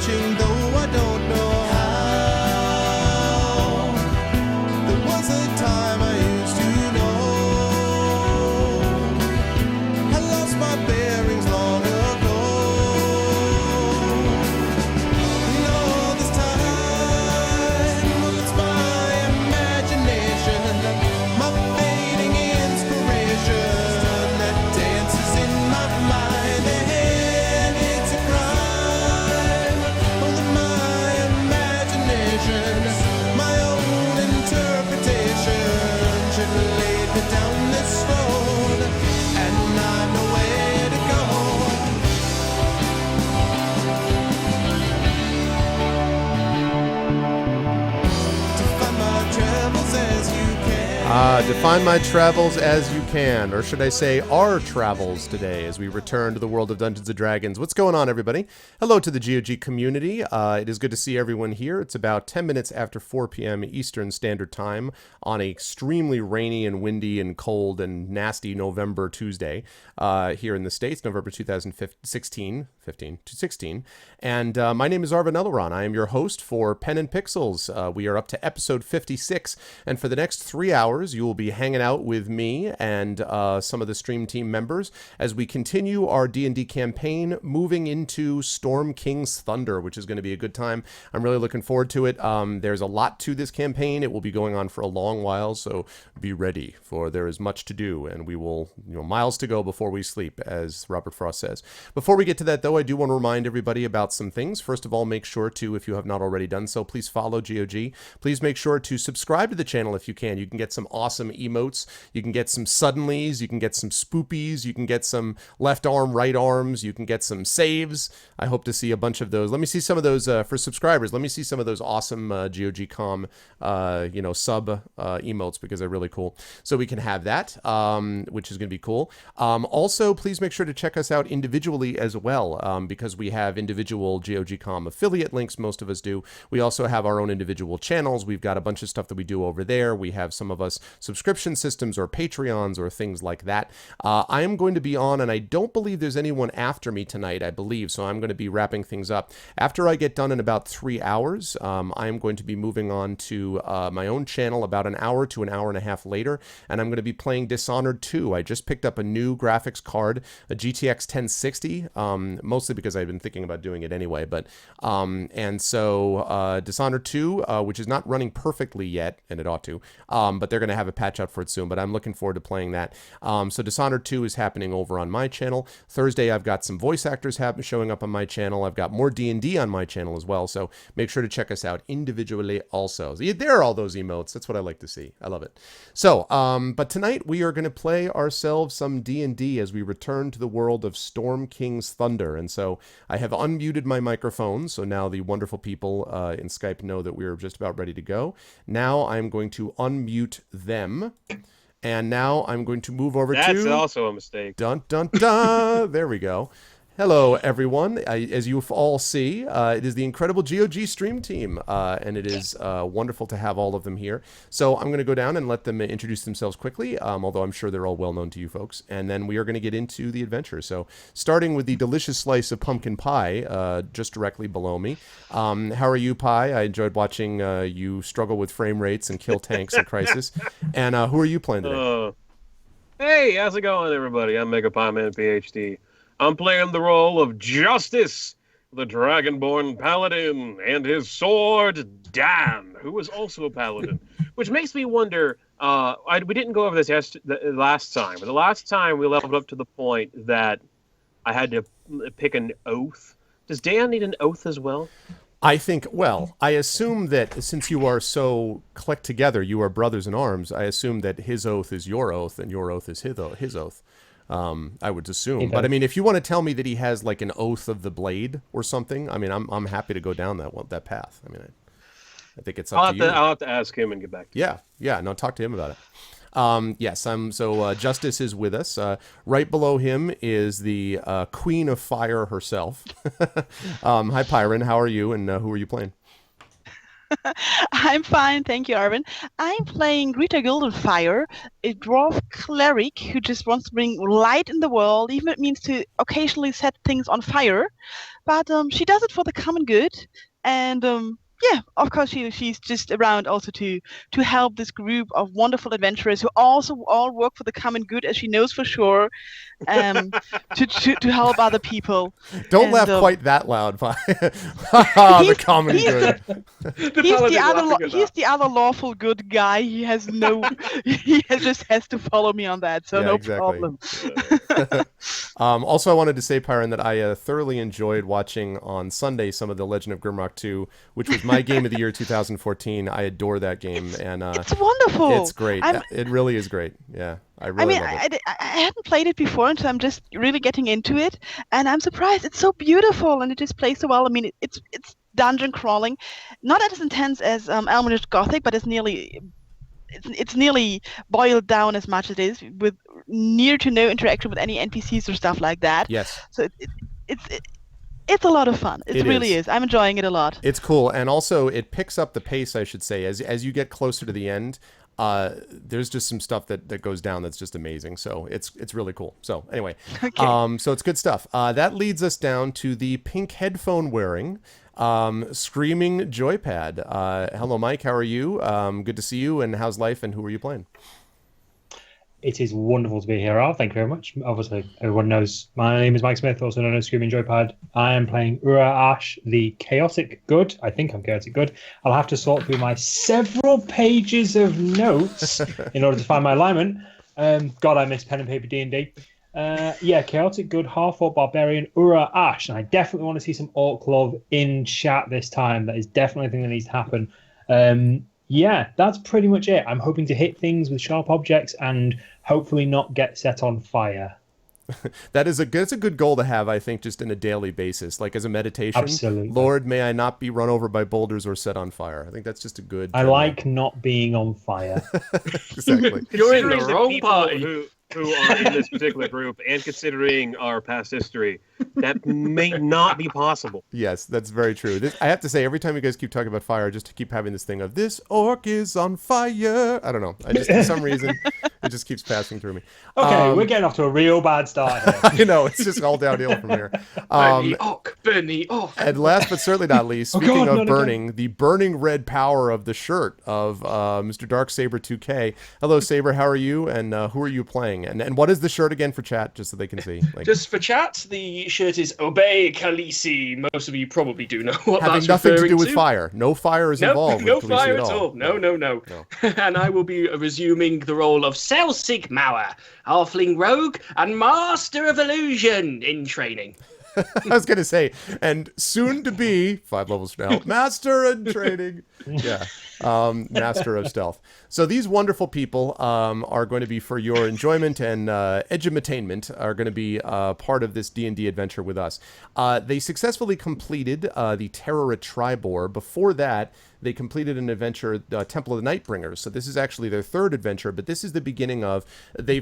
reaching, though I don't know how. There was a time I used to know. I lost my bearings long ago. And all this time, well, it's my imagination, my fading inspiration that dances in my mind. And it's a crime. Only my imagination, my own interpretation should lead me down this road, and I know where to go. To find my travels as you can. Define my travels as you can, or should I say our travels today as we return to the world of Dungeons & Dragons. What's going on, everybody? Hello to the GOG community. It is good to see everyone here. It's about 10 minutes after 4 p.m. Eastern Standard Time on a extremely rainy and windy and cold and nasty November Tuesday here in the States, November 2016. And my name is Arvin Elleron. I am your host for Pen Pixels. We are up to episode 56, and for the next 3 hours, you will be hanging out with me and some of the stream team members as we continue our D&D campaign, moving into Storm King's Thunder, which is going to be a good time. I'm really looking forward to it. There's a lot to this campaign. It will be going on for a long while, so be ready, for there is much to do, and we will, miles to go before we sleep, as Robert Frost says. Before we get to that, though, I do want to remind everybody about some things. First of all, make sure to, if you have not already done so, please follow GOG. Please make sure to subscribe to the channel if you can. You can get some awesome emotes. You can get some suddenlies. You can get some spoopies. You can get some left arm, right arms. You can get some saves. I hope to see a bunch of those. Let me see some of those for subscribers. Let me see some of those awesome GOG.com, sub emotes, because they're really cool. So we can have that, which is going to be cool. Also, please make sure to check us out individually as well, because we have individual GOG.com affiliate links. Most of us do. We also have our own individual channels. We've got a bunch of stuff that we do over there. We have some of us subscription systems or Patreons or things like that. I am going to be on, and I don't believe there's anyone after me tonight, I believe, so I'm going to be wrapping things up. After I get done in about 3 hours, I am going to be moving on to my own channel about an hour to an hour and a half later, and I'm going to be playing Dishonored 2. I just picked up a new graphics card, a GTX 1060, mostly because I've been thinking about doing it anyway, but and so Dishonored 2, which is not running perfectly yet, and it ought to, but they're going to have a patch out for it soon, but I'm looking forward to playing that. So Dishonored 2 is happening over on my channel. Thursday, I've got some voice actors showing up on my channel. I've got more D&D on my channel as well, so make sure to check us out individually also. There are all those emotes. That's what I like to see. I love it. So, but tonight we are going to play ourselves some D&D as we return to the world of Storm King's Thunder, and so I have unmuted my microphone, so now the wonderful people in Skype know that we're just about ready to go. Now I'm going to unmute them. And now I'm going to move over to... That's also a mistake. Dun, dun, dun. There we go. Hello, everyone. As you all see, it is the incredible GOG stream team, and it is wonderful to have all of them here. So I'm going to go down and let them introduce themselves quickly, although I'm sure they're all well known to you folks. And then we are going to get into the adventure. So starting with the delicious slice of pumpkin pie just directly below me. How are you, Pie? I enjoyed watching you struggle with frame rates and kill tanks in Crisis. And who are you playing today? Hey, how's it going, everybody? I'm Mega Pie Man, PhD. I'm playing the role of Justice, the Dragonborn Paladin, and his sword, Dan, who is also a Paladin. Which makes me wonder, we didn't go over this last time, but the last time we leveled up to the point that I had to pick an oath. Does Dan need an oath as well? I think, well, I assume that since you are so clicked together, you are brothers in arms, I assume that his oath is your oath and your oath is his oath. I would assume. Okay. But I mean, if you want to tell me that he has like an oath of the blade or something, I mean, I'm happy to go down that path. I mean, I think it's up to you. I'll have to ask him and get back to you. Yeah. No, talk to him about it. Yes, Justice is with us. Right below him is the Queen of Fire herself. Hi, Pyron. How are you? And who are you playing? I'm fine, thank you, Arvin. I'm playing Rita Goldenfire, a dwarf cleric who just wants to bring light in the world, even if it means to occasionally set things on fire. But she does it for the common good, and yeah, of course she's just around also to help this group of wonderful adventurers who also all work for the common good, as she knows for sure, um, to help other people. Don't And, laugh quite that loud. The common he's good. He's the other lawful good guy. He has just to follow me on that, so Yeah, no exactly. problem. Also, I wanted to say, Pyron, that I thoroughly enjoyed watching on Sunday some of the Legend of Grimrock 2, which was my game of the year 2014. I adore that game, and It's wonderful. it's great. It really is great. Yeah, I really love it. I hadn't played it before, and so I'm just really getting into it, and I'm surprised. It's so beautiful, and it just plays so well. I mean, it's dungeon crawling, not as intense as Elmonish Gothic, but it's nearly boiled down as much as it is, with near to no interaction with any NPCs or stuff like that. Yes. So it's a lot of fun. It really is. I'm enjoying it a lot. It's cool, and also it picks up the pace, I should say, as you get closer to the end. There's just some stuff that goes down that's just amazing. So it's really cool. So anyway, Okay. so it's good stuff. That leads us down to the pink headphone wearing, screaming joypad. Hello, Mike. How are you? Good to see you. And how's life? And who are you playing? It is wonderful to be here, Al. Thank you very much. Obviously, everyone knows my name is Mike Smith, also known as Screaming Joypad. I am playing Ura Ash, the Chaotic Good. I think I'm Chaotic Good. I'll have to sort through my several pages of notes in order to find my alignment. God, I miss pen and paper D&D. Yeah, Chaotic Good, half-orc barbarian, Ura Ash. And I definitely want to see some Orc Love in chat this time. That is definitely a thing that needs to happen. Yeah, that's pretty much it. I'm hoping to hit things with sharp objects and hopefully not get set on fire. That's a good goal to have, I think, just in a daily basis, like as a meditation. Absolutely. Lord, may I not be run over by boulders or set on fire. I think that's just a good. I like not being on fire. Exactly. You're in the Considering the wrong people party. Who are in this particular group, and considering our past history, that may not be possible. Yes, that's very true. I have to say, every time you guys keep talking about fire, I just keep having this thing of this orc is on fire. I don't know. I just, for some reason, it just keeps passing through me. Okay, we're getting off to a real bad start here. I know, it's just all downhill from here. Burn the orc. And last but certainly not least, speaking God, of not burning, the burning red power of the shirt of Mr. Dark Saber 2K. Hello, Saber. How are you? And who are you playing? And what is the shirt again for chat, just so they can see? Like, Just for chat, the shirt is Obey Khaleesi. Most of you probably do know what having that's nothing to referring do with fire. No fire is involved. No with Khaleesi fire at at all. No. And I will be resuming the role of Selsig Mauer, Halfling Rogue and Master of Illusion in training. I was going to say, and soon to be, 5 levels from now, Master in Training. Yeah, Master of Stealth. So these wonderful people are going to be, for your enjoyment and edutainment, are going to be part of this D&D adventure with us. They successfully completed the Terror at Tribor. Before that, they completed an adventure, Temple of the Nightbringers. So this is actually their third adventure, but this is the beginning of,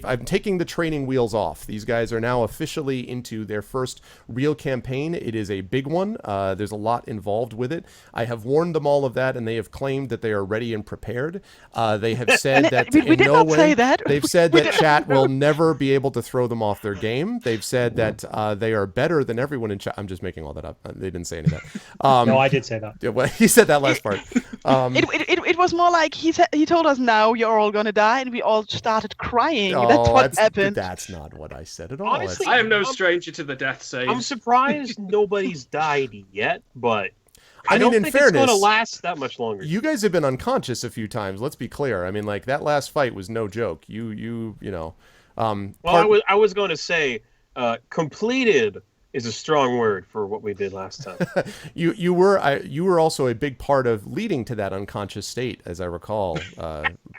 I'm taking the training wheels off. These guys are now officially into their first real campaign. It is a big one. There's a lot involved with it. I have warned them all of that, and they have claimed that they are ready and prepared. They have said that we did not say that. They've said that chat will never be able to throw them off their game. They've said that they are better than everyone in chat. I'm just making all that up. They didn't say any of that. No, I did say that. Yeah, well, he said that last part. It was more like he told us, now you're all gonna die, and we all started crying. That's what happened. That's not what I said at all. Honestly, I am no stranger to the death save. I'm surprised nobody's died yet, but I mean, don't in think fairness, it's going to last that much longer. You guys have been unconscious a few times. Let's be clear. I mean, like, that last fight was no joke. You know. Well, I was going to say, completed is a strong word for what we did last time. You were also a big part of leading to that unconscious state, as I recall,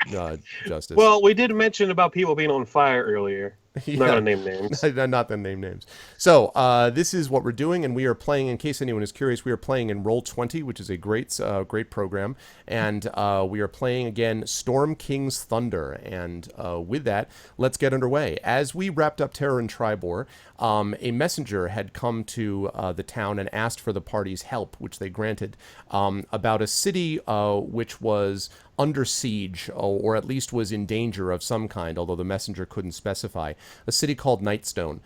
Justice. Well, we did mention about people being on fire earlier. Not gonna name names. Not the name names. So this is what we're doing, and we are playing. In case anyone is curious, we are playing in Roll20, which is a great program, and we are playing again Storm King's Thunder. And with that, let's get underway. As we wrapped up Terror in Tribor, a messenger had come to the town and asked for the party's help, which they granted, about a city which was under siege, or at least was in danger of some kind, although the messenger couldn't specify. A city called Nightstone.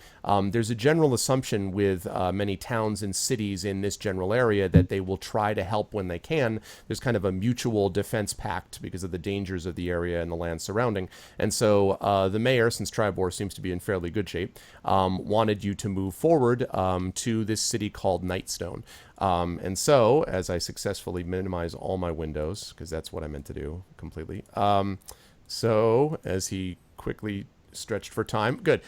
There's a general assumption with many towns and cities in this general area that they will try to help when they can. There's kind of a mutual defense pact because of the dangers of the area and the land surrounding. And so the mayor, since Tribor seems to be in fairly good shape, wanted you to move forward to this city called Nightstone. And so, as I successfully minimize all my windows, because that's what I meant to do completely. So, as he quickly stretched for time, good.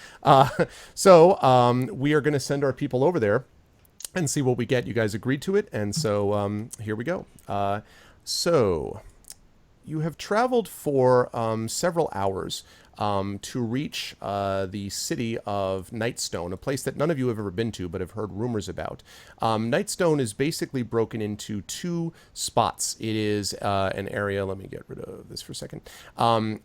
So, we are going to send our people over there and see what we get. You guys agreed to it, and so here we go. So, you have traveled for several hours to reach the city of Nightstone, a place that none of you have ever been to but have heard rumors about. Nightstone is basically broken into two spots. It is an area, let me get rid of this for a second.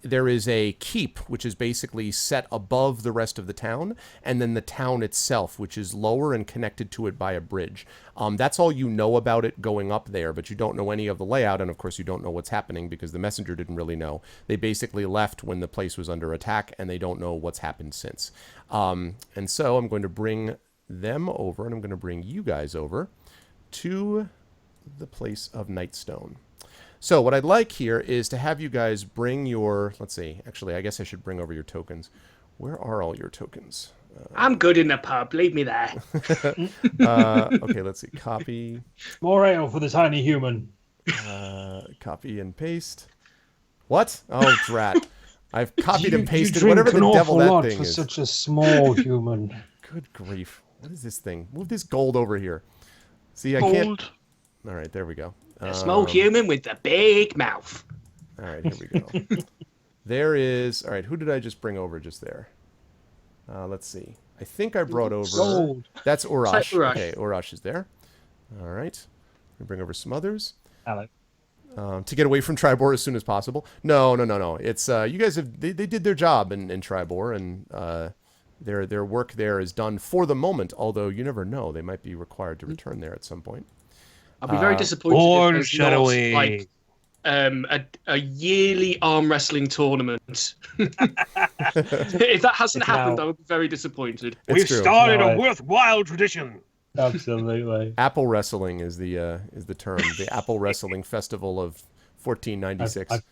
There is a keep, which is basically set above the rest of the town, and then the town itself, which is lower and connected to it by a bridge. That's all you know about it going up there, but you don't know any of the layout, and of course you don't know what's happening because the messenger didn't really know. They basically left when the place was under attack, and they don't know what's happened since. And so I'm going to bring them over, and I'm going to bring you guys over to the place of Nightstone. So what I'd like here is to have you guys bring your, let's see, actually I guess I should bring over your tokens. Where are all your tokens? I'm good in the pub. Leave me there. Okay, let's see. Copy. More ale for the tiny human. Copy and paste. What? Oh, drat. I've copied and pasted you whatever the drink an devil awful that lot thing for is. such a small human. Good grief. What is this thing? Move this gold over here. See, I Gold. can't. All right, there we go. A small human with a big mouth. All right, here we go. There is. All right, who did I just bring over just there? Let's see. I think I brought over. Gold. That's Urash. Urash. Okay, Urash is there. All right. We bring over some others. Alex. To get away from Tribor as soon as possible. No. It's you guys have they did their job in Tribor, and their work there is done for the moment. Although you never know, they might be required to return there at some point. I'll be very disappointed if there's not, Foreshadowing. like a yearly arm wrestling tournament. If that hasn't happened, I would be very disappointed. It's We've true. started No, a worthwhile tradition. Absolutely. Apple wrestling is the term. The Apple Wrestling Festival of 1496.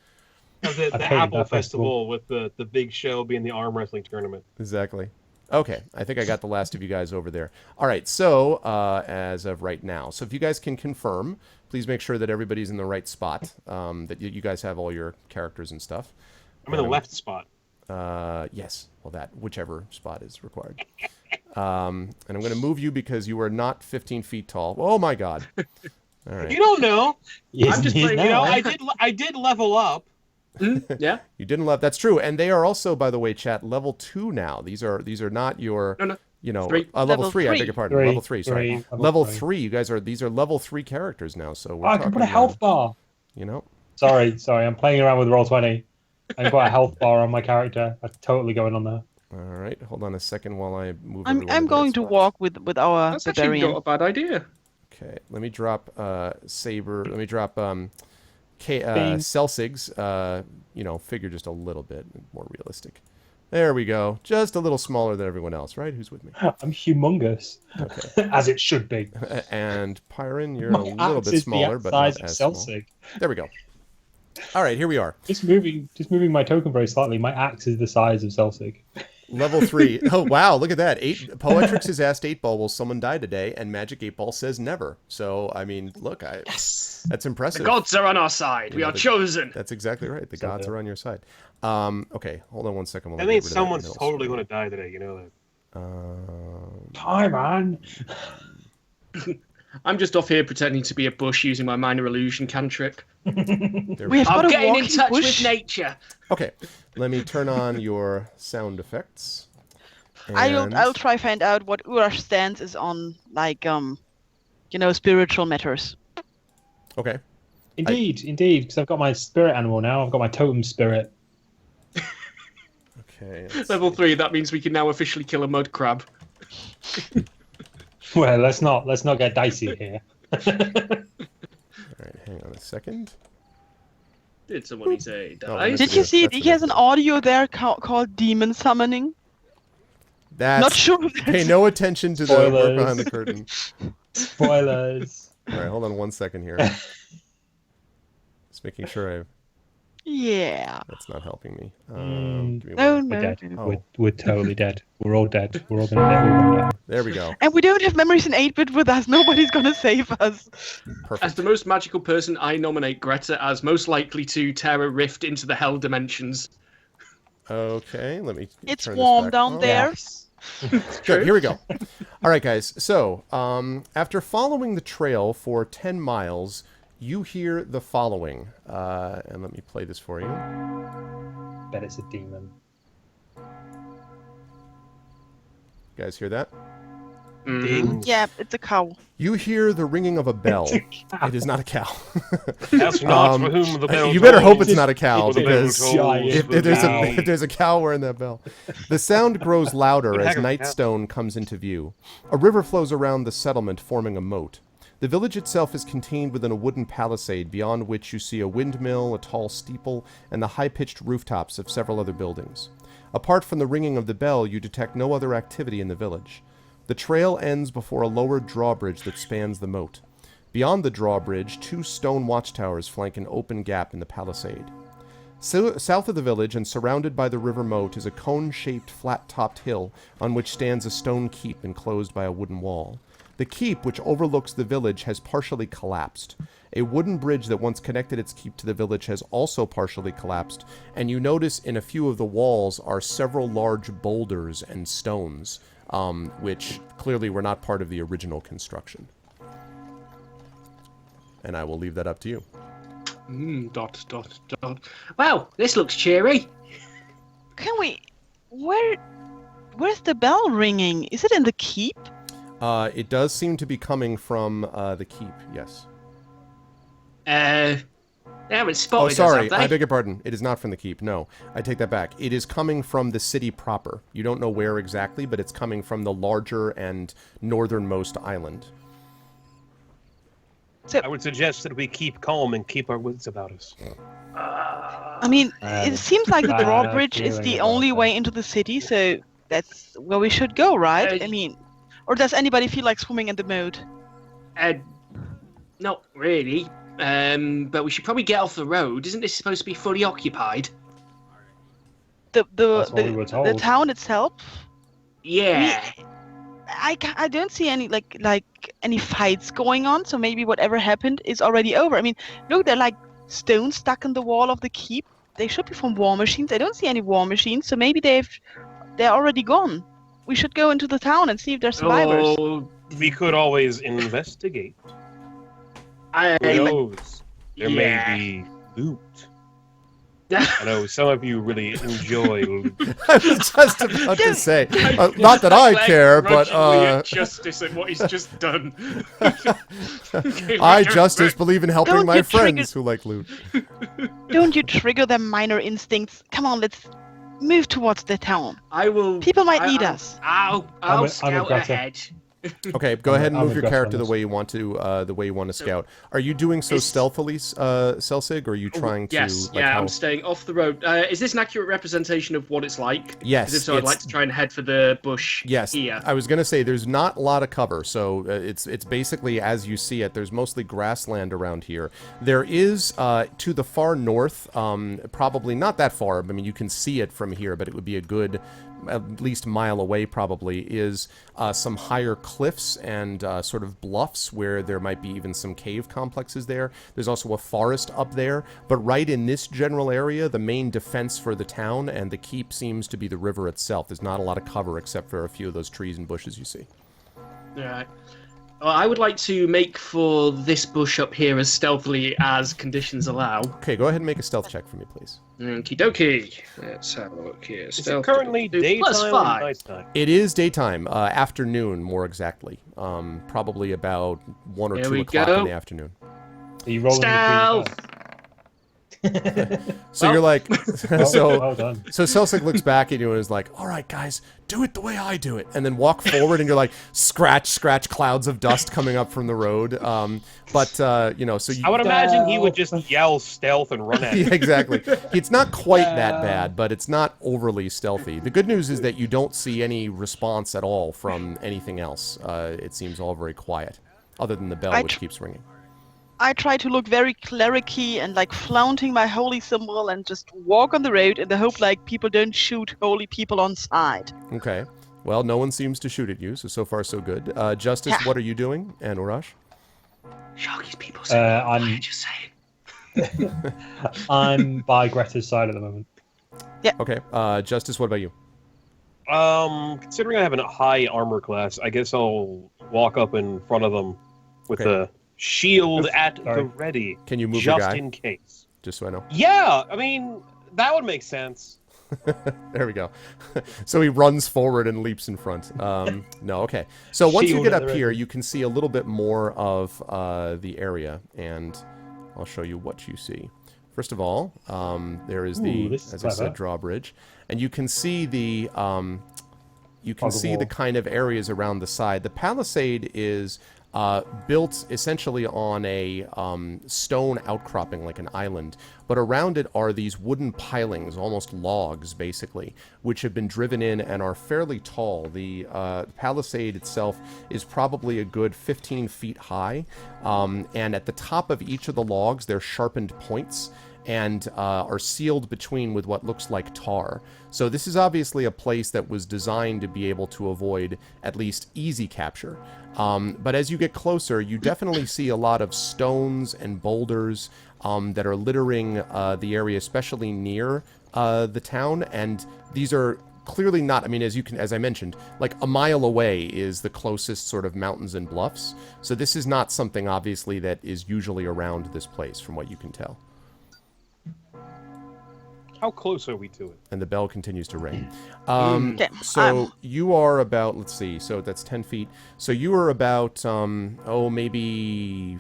The hated Apple that festival. Festival with the big show being the arm wrestling tournament. Exactly. Okay, I think I got the last of you guys over there. All right, so as of right now, so if you guys can confirm, please make sure that everybody's in the right spot, that you guys have all your characters and stuff. I'm in the left spot. Yes, well, that whichever spot is required. And I'm going to move you because you are not 15 feet tall. Oh my God! All right, You don't know. Yes, I'm just he's playing, You know, not. I did level up. Yeah. you didn't love. That's true, and they are also, by the way, chat level 2 now. These are not your. No. You know, Three. level Level 3. I beg three. your pardon. Three. Level 3. Sorry. Three. Level Level 3. You guys are. These are level 3 characters now. So we're I can put a talking, health bar. You know. Sorry. I'm playing around with Roll20. I've got a health bar on my character. That's totally going on there. All right. Hold on a second while I move. I'm everyone going the to right walk with our That's actually barbarian. not a bad idea. spots. Okay. Let me drop Saber. Let me drop Bing. Celsig's. Figure just a little bit more realistic. There we go. Just a little smaller than everyone else, right? Who's with me? I'm humongous. Okay. As it should be. And Pyron, you're My a little axe bit is smaller, the but not size of as small. Celsig. There we go. All right, here we are. Just moving my token very slightly. My axe is the size of Celsig. Level 3. Oh, wow, look at that. Poetrix has asked 8-Ball, will someone die today? And Magic 8-Ball says never. So, I mean, look, Yes. that's impressive. The gods are on our side. We Yeah, are the- chosen. That's exactly right. The So gods good. are on your side. Okay, hold on one second. That means someone's totally going to die today. You know that. Hi, man. I'm just off here pretending to be a bush using my minor illusion cantrip. There We we have go. got I'm a getting in walking touch bush. with nature. Okay, let me turn on your sound effects. I'll try find out what Urash's stance is on, like, spiritual matters. Okay. Indeed, because I've got my spirit animal now. I've got my totem spirit. Okay. Level 3. That means we can now officially kill a mud crab. Well, let's not get dicey here. All right, hang on a second. Did somebody say Oh, die? Did you see? That's He has an audio there called demon summoning. That's, Not sure. Pay no attention to the Spoilers. word behind the curtain. Spoilers. All right, hold on 1 second here. Just making sure Yeah. that's not helping me. Give me No, one. We're dead. Oh. We're totally dead. We're all dead. We're all gonna die. There we go. And we don't have memories in 8-bit with us. Nobody's gonna save us. Perfect. As the most magical person, I nominate Greta as most likely to tear a rift into the hell dimensions. Okay, let me. It's turn this warm back down on. there. Good, here we go. All right, guys. So, after following the trail for 10 miles, you hear the following. And let me play this for you. Bet it's a demon. You guys hear that? Mhm. Yeah, it's a cow. You hear the ringing of a bell. It is not a cow. That's not for whom the bell You better hope tolls. it's not a cow, For the bell because tolls if for there's thee. if there's a cow wearing that bell. The sound grows louder What as the heck is a cow? Nightstone comes into view. A river flows around the settlement, forming a moat. The village itself is contained within a wooden palisade, beyond which you see a windmill, a tall steeple, and the high-pitched rooftops of several other buildings. Apart from the ringing of the bell, you detect no other activity in the village. The trail ends before a lowered drawbridge that spans the moat. Beyond the drawbridge, 2 stone watchtowers flank an open gap in the palisade. South of the village and surrounded by the river moat is a cone-shaped, flat-topped hill on which stands a stone keep enclosed by a wooden wall. The keep, which overlooks the village, has partially collapsed. A wooden bridge that once connected its keep to the village has also partially collapsed, and you notice in a few of the walls are several large boulders and stones, which clearly were not part of the original construction. And I will leave that up to you. Dot. Well, this looks cheery. Can we? Where's the bell ringing? Is it in the keep? It does seem to be coming from the keep, yes. They haven't Oh, spotted sorry, us, have I they? beg your pardon. It is not from the keep, no. I take that back. It is coming from the city proper. You don't know where exactly, but it's coming from the larger and northernmost island. I would suggest that we keep calm and keep our wits about us. I mean, it seems like the I have a drawbridge is feeling the about only that. way into the city, so that's where we should go, right? I mean, or does anybody feel like swimming in the moat? Not really. But we should probably get off the road. Isn't this supposed to be fully occupied? The That's what we were told. the town itself? Yeah. I don't see any like any fights going on, so maybe whatever happened is already over. I mean, look, they're like stones stuck in the wall of the keep. They should be from war machines. I don't see any war machines, so maybe they're already gone. We should go into the town and see if there's survivors. Oh, We could always investigate. I, Who knows? There yeah. may be loot. I know some of you really enjoy loot. I was just about to say, not that I care, but Justice at what he's just done. I, Justice, believe in helping Don't my get triggered. friends who like loot. Don't you trigger their minor instincts? Come on, let's move towards the town. I will. People might need us. I'll I'm a scout Greta. ahead. Okay, go ahead and I'm move your aggressive character on the this. way you want to. Scout. Are you doing so Is- stealthily, Celsig, or are you trying to? Yes, like, yeah, how- I'm staying off the road. Is this an accurate representation of what it's like? Yes, 'Cause if so, I'd like it's- to try and head for the bush Yes, here. I was gonna say there's not a lot of cover, so it's basically as you see it. There's mostly grassland around here. There is to the far north, probably not that far. I mean, you can see it from here, but it would be a good at least mile away probably, is some higher cliffs and sort of bluffs where there might be even some cave complexes there. There's also a forest up there, but right in this general area, the main defense for the town and the keep seems to be the river itself. There's not a lot of cover except for a few of those trees and bushes you see. Right. I would like to make for this bush up here as stealthily as conditions allow. Okay, go ahead and make a stealth check for me, please. Okie dokie. Let's have a look here. Is it Stealth currently daytime plus or 5. nighttime? It is daytime, afternoon, more exactly. Probably about 1 or Here 2 we o'clock go. in the afternoon. Are you rolling Stealth! So Well- you're like, so well done. so Celsic looks back at you and is like, "All right, guys, do it the way I do it," and then walk forward, and you're like, scratch, clouds of dust coming up from the road. So you. I would imagine he would just yell stealth and run at Yeah, it. exactly. It's not quite that bad, but it's not overly stealthy. The good news is that you don't see any response at all from anything else. It seems all very quiet, other than the bell, which keeps ringing. I try to look very clericy and like flaunting my holy symbol and just walk on the road in the hope like people don't shoot holy people on sight. Okay. Well, no one seems to shoot at you, so far so good. Justice, what are you doing? And Urash? Sharky's people I'm just saying. I'm by Greta's side at the moment. Okay. Justice, what about you? Considering I have a high armor class, I guess I'll walk up in front of them with Okay. the shield at Sorry. the ready, Can you move your just guy? in case. Just so I know. Yeah, I mean, that would make sense. There we go. So he runs forward and leaps in front. No, okay. So once you Shield get at up the here, ready. you can see a little bit more of the area, and I'll show you what you see. First of all, there is Ooh, this is as I said, clever. drawbridge, and you can see the Fog of the war. kind of areas around the side. The palisade is built essentially on a stone outcropping, like an island, but around it are these wooden pilings, almost logs, basically, which have been driven in and are fairly tall. The palisade itself is probably a good 15 feet high, and at the top of each of the logs, they're sharpened points and are sealed between with what looks like tar. So this is obviously a place that was designed to be able to avoid at least easy capture. But as you get closer, you definitely see a lot of stones and boulders that are littering the area, especially near the town. And these are clearly not, I mean, as I mentioned, like a mile away is the closest sort of mountains and bluffs. So this is not something, obviously, that is usually around this place, from what you can tell. How close are we to it? And the bell continues to ring. Okay, So you are about, let's see, so that's 10 feet. So you are about, maybe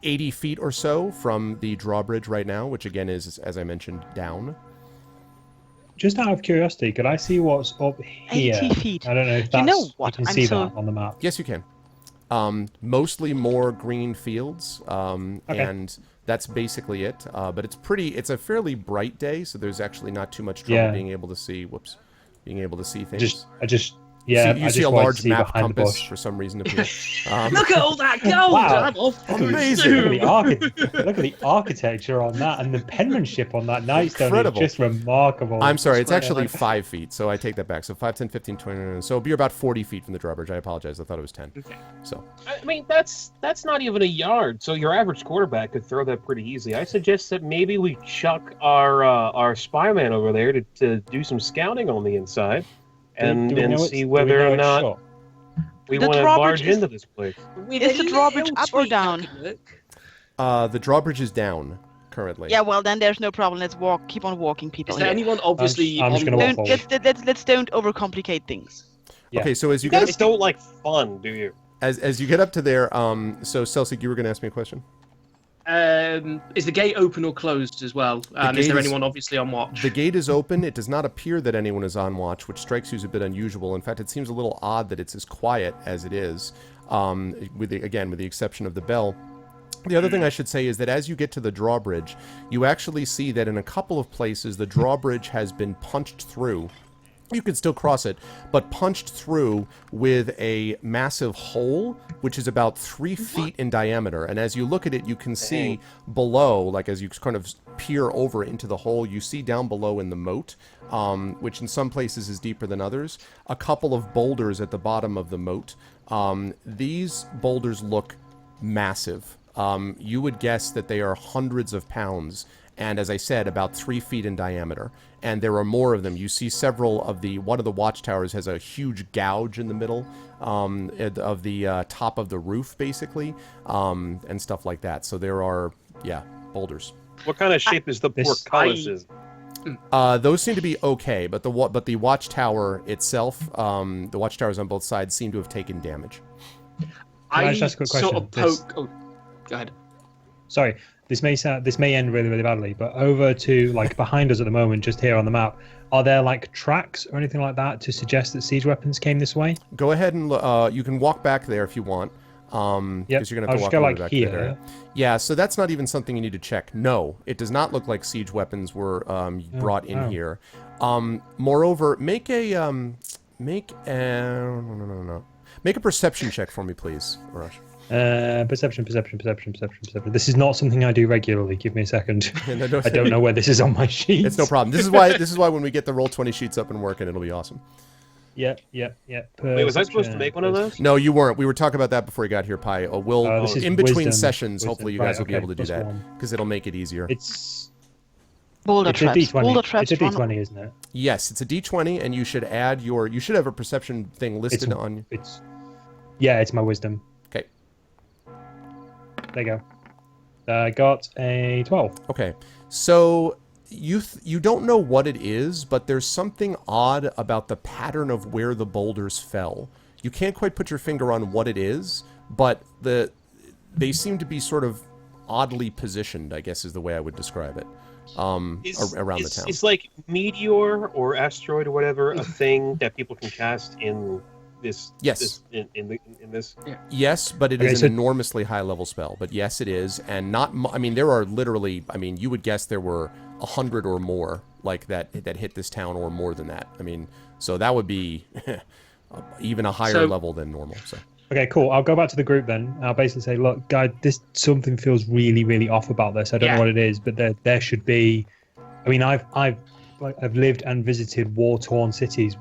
80 feet or so from the drawbridge right now, which again is, as I mentioned, down. Just out of curiosity, could I see what's up here? 80 feet. I don't know if You that's, know what? you can I'm see so- that on the map. Yes, you can. Mostly more green fields, and that's basically it. But it's a fairly bright day, so there's actually not too much trouble Yeah. being able to see things. I just yeah, you I see just a wanted to large see map behind the compass bush. for some reason appear. Look at all that gold! Wow. I'm off. Amazing. Look at the architecture on that and the penmanship on that nightstone Incredible. is just remarkable. I'm sorry, it's quite actually like- 5 feet, so I take that back. So 5, 10, 15, 20, so it'll be about 40 feet from the drawbridge. I apologize, I thought it was 10. Okay. So, I mean, that's not even a yard, so your average quarterback could throw that pretty easily. I suggest that maybe we chuck our spy man over there to do some scouting on the inside, and see whether or not we The want to drawbridge barge is- into this place. With Is a the drawbridge little up or tweak, down? that could work. the drawbridge is down currently. Yeah, well then there's no problem. Let's keep on walking, people. Is there here. anyone obviously I'm just on gonna walk the forward. Let's don't overcomplicate things. Yeah. Okay, so as you You get guys don't like fun, do you? as you get up to there, so Celsic, you were going to ask me a question. Is the gate open or closed as well? And is gate there is- anyone obviously on watch? The gate is open. It does not appear that anyone is on watch, which strikes you as a bit unusual. In fact, it seems a little odd that it's as quiet as it is, with the exception of the bell. The other thing I should say is that as you get to the drawbridge, you actually see that in a couple of places the drawbridge has been punched through. You can still cross it, but punched through with a massive hole, which is about 3 feet in diameter. And as you look at it, you can see below, like as you kind of peer over into the hole, you see down below in the moat, which in some places is deeper than others, a couple of boulders at the bottom of the moat. These boulders look massive. You would guess that they are hundreds of pounds, and as I said, about 3 feet in diameter. And there are more of them. You see several of one of the watchtowers has a huge gouge in the middle of the top of the roof, basically, and stuff like that. So there are, boulders. What kind of shape is the portcullis? Those seem to be okay, but the watchtower itself, the watchtowers on both sides seem to have taken damage. I just ask a quick question? sort of poke. Oh, go ahead. Sorry, this may end really, really badly, but over to like behind us at the moment, just here on the map, are there like tracks or anything like that to suggest that siege weapons came this way? Go ahead and you can walk back there if you want. Because you're gonna have to walk go all the way like back here. to there. Yeah, so that's not even something you need to check. No, it does not look like siege weapons were brought in here. Moreover, make a perception check for me, please, Arash. Perception. This is not something I do regularly. Give me a second. I don't know where this is on my sheet. It's no problem. This is why when we get the Roll20 sheets up and working, it'll be awesome. Yeah. Wait, was I supposed to make one of those? No, you weren't. We were talking about that before you got here, Pi. This is in between wisdom. sessions, hopefully you guys will be able to do plus that, one. because it'll make it easier. It's Boulder a traps. D20. Boulder traps. It's a D20, isn't it? Yes, it's a D20, and you should add you should have a perception thing listed on. It's my wisdom. Okay. There you go. I got a 12. Okay, so you don't know what it is, but there's something odd about the pattern of where the boulders fell. You can't quite put your finger on what it is, but they seem to be sort of oddly positioned, I guess is the way I would describe it, around the town. It's like meteor or asteroid or whatever, a thing that people can cast in this. Yes. In this. Yes, but it is an enormously high-level spell. But yes, it is, and not. I mean, there are literally. I mean, you would guess there were 100 or more like that hit this town, or more than that. I mean, so that would be even a higher level than normal. So. Okay, cool. I'll go back to the group then. I'll basically say, look, guys, something feels really, really off about this. I don't know what it is, but there should be. I mean, I've lived and visited war-torn cities.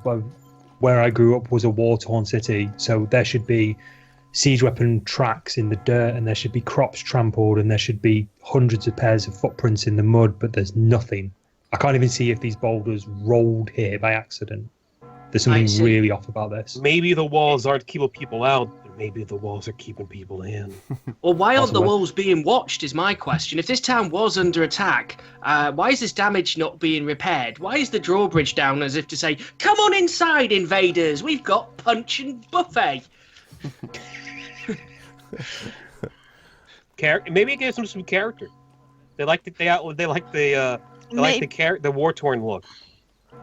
Where I grew up was a war-torn city, so there should be siege weapon tracks in the dirt, and there should be crops trampled, and there should be hundreds of pairs of footprints in the mud, but there's nothing. I can't even see if these boulders rolled here by accident. There's something really off about this. Maybe the walls aren't keeping people out, but maybe the walls are keeping people in. Well, why aren't the walls being watched is my question. If this town was under attack, why is this damage not being repaired? Why is the drawbridge down as if to say, come on inside, invaders, we've got punch and buffet? Maybe it gives them some character. They like the war-torn look.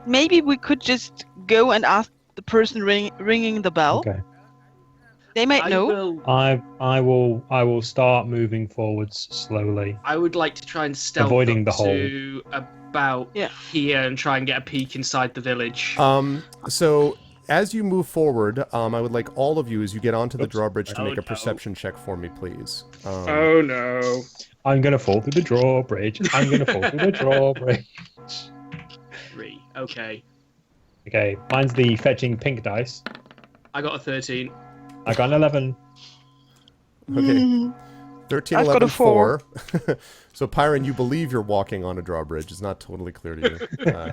Maybe we could just go and ask the person ringing the bell. Okay. They might know. I will start moving forwards slowly. I would like to try and stealth avoiding up the to about here and try and get a peek inside the village. So as you move forward, I would like all of you, as you get onto the drawbridge, to make a perception check for me, please. Oh no! I'm gonna fall through the drawbridge. I'm gonna fall through the drawbridge. 3. Okay. Okay, mine's the fetching pink dice. I got a 13. I got an 11. Okay. 13, I've 11, got a 4. So, Pyron, you believe you're walking on a drawbridge. It's not totally clear to you,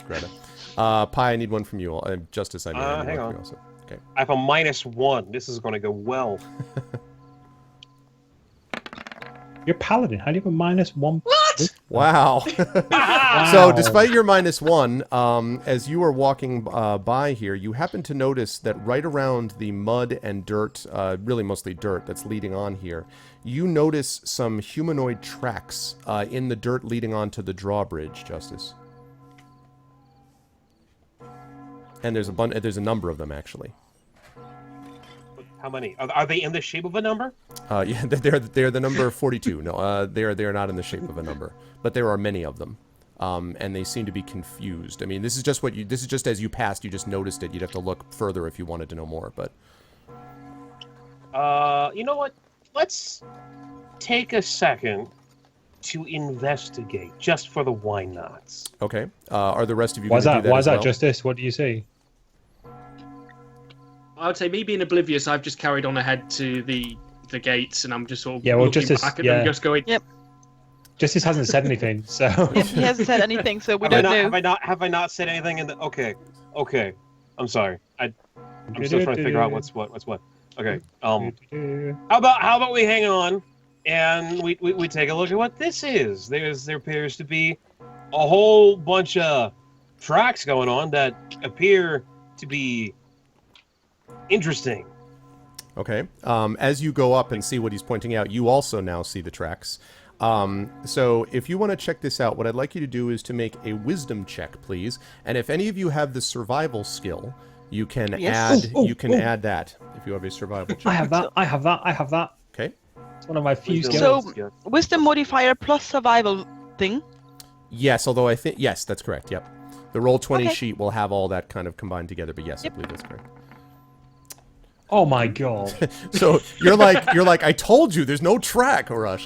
Greta. Pi, I need one from you. Justice, I need one from you also. Okay. I have a -1. This is going to go well. You're paladin. How do you have a -1? What? Wow. So, despite your -1, as you are walking by here, you happen to notice that right around the mud and dirt, really mostly dirt that's leading on here, you notice some humanoid tracks in the dirt leading onto the drawbridge, Justice. And there's a number of them, actually. How many? Are they in the shape of a number? Yeah, they're the number 42. No, they're not in the shape of a number, but there are many of them, and they seem to be confused. I mean, this is just as you passed, you just noticed it. You'd have to look further if you wanted to know more, but. You know what? Let's take a second to investigate, just for the why nots. Okay. Are the rest of you? Why is that? Why is that, well? Justice? What do you see? I would say me being oblivious, I've just carried on ahead to the gates, and I'm just sort of Yeah, well, looking Justice, back at them, just going, Yep. Justice hasn't said anything, so Yep, he hasn't said anything, so we Have I don't not, know. have I not said anything in the? Okay. I'm sorry. I'm still trying to figure out what's what. Okay. How about we hang on and we take a look at what this is. There appears to be a whole bunch of tracks going on that appear to be interesting. Okay. As you go up and see what he's pointing out, you also now see the tracks. So if you want to check this out, what I'd like you to do is to make a wisdom check, please. And if any of you have the survival skill, you can add that if you have a survival check. I have that. Okay. It's one of my few Wisdom. skills. So, wisdom modifier plus survival thing. Yes, although I think yes, that's correct. Yep. The roll 20 Okay. sheet will have all that kind of combined together, but yes, Yep. I believe that's correct. Oh my god. So you're like I told you there's no track, Arash.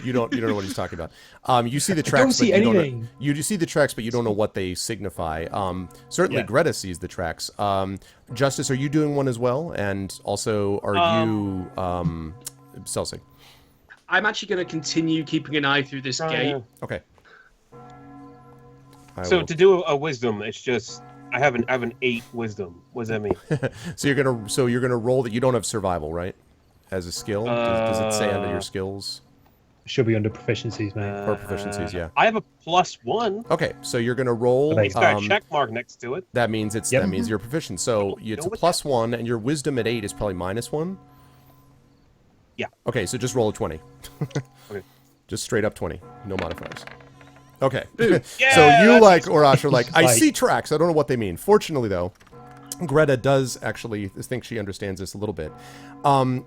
You don't know what he's talking about. You see the tracks, don't see but you don't know, anything. you see the tracks, but you don't know what they signify. Certainly Yeah. Greta sees the tracks. Justice, are you doing one as well? And also, are you Celsig? I'm actually going to continue keeping an eye through this gate. Okay. I So will- to do a wisdom, it's just I have an 8 wisdom. What does that mean? so you're gonna roll that. You don't have survival, right? As a skill, does it say under your skills Should be under proficiencies, mate. or proficiencies? Yeah. I have a +1. Okay, so you're gonna roll. Okay. It's got a check mark next to it. That means Yep. that means you're proficient. So it's a what +1, and your wisdom at 8 is probably -1. Yeah. Okay, so just roll a 20. Okay. Just straight up 20, no modifiers. Okay. Yeah, So you that's like Orash are like, I Right. see tracks. I don't know what they mean. Fortunately, though, Greta does actually think she understands this a little bit.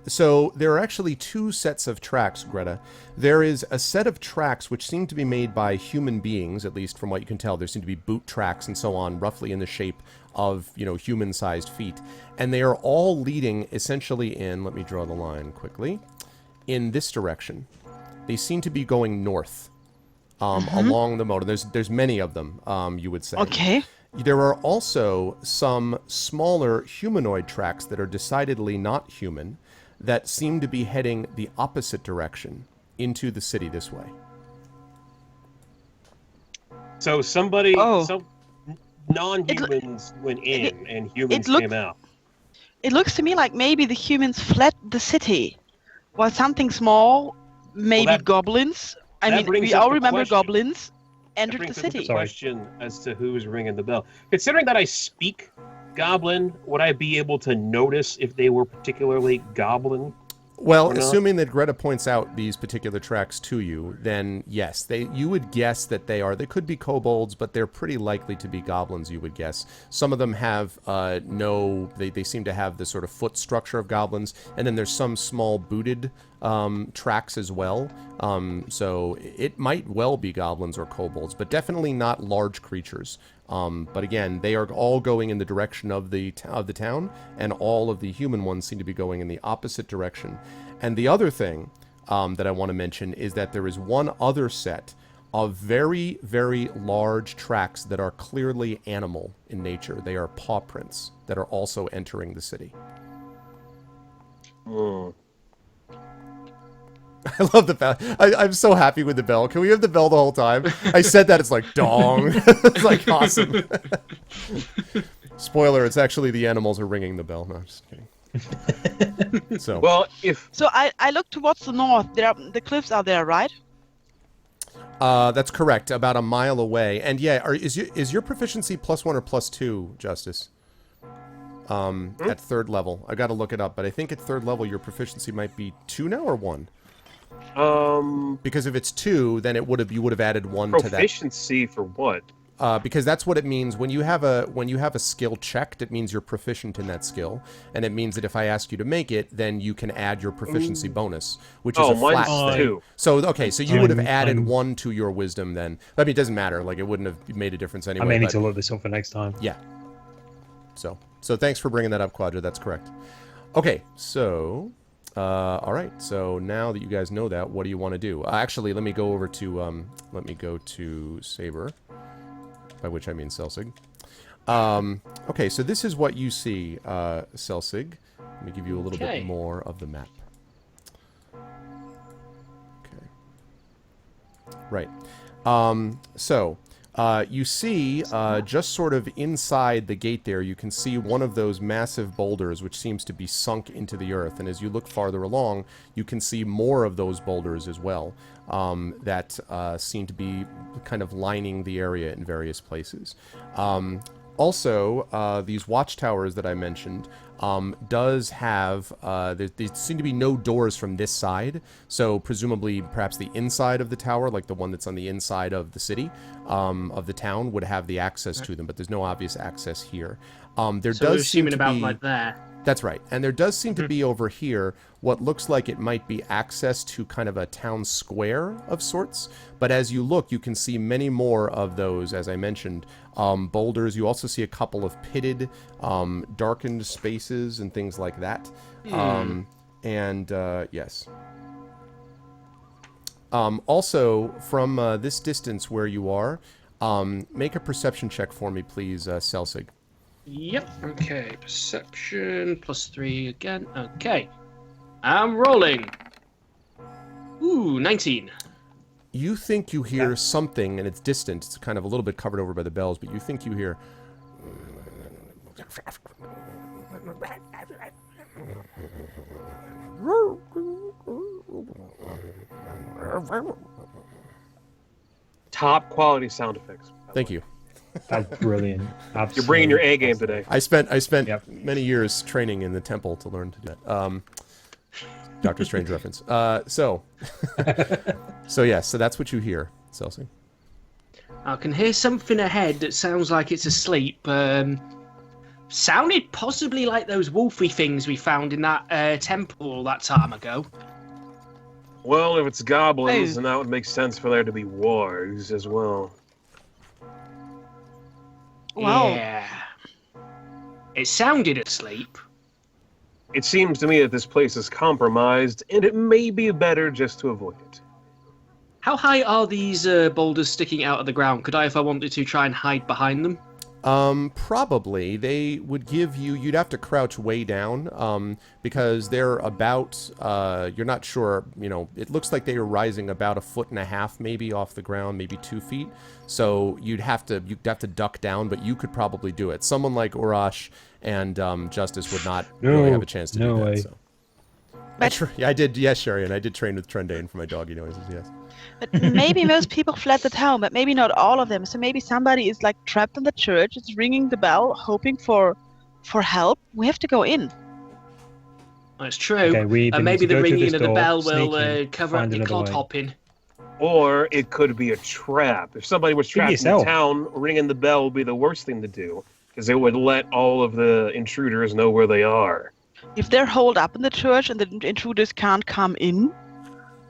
So there are actually 2 sets of tracks, Greta. There is a set of tracks which seem to be made by human beings, at least from what you can tell. There seem to be boot tracks and so on, roughly in the shape of, human-sized feet. And they are all leading essentially in, let me draw the line quickly, in this direction. They seem to be going north along the motor. There's many of them, you would say. Okay. There are also some smaller humanoid tracks that are decidedly not human that seem to be heading the opposite direction into the city this way. So somebody, Oh. some non-humans went in and humans looked- came out. It looks to me like maybe the humans fled the city. Was something small, maybe that- goblins. I that mean, brings we up all the remember question. goblins That entered the brings up the city. Sorry. question as to who's ringing the bell. Considering that I speak Goblin, would I be able to notice if they were particularly Goblin? Well, Or not? assuming that Greta points out these particular tracks to you, then yes, you would guess that they could be kobolds, but they're pretty likely to be goblins, you would guess. Some of them have they seem to have the sort of foot structure of goblins, and then there's some small booted tracks as well. So it might well be goblins or kobolds, but definitely not large creatures. But again, they are all going in the direction of the town, and all of the human ones seem to be going in the opposite direction. And the other thing that I want to mention is that there is one other set of very, very large tracks that are clearly animal in nature. They are paw prints that are also entering the city. I love the bell. I'm so happy with the bell. Can we have the bell the whole time? I said that, it's like, dong. It's like, awesome. Spoiler, it's actually the animals are ringing the bell. No, I'm just kidding. So, Well, if So I look towards the north. The cliffs are there, right? that's correct. About a mile away. And yeah, is your proficiency +1 or +2, Justice? At 3rd level. I got to look it up, but I think at 3rd level your proficiency might be 2 now or 1. Because if it's 2, then you would have added 1 to that. proficiency for what? Because that's what it means when you have a skill checked. It means you're proficient in that skill, and it means that if I ask you to make it, then you can add your proficiency bonus, which is a mine's flat thing. 2. So okay, so you would have added I'm- 1 to your wisdom then. I mean, it doesn't matter. Like, it wouldn't have made a difference anyway. I may need but- to look this up for next time. Yeah. So thanks for bringing that up, Quadra. That's correct. Okay, so all right. So now that you guys know that, what do you want to do? Actually, let me go over to Saber, by which I mean Celsig. Okay, so this is what you see, Celsig. Let me give you a little Okay. bit more of the map. Okay. Right. So you see, just sort of inside the gate there, you can see one of those massive boulders which seems to be sunk into the earth. And as you look farther along, you can see more of those boulders as well that seem to be kind of lining the area in various places. Also, these watchtowers that I mentioned does have, there seem to be no doors from this side, so presumably perhaps the inside of the tower, like the one that's on the inside of the city, of the town, would have the access to them, but there's no obvious access here. There So we're does seem assuming to about be, like there. that's right, and there does seem to be over here what looks like it might be access to kind of a town square of sorts, but as you look, you can see many more of those, as I mentioned, boulders. You also see a couple of pitted, darkened spaces and things like that. Yes. Also, from this distance where you are, make a perception check for me, please, Celsig. Yep. Okay. Perception +3 again. Okay. I'm rolling. Ooh, 19. You think you hear something, and it's distant. It's kind of a little bit covered over by the bells, but you think you hear... Top quality sound effects. Thank you. That's brilliant. You're bringing your A game today. I spent Yep. many years training in the temple to learn to do that. Doctor Strange reference. So that's what you hear, Celsi. I can hear something ahead that sounds like it's asleep. Sounded possibly like those wolfy things we found in that temple that time ago. Well, if it's goblins, Hey. then that would make sense for there to be wargs as well. Wow. Yeah. It sounded asleep. It seems to me that this place is compromised, and it may be better just to avoid it. How high are these boulders sticking out of the ground? Could I, if I wanted to, try and hide behind them? Probably. They would give you... You'd have to crouch way down, because they're about... you're not sure, it looks like they are rising about 1.5 feet maybe off the ground, maybe 2 feet. So you'd have to duck down, but you could probably do it. Someone like Urash and Justice would not really have a chance to do that. way. So. But- Yeah, I did. Yes, Sherry, and I did train with Trendane for my doggy noises. Yes. But maybe most people fled the town, but maybe not all of them. So maybe somebody is like trapped in the church, is ringing the bell, hoping for help. We have to go in. That's true. Okay, we either need Maybe to the go through ringing this of the door, bell sneak will in, cover up find the another clod way. hopping. Or it could be a trap. If somebody was trapped in the yourself. town, ringing the bell would be the worst thing to do, because it would let all of the intruders know where they are. If they're holed up in the church and the intruders can't come in,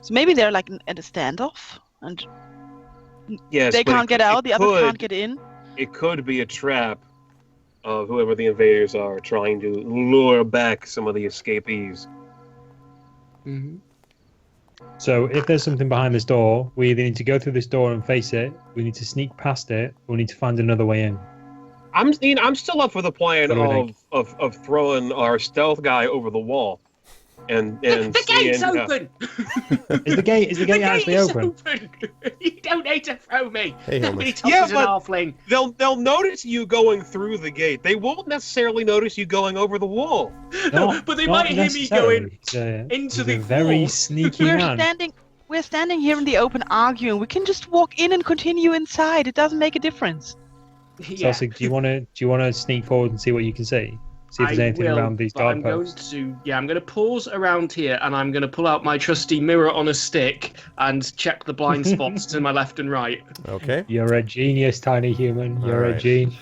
so maybe they're like at a standoff and Yes, they but can't get out, the other can't get in. It could be a trap of whoever the invaders are trying to lure back some of the escapees. Mm-hmm. So if there's something behind this door, we either need to go through this door and face it, we need to sneak past it, or we need to find another way in. I'm still up for the plan What do you of throwing our stealth guy over the wall, and The gate's seeing, open! Is the gate actually is open? You don't need to throw me! Hey, Nobody Helmut. touches an but- halfling. They'll notice you going through the gate. They won't necessarily notice you going over the wall. But they might hear me going into he's the a very wall. sneaky man. We're standing here in the open arguing. We can just walk in and continue inside. It doesn't make a difference. Yeah. So, do you want to sneak forward and see what you can see? See if there's anything around these but I'm going doorposts. to pause around here and I'm going to pull out my trusty mirror on a stick and check the blind spots to my left and right. Okay. You're a genius, tiny human. You're a Alright. genius.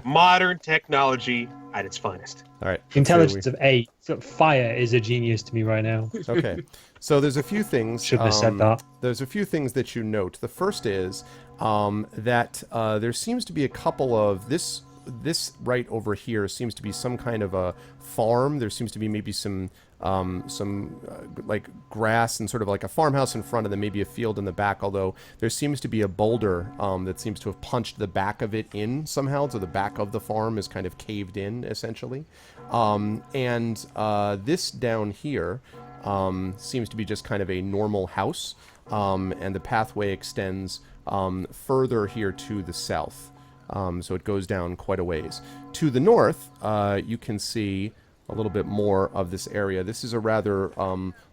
Modern technology at its finest. All right. Intelligence of 8. So fire is a genius to me right now. Okay. So there's a few things. Shouldn't have said that. There's a few things that you note. The first is that there seems to be a couple of this right over here seems to be some kind of a farm. There seems to be maybe some like grass and sort of like a farmhouse in front, and then maybe a field in the back. Although there seems to be a boulder that seems to have punched the back of it in somehow, so the back of the farm is kind of caved in essentially. And this down here seems to be just kind of a normal house. and the pathway extends further here to the south. So it goes down quite a ways. To the north, you can see a little bit more of this area. This is a rather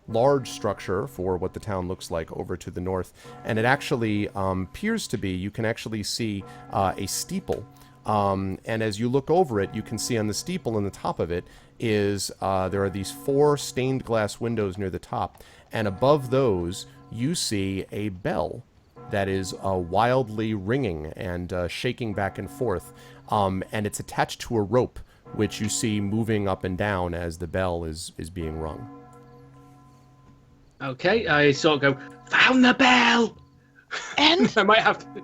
large structure for what the town looks like over to the north. And it actually appears to be, you can actually see a steeple. And as you look over it, you can see on the steeple on the top of it is there are these 4 stained glass windows near the top. And above those, you see a bell that is wildly ringing and shaking back and forth. And it's attached to a rope, which you see moving up and down as the bell is being rung. Okay, I sort of go, found the bell! And I might have to...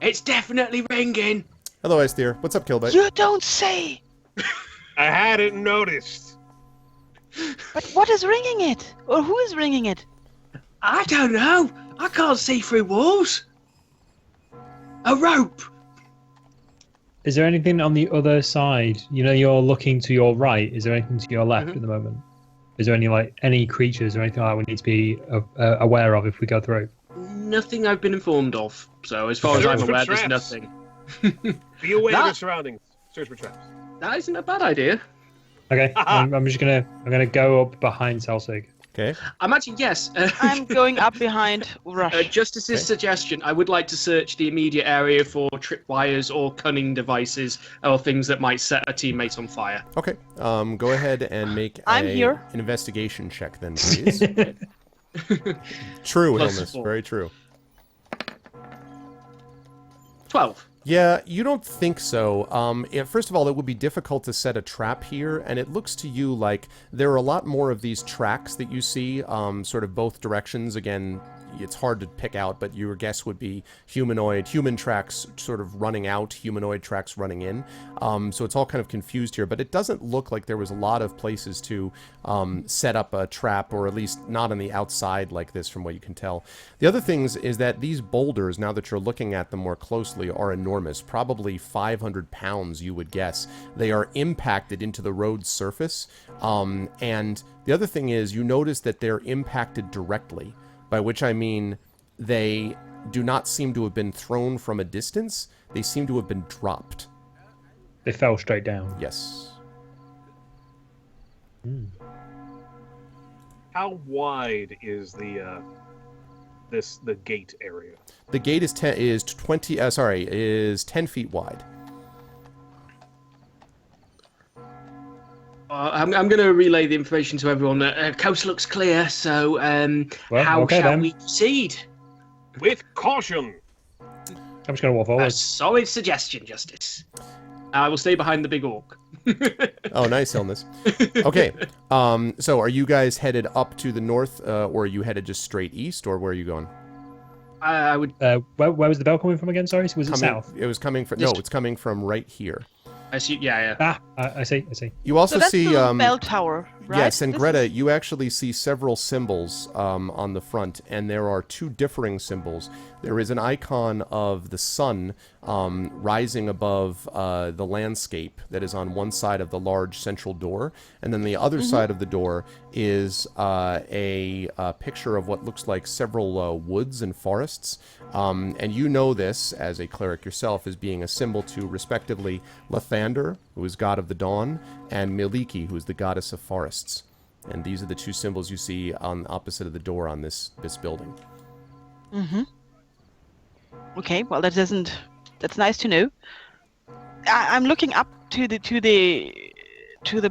It's definitely ringing! Hello, Aesthir. What's up, Killbite? you don't say. I hadn't noticed. But what is ringing it? Or who is ringing it? I don't know. I can't see through walls. A rope. Is there anything on the other side? You know, you're looking to your right. Is there anything to your left at the moment? Is there any creatures or anything like that we need to be aware of if we go through? Nothing I've been informed of. So as far as I'm Search for aware, there's traps. nothing. Be aware of That- your surroundings. Search for traps. That isn't a bad idea. Okay, I'm just gonna go up behind Selsig. Okay. I'm actually, yes. I'm going up behind Rush. Justice's suggestion, I would like to search the immediate area for tripwires or cunning devices or things that might set a teammate on fire. Okay. Go ahead and make I'm here. an investigation check then, please. True, Plus Illness. 4. Very true. 12. Yeah, you don't think so. First of all, it would be difficult to set a trap here, and it looks to you like there are a lot more of these tracks that you see, sort of both directions. Again, it's hard to pick out, but your guess would be human tracks sort of running out, humanoid tracks running in. So it's all kind of confused here, but it doesn't look like there was a lot of places to set up a trap, or at least not on the outside like this from what you can tell. The other things is that these boulders, now that you're looking at them more closely, are enormous, probably 500 pounds, you would guess. They are impacted into the road's surface, and the other thing is you notice that they're impacted directly, by which I mean they do not seem to have been thrown from a distance. They seem to have been dropped. They fell straight down. Yes. How wide is the the gate area? The gate is 10 feet wide. I'm going to relay the information to everyone. Coast looks clear, so Well, how okay, shall then. we proceed? With caution. I'm just gonna walk A forward. solid suggestion, Justice. I will stay behind the big orc. Oh, nice, Illness. Okay, so are you guys headed up to the north, or are you headed just straight east, or where are you going? I would. Where was the bell coming from again? Sorry, was it south? It was coming from, This- no, it's coming from right here. I see. Yeah. Ah, I see. You also So that's see, the bell tower, right? yes, and This Greta, is- you actually see several symbols on the front, and there are 2 differing symbols. There is an icon of the sun rising above the landscape that is on one side of the large central door, and then the other side of the door is a picture of what looks like several woods and forests. And you know this, as a cleric yourself, as being a symbol to, respectively, Lathander, who is god of the dawn, and Miliki, who is the goddess of forests. And these are the 2 symbols you see on the opposite of the door on this building. Okay, well that's nice to know. I'm looking up to the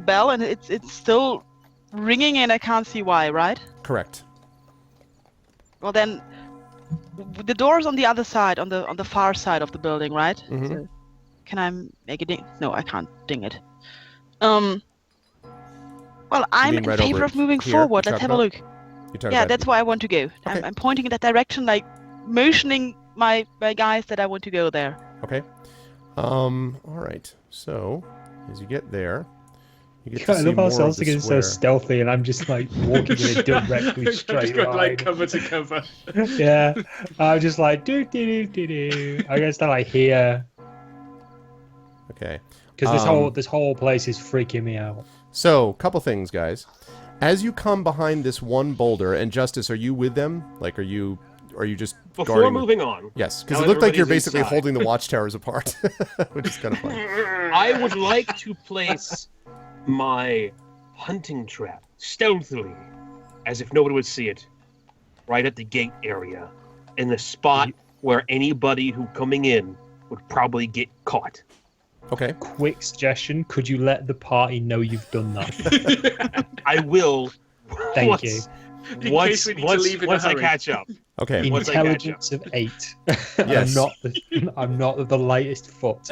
bell, and it's still ringing, and I can't see why, right? Correct. Well then, the door's on the other side, on the far side of the building, right? Mhm. So, can I make a ding? No, I can't ding it. Well, I'm mean in right favor over of moving here, forward. you're Let's talking have a about? look. You're talking Yeah, about- that's where I want to go. Okay. I'm pointing in that direction, like motioning my guys that I want to go there. Okay. All right. So, as you get there, you get to I see love how more of the Selsig is so square. stealthy, and I'm just like walking in a directly I'm straight just going line. like cover to cover. Yeah, I'm just like do do do do. I guess that I hear Okay. because this whole place is freaking me out. So, couple things, guys. As you come behind this one boulder, and Justice, are you with them? Like, are you just Before guarding moving on, Yes, because now it looked like you're everybody's basically inside. holding the watchtowers apart, which is kind of funny. I would like to place my hunting trap stealthily, as if nobody would see it, right at the gate area, in the spot where anybody who coming in would probably get caught. Okay. Quick suggestion: could you let the party know you've done that? I will. Thank once, you. In Once, case we need to once, leave in a once I hurry. catch up. Okay. Once I catch Intelligence of 8. Yes. I'm not the lightest foot.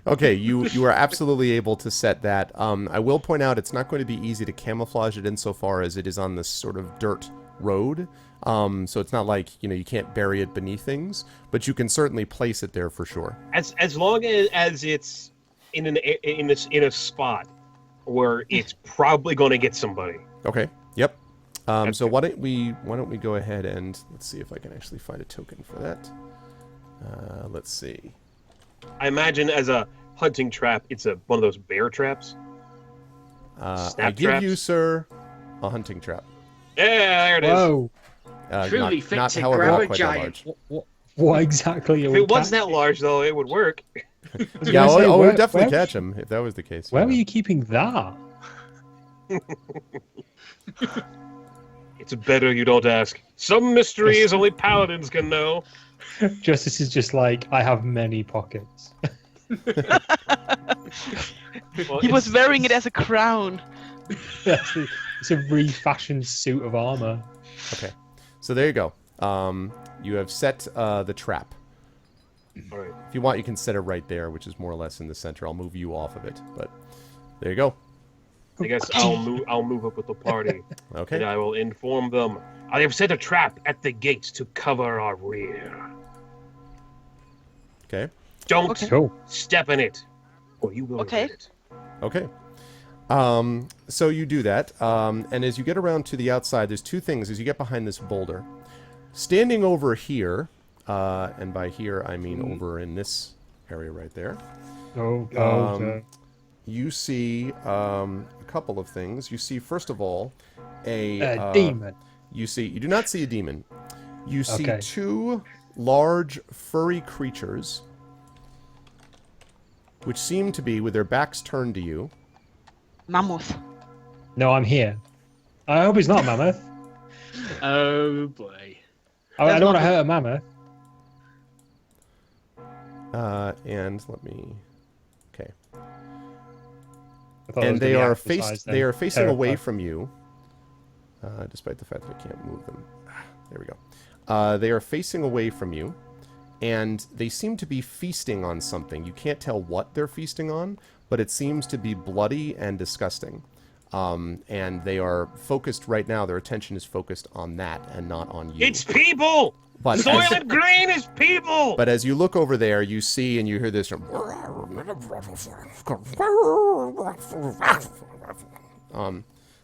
Okay, you are absolutely able to set that. I will point out it's not going to be easy to camouflage it insofar as it is on this sort of dirt road. So it's not like, you can't bury it beneath things, but you can certainly place it there for sure. As long as it's in a spot where it's probably going to get somebody. Okay. Yep. So why don't we go ahead and let's see if I can actually find a token for that. Let's see. I imagine as a hunting trap, it's one of those bear traps. I Snap give traps? you, sir, a hunting trap. Yeah, there it is. Whoa! Truly fit not to however grab not a quite that giant. large. What exactly are If we it was catching? that large, though, it would work. Yeah, say, we where- would definitely where- catch him if that was the case. Where yeah. were you keeping that? It's better you don't ask. Some mysteries only paladins can know. Justice is just like, I have many pockets. Well, He was it's- wearing it as a crown. It's a refashioned suit of armor. Okay, so there you go. You have set the trap. All right. If you want, you can set it right there, which is more or less in the center. I'll move you off of it, but there you go. I guess I'll move up with the party, and Okay. I will inform them. I have set a trap at the gates to cover our rear. Okay. Don't Okay. Cool. step in it, or you will Okay. regret it. Okay. So you do that, and as you get around to the outside, there's two things. As you get behind this boulder, standing over here, and by here I mean over in this area right there, Oh, you see a couple of things. You see, first of all, a demon. You do not see a demon. You see Okay. two large furry creatures, which seem to be with their backs turned to you. Mammoth. No, I'm here. I hope it's not a mammoth. Oh boy. I don't want to hurt a mammoth. And let me. Okay. I thought it And was they gonna are be emphasized they are then. facing away Terrified. from you, despite the fact that I can't move them. There we go. They are facing away from you, and they seem to be feasting on something. You can't tell what they're feasting on, but it seems to be bloody and disgusting. And they are focused right now. Their attention is focused on that and not on you. It's people. But as- Soylent Green is people. But as you look over there, you see and you hear this.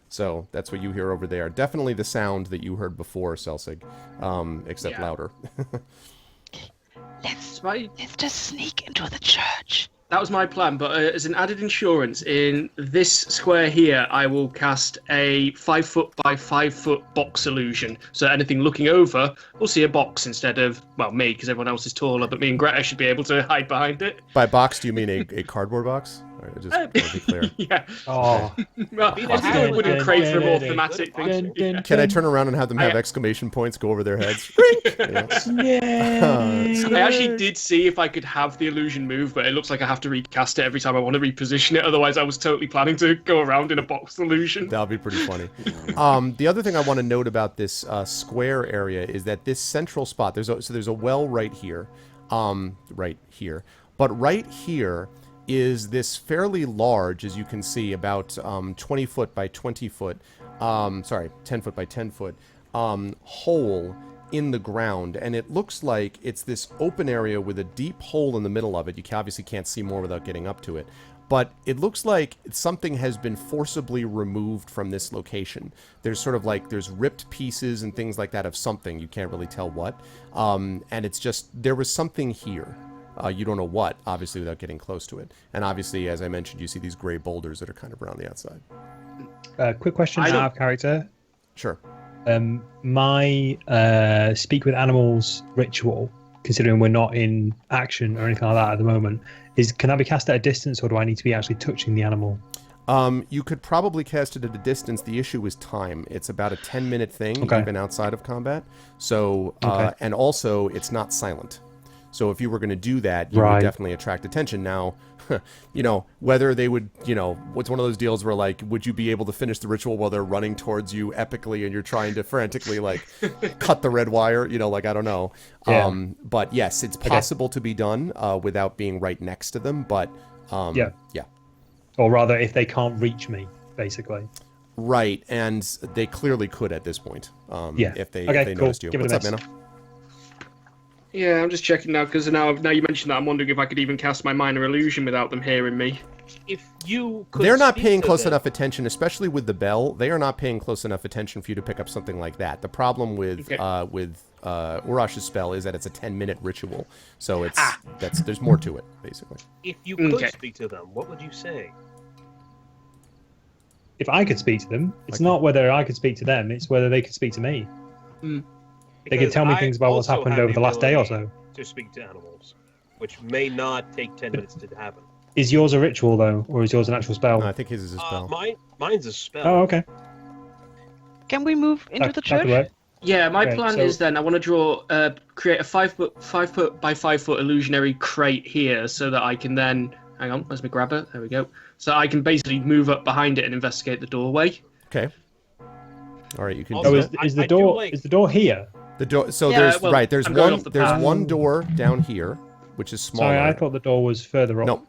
So that's what you hear over there. Definitely the sound that you heard before, Selsig, except Yeah. louder. Let's just sneak into the church. That was my plan, but as an added insurance, in this square here, I will cast a 5 foot by 5 foot box illusion. So anything looking over will see a box instead of, well, me, because everyone else is taller, but me and Greta should be able to hide behind it. By box, do you mean a cardboard box? All right, just want to be clear. Yeah. Oh, Well, I still wouldn't crave for a more thematic thing. Can I turn around and have them have exclamation points go over their heads? I actually did see if I could have the illusion move, but it looks like I have to recast it every time I want to reposition it. Otherwise, I was totally planning to go around in a box illusion. That'll be pretty funny. The other thing I want to note about this square area is that this central spot, there's a well right here, but right here is this fairly large, as you can see, about 20 foot by 20 foot, 10 foot by 10 foot hole in the ground, and it looks like it's this open area with a deep hole in the middle of it. You obviously can't see more without getting up to it, but it looks like something has been forcibly removed from this location. There's sort of like, there's ripped pieces and things like that of something, you can't really tell what, and it's just, there was something here. You don't know what, obviously, without getting close to it. And obviously, as I mentioned, you see these gray boulders that are kind of around the outside. quick question I out don't- of character. Sure. My speak with animals ritual, considering we're not in action or anything like that at the moment, can that be cast at a distance, or do I need to be actually touching the animal? You could probably cast it at a distance. The issue is time. It's about a 10-minute thing, Okay. even outside of combat. So, Okay. and also, it's not silent. So if you were going to do that, you would Right. definitely attract attention. Now, whether they would, it's one of those deals where, like, would you be able to finish the ritual while they're running towards you epically and you're trying to frantically, like, cut the red wire? I don't know. Yeah. But yes, it's possible to be done without being right next to them. But Yeah. Or rather, if they can't reach me, basically. Right, and they clearly could at this point. Yeah. If they Okay, cool. noticed you. Give it What's a up, miss. Mana? Yeah, I'm just checking now because now you mentioned that, I'm wondering if I could even cast my minor illusion without them hearing me. If you could They're not speak paying to close them- enough attention, especially with the bell. They are not paying close enough attention for you to pick up something like that. The problem with Urash's spell is that it's a 10-minute ritual, so there's more to it, basically. If you could Okay. speak to them, what would you say? If I could speak to them, it's not whether I could speak to them, it's whether they could speak to me. They could Because tell me I things about what's also happened have over the last day or ability so. To speak to animals, which may not take 10 minutes to happen. Is yours a ritual, though, or is yours an actual spell? No, I think his is a spell. Mine's a spell. Oh, okay. Can we move into the That could church? work. Yeah, my Okay, plan so- is then I want to create a 5 foot by 5 foot illusionary crate here, so that I can then hang on. Where's my grabber? There we go. So I can basically move up behind it and investigate the doorway. Okay. All right, you can. Also- Oh, do is I the do door like- is the door here? the door. So Yeah, there's well, there's I'm going one off the there's path. one door down here, which is smaller. Sorry, I thought the door was further up. No.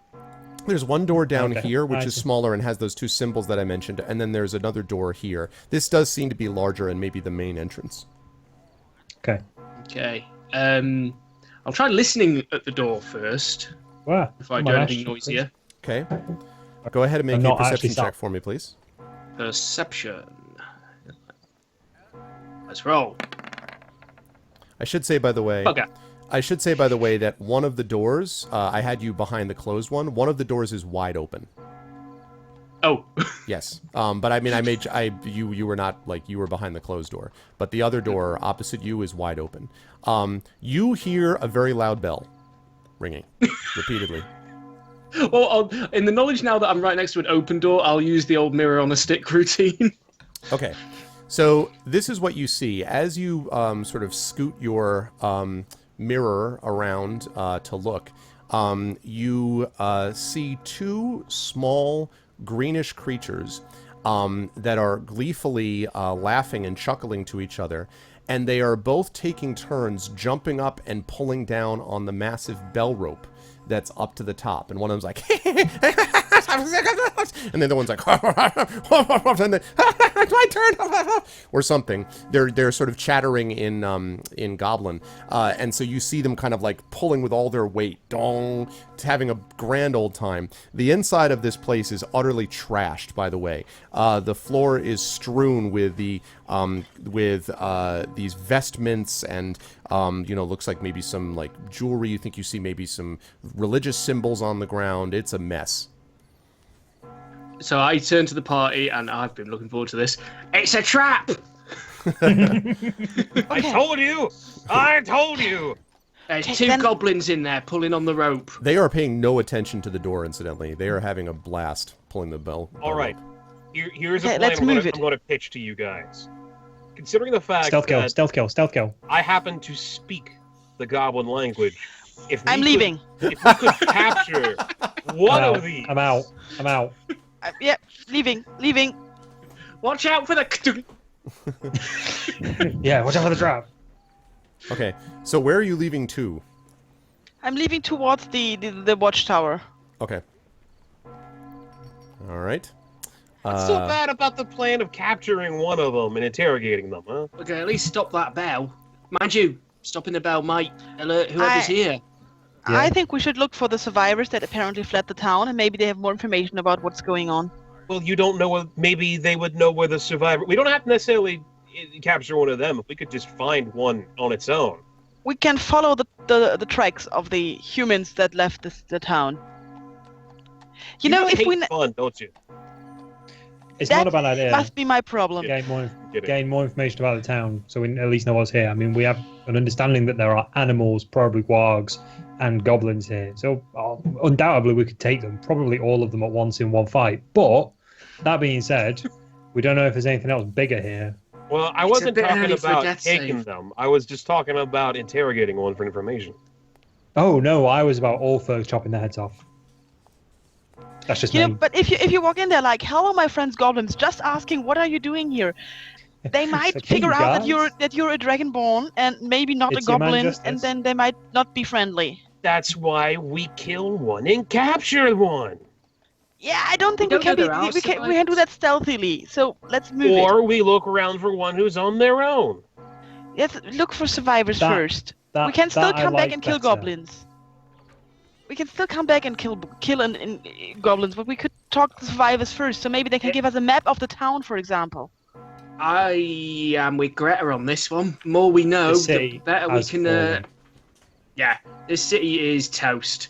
There's one door down Okay, here, which I is see. smaller and has those two symbols that I mentioned, and then there's another door here. This does seem to be larger and maybe the main entrance. Okay. Okay. I'll try listening at the door first Wow. if I Oh do my anything gosh. noisier. Okay. Go ahead and make I'm a not actually perception sat. check for me, please. Perception. Let's roll. I should say, by the way, Okay. that one of the doors, I had you behind the closed one. One of the doors is wide open. Oh. Yes. But I mean, you were not, like, you were behind the closed door. But the other door opposite you is wide open. You hear a very loud bell ringing repeatedly. Well, in the knowledge now that I'm right next to an open door, I'll use the old mirror on a stick routine. Okay. So this is what you see. As you sort of scoot your mirror around to look, you see two small greenish creatures that are gleefully laughing and chuckling to each other. And they are both taking turns jumping up and pulling down on the massive bell rope that's up to the top. And one of them's like, and the other one's like, and then, it's my turn, or something. They're sort of chattering in Goblin, and so you see them kind of like pulling with all their weight, dong, having a grand old time. The inside of this place is utterly trashed, by the way. The floor is strewn with these vestments and looks like maybe some like jewelry. You think you see maybe some religious symbols on the ground. It's a mess. So I turn to the party, and I've been looking forward to this. It's a trap! I told you! I told you! There's Okay, two then- goblins in there pulling on the rope. They are paying no attention to the door, incidentally. They are having a blast pulling the bell. All right. Here's Okay, a plan let's I'm move gonna, it. I'm going to pitch to you guys. Considering the fact Stealth kill, that stealth kill. I happen to speak the goblin language, if we I'm could- leaving. If we could capture one I'm of out. these, I'm out. Yeah, leaving. Watch out for the... Yeah, watch out for the trap. Okay, so where are you leaving to? I'm leaving towards the watchtower. Okay. All right. what's so bad about the plan of capturing one of them and interrogating them, huh? Okay, at least stop that bell. Mind you, stopping the bell might alert whoever's here. Yeah. I think we should look for the survivors that apparently fled the town, and maybe they have more information about what's going on. Well, you don't know. Maybe they would know where the survivor. We don't have to necessarily capture one of them. If we could just find one on its own. We can follow the tracks of the humans that left the town. You know, if hate we fun, don't you? It's That not a bad idea. must be my problem. Gain more information about the town, so we at least know what's here. I mean, we have an understanding that there are animals, probably wargs and goblins here. So undoubtedly, we could take them, probably all of them at once in one fight. But that being said, we don't know if there's anything else bigger here. Well, I It's a wasn't bit talking early for a about death taking save. them. I was just talking about interrogating one for information. Oh no, I was about all folks chopping their heads off. That's just You know, me. but if you walk in there like, "Hello, my friends, goblins," just asking, "What are you doing here?" They might Okay, figure out guys. that you're a dragonborn and maybe not It's a your man goblin, Justice. and then they might not be friendly. That's why we kill one and capture one. Yeah, I don't think We we can don't know be their we can do that stealthily. So let's move it. Or we look around for one who's on their own. Let's look for survivors That- first. We can still come back and kill goblins. We can still come back and kill goblins, but we could talk to survivors first, so maybe they can give us a map of the town, for example. I am with Greta on this one. The more we know, The the city better we has can. fallen. Yeah, this city is toast.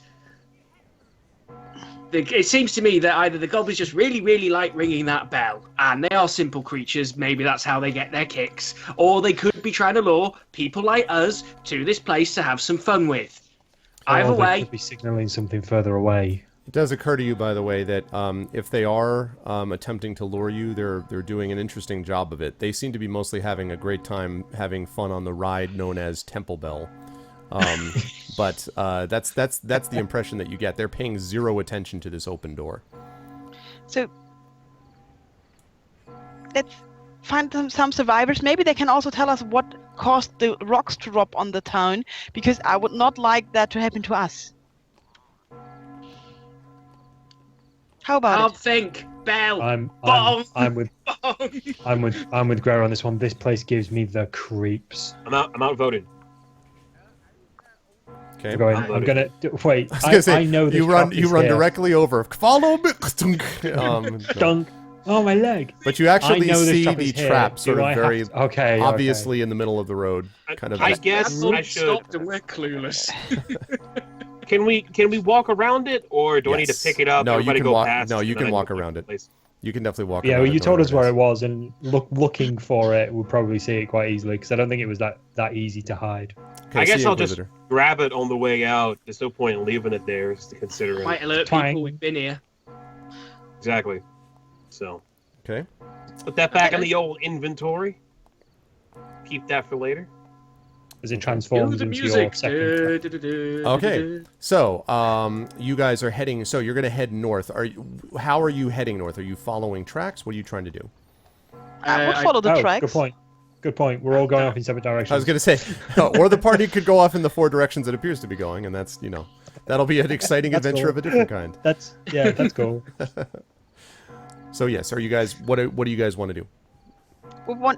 It seems to me that either the goblins just really, really like ringing that bell, and they are simple creatures, maybe that's how they get their kicks, or they could be trying to lure people like us to this place to have some fun with. Either Or they way, could be signaling something further away. It does occur to you, by the way, that if they are attempting to lure you, they're doing an interesting job of it. They seem to be mostly having a great time having fun on the ride known as Temple Bell. But that's the impression that you get. They're paying zero attention to this open door. So let's find some survivors. Maybe they can also tell us what caused the rocks to drop on the town, because I would not like that to happen to us. How about I'll it? think. Bell. I'm Bong. with Greta on this one. This place gives me the creeps. I'm outvoted. Okay. Go ahead. I'm I'm loaded. gonna wait. I was gonna say, I know this you run trap is run here. directly over. Follow me. Dunk. Oh, my leg. But you actually I know this see trap the is here. trap sort Do of I have very to- okay. obviously in the middle of the road. Kind of. I just- guess thought I it should. stopped and we're clueless. Can we walk around it, or do I need to Yes. pick it up? No, you everybody can go walk. past, No, you and then can I walk go to around the it. place? You can definitely walk. Yeah, around well, and you know told us where is. it was, and looking for it would probably see it quite easily, because I don't think it was that easy to hide. Okay, I guess see you, I'll just Inquisitor. grab it on the way out. There's no point in leaving it there, just to consider it. Might alert Twang. people we've been here. Exactly. So Okay. put that back Okay. in the old inventory. Keep that for later. As it Cue transforms the into your music. second. Okay. So, you guys are heading. So you're going to head north. How are you heading north? Are you following tracks? What are you trying to do? I would follow the Oh, tracks. good point. Good point. We're all going off in separate directions. I was going to say, or the party could go off in the four directions it appears to be going, and that's that'll be an exciting That's adventure cool. of a different kind. That's cool. So yes, are you guys? What do you guys want to do?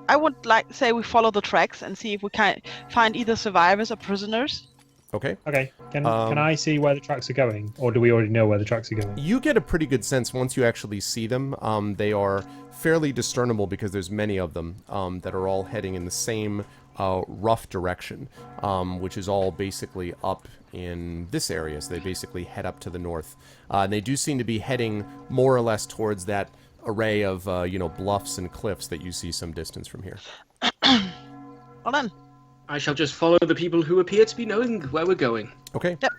I would like to say we follow the tracks and see if we can find either survivors or prisoners. Okay. Okay. Can I see where the tracks are going, or do we already know where the tracks are going? You get a pretty good sense once you actually see them. They are fairly discernible because there's many of them that are all heading in the same rough direction, which is all basically up in this area. So they basically head up to the north. And they do seem to be heading more or less towards that array of bluffs and cliffs that you see some distance from here. Well then, I shall just follow the people who appear to be knowing where we're going. Okay. Yep.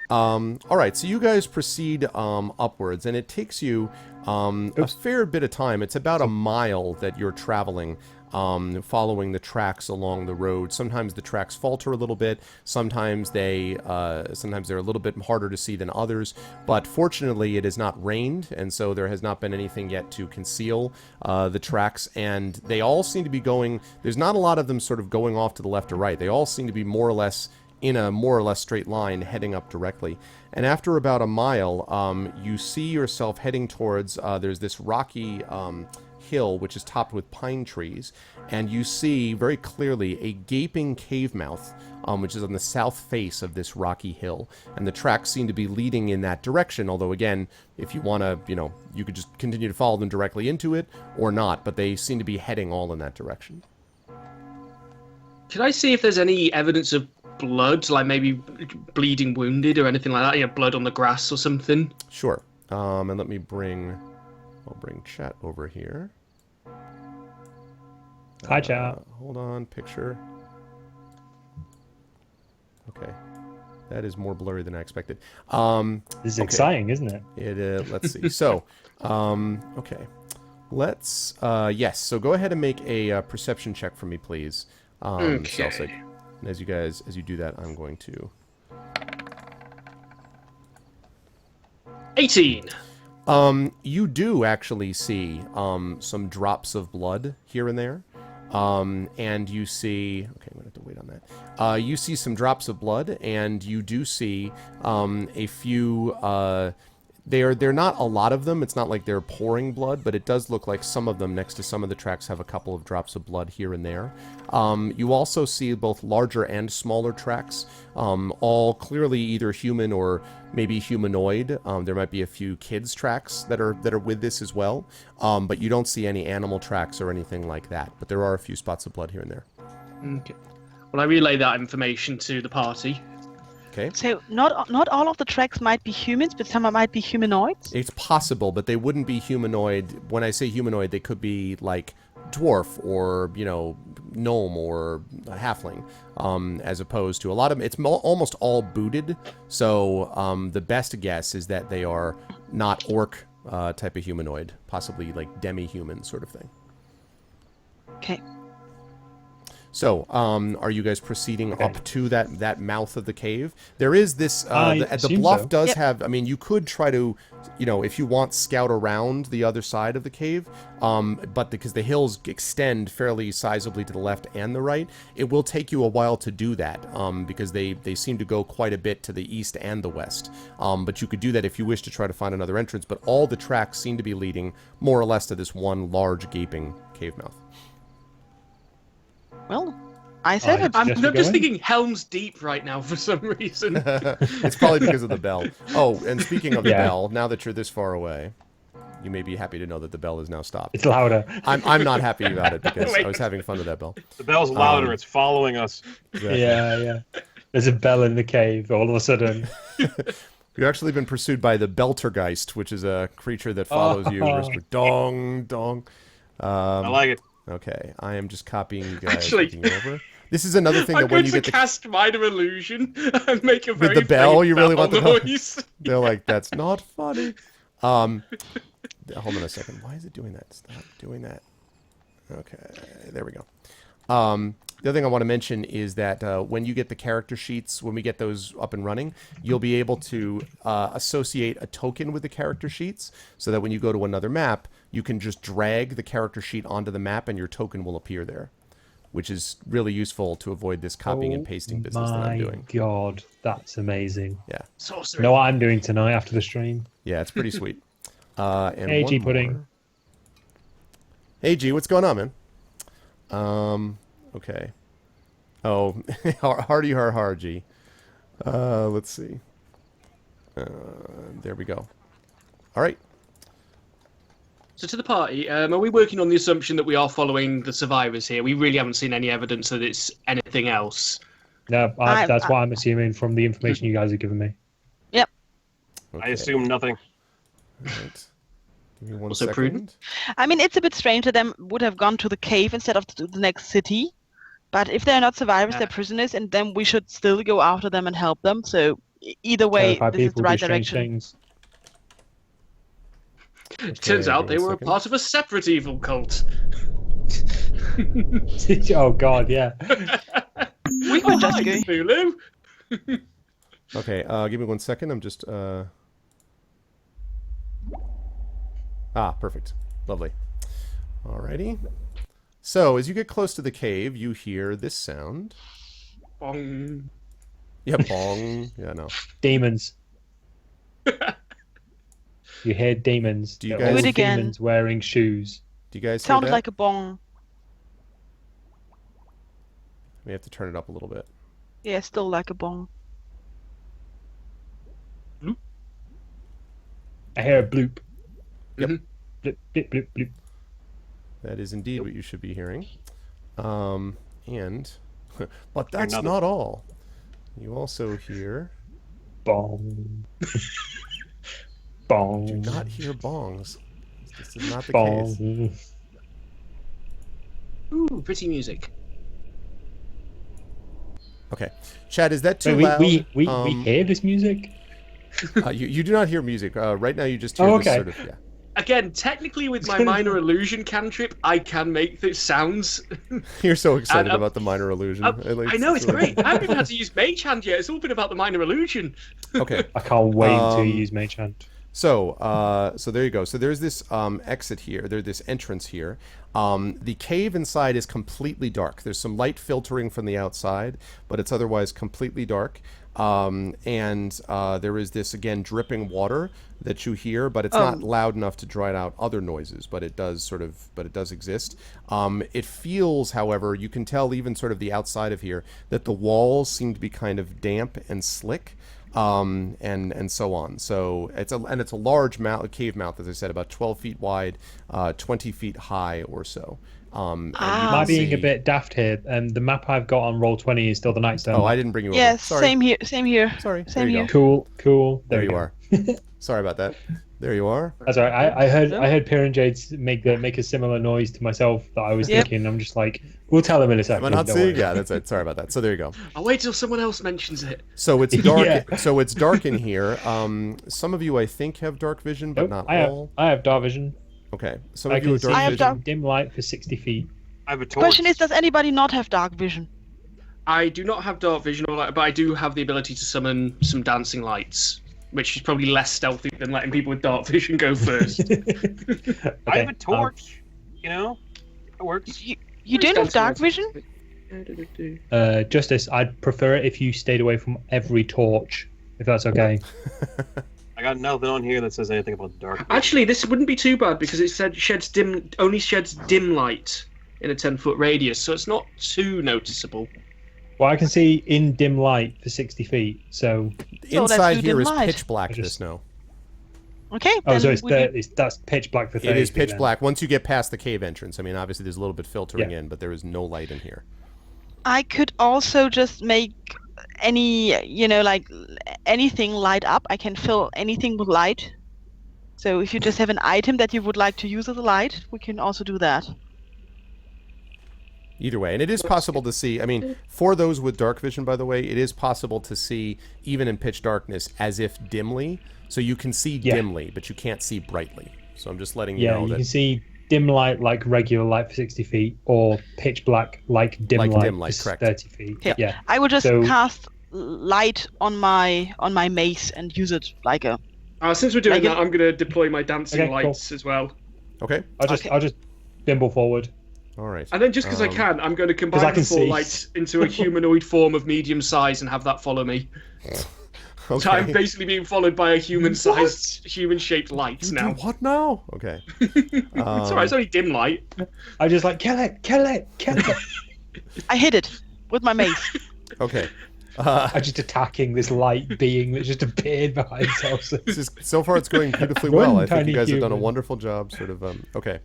All right, so you guys proceed upwards, and it takes you a fair bit of time. It's about a mile that you're traveling, following the tracks along the road. Sometimes the tracks falter a little bit. Sometimes they're a little bit harder to see than others. But fortunately, it has not rained, and so there has not been anything yet to conceal the tracks. And they all seem to be going. There's not a lot of them sort of going off to the left or right. They all seem to be more or less in a more or less straight line heading up directly. And after about a mile, you see yourself heading towards, there's this rocky hill which is topped with pine trees, and you see very clearly a gaping cave mouth, which is on the south face of this rocky hill. And the tracks seem to be leading in that direction, although again, if you want to, you could just continue to follow them directly into it or not, but they seem to be heading all in that direction. Can I see if there's any evidence of blood, like maybe bleeding wounded or anything like that? Blood on the grass or something? Sure. And let me bring I'll bring chat over here. Hi, chat. Hold on, picture. Okay. That is more blurry than I expected. This is exciting, isn't it? Let's see. So, okay. Let's, yes. So go ahead and make a perception check for me, please. Okay. Celsic. And as you do that, I'm going to... 18. You do actually see some drops of blood here and there. And you see... Okay, I'm going to have to wait on that. You see some drops of blood, and you do see a few... They're not a lot of them. It's not like they're pouring blood, but it does look like some of them next to some of the tracks have a couple of drops of blood here and there. You also see both larger and smaller tracks, all clearly either human or maybe humanoid. There might be a few kids tracks that are with this as well, but you don't see any animal tracks or anything like that. But there are a few spots of blood here and there. Okay. Well, I relay that information to the party. Okay. So not all of the tracks might be humans, but some might be humanoids. It's possible, but they wouldn't be humanoid. When I say humanoid, they could be like dwarf or, gnome or halfling, as opposed to a lot of them. It's almost all booted. So the best guess is that they are not orc type of humanoid, possibly like demi-human sort of thing. Okay. So, are you guys proceeding up to that mouth of the cave? There is this, the bluff does have, I mean, you could try to, if you want, scout around the other side of the cave, but because the hills extend fairly sizably to the left and the right, it will take you a while to do that, because they seem to go quite a bit to the east and the west. But you could do that if you wish to try to find another entrance, but all the tracks seem to be leading more or less to this one large gaping cave mouth. Well, I said it. I'm just thinking Helm's Deep right now for some reason. It's probably because of the bell. Oh, and speaking of the bell, now that you're this far away, you may be happy to know that the bell is now stopped. It's louder. I'm not happy about it because I was having fun with that bell. The bell's louder. It's following us. Exactly. Yeah. There's a bell in the cave all of a sudden. You've actually been pursued by the Beltergeist, which is a creature that follows you. Dong, dong. I like it. Okay, I am just copying you guys. Actually, over. This is another thing that when you get to cast minor illusion and make a very with the bell, you really want the bell? noise. They're like, that's not funny. Hold on a second. Why is it doing that? Stop doing that. Okay, there we go. The other thing I want to mention is that when you get the character sheets, when we get those up and running, you'll be able to associate a token with the character sheets so that when you go to another map, you can just drag the character sheet onto the map and your token will appear there, which is really useful to avoid this copying and pasting business that I'm doing. My God, that's amazing. Yeah. Sorcery. You know what I'm doing tonight after the stream? Yeah, it's pretty sweet. And Hey, one G more. Pudding. Hey, G, what's going on, man? Okay. Oh, hardy har, G. Let's see. There we go. All right. So to the party, are we working on the assumption that we are following the survivors here? We really haven't seen any evidence that it's anything else. No, that's what I'm assuming from the information you guys have given me. Yep. Okay. I assume nothing. All right. Give me one Also second. prudent. I mean, it's a bit strange that them would have gone to the cave instead of to the next city. But if they're not survivors, they're prisoners, and then we should still go after them and help them. So either way, Terrify this is the people, right do strange direction. things. Turns out give they me a were a second. part of a separate evil cult. Oh God, yeah. We could just Hi, go. Cthulhu. Okay, give me 1 second. I'm just... perfect. Lovely. Alrighty. So, as you get close to the cave, you hear this sound. Bong. Yeah, bong. Yeah, no. Demons. You hear demons. Do you They're guys- all Do it again. demons wearing shoes. Do you guys hear Sounded that? like a bong. We have to turn it up a little bit. Yeah, still like a bong. I hear a bloop. Yep. Bloop, bloop, bloop, bloop. That is indeed what you should be hearing. And... but that's Another. not all. You also hear... Bong. Bong. Do not hear bongs. This is not the case. Bong. Ooh, pretty music. Okay. Chad, is that too Wait, loud? we hear this music? You do not hear music. Right now you just hear Oh, this okay. sort of... Yeah. Again, technically with my minor illusion cantrip, I can make the sounds. You're so excited And, about the minor illusion. I know, it's great. I haven't even had to use Mage Hand yet. It's all been about the minor illusion. Okay. I can't wait to use Mage Hand. So there you go. So there's this exit here. There's this entrance here. The cave inside is completely dark. There's some light filtering from the outside, but it's otherwise completely dark. And there is this, again, dripping water that you hear, but it's not loud enough to drown out other noises, but it does exist. It feels, however, you can tell even sort of the outside of here, that the walls seem to be kind of damp and slick. And so on. So it's a large cave mouth, as I said, about 12 feet wide, 20 feet high or so. And you Am I can being a see- bit daft here? The map I've got on Roll20 is still the Nightstone. Oh, I didn't bring you over. Yes, Sorry. same here. Same here. Sorry. Same there you here. go. Cool. There we you go. are. Sorry about that. There you are. That's all right. I heard Pierre and Jade make a similar noise to myself that I was Yep. thinking. I'm just like, we'll tell them in a second. Am I not don't seeing? worry. Yeah, that's it. Sorry about that. So there you go. I'll wait till someone else mentions it. So it's dark. Yeah. So it's dark in here. Some of you, I think, have dark vision, but Nope, not I all. have dark vision. Okay. Some I of you can have see dark I have vision. dark- dim light for 60 feet. I have a torch. Question is, does anybody not have dark vision? I do not have dark vision, but I do have the ability to summon some dancing lights, which is probably less stealthy than letting people with dark vision go first. I have a torch. You know, it works. You don't have dark vision? Justice, I'd prefer it if you stayed away from every torch, if that's okay. I got nothing on here that says anything about dark. vision. Actually, this wouldn't be too bad because it said only sheds dim light in a 10-foot radius, so it's not too noticeable. Well, I can see in dim light for 60 feet, so... So let's Inside do here dim is light. pitch black. I Just just- now. Okay. Oh, then so it's we do- that's pitch black for 30 It is feet pitch then. black once you get past the cave entrance. I mean, obviously there's a little bit filtering Yeah. in, but there is no light in here. I could also just make any, like anything light up. I can fill anything with light. So if you just have an item that you would like to use as a light, we can also do that. Either way, and it is possible to see. I mean, for those with dark vision, by the way, it is possible to see even in pitch darkness as if dimly. So you can see Yeah. dimly, but you can't see brightly. So I'm just letting you Yeah, know you that can see dim light like regular light for 60 feet, or pitch black like dim Like light dim light, for correct. 30 feet. Yeah. Yeah. I would just So- cast light on my mace and use it like a. Since we're doing Like that, it- I'm going to deploy my dancing Okay, cool. lights as well. Okay. I'll just bimble forward. All right. And then just because I can, I'm going to 'Cause combine I the can four see. lights into a humanoid form of medium size and have that follow me. So I'm Okay. basically being followed by a human-sized, human-shaped light You now. do what now? Okay. It's alright, it's only dim light. I just like kill it. I hit it with my mace. Okay. I'm just attacking this light being that just appeared behind Celsius. This is, so far, it's going beautifully Run, well. I think tiny you guys have done a human. wonderful job. Sort of. Okay.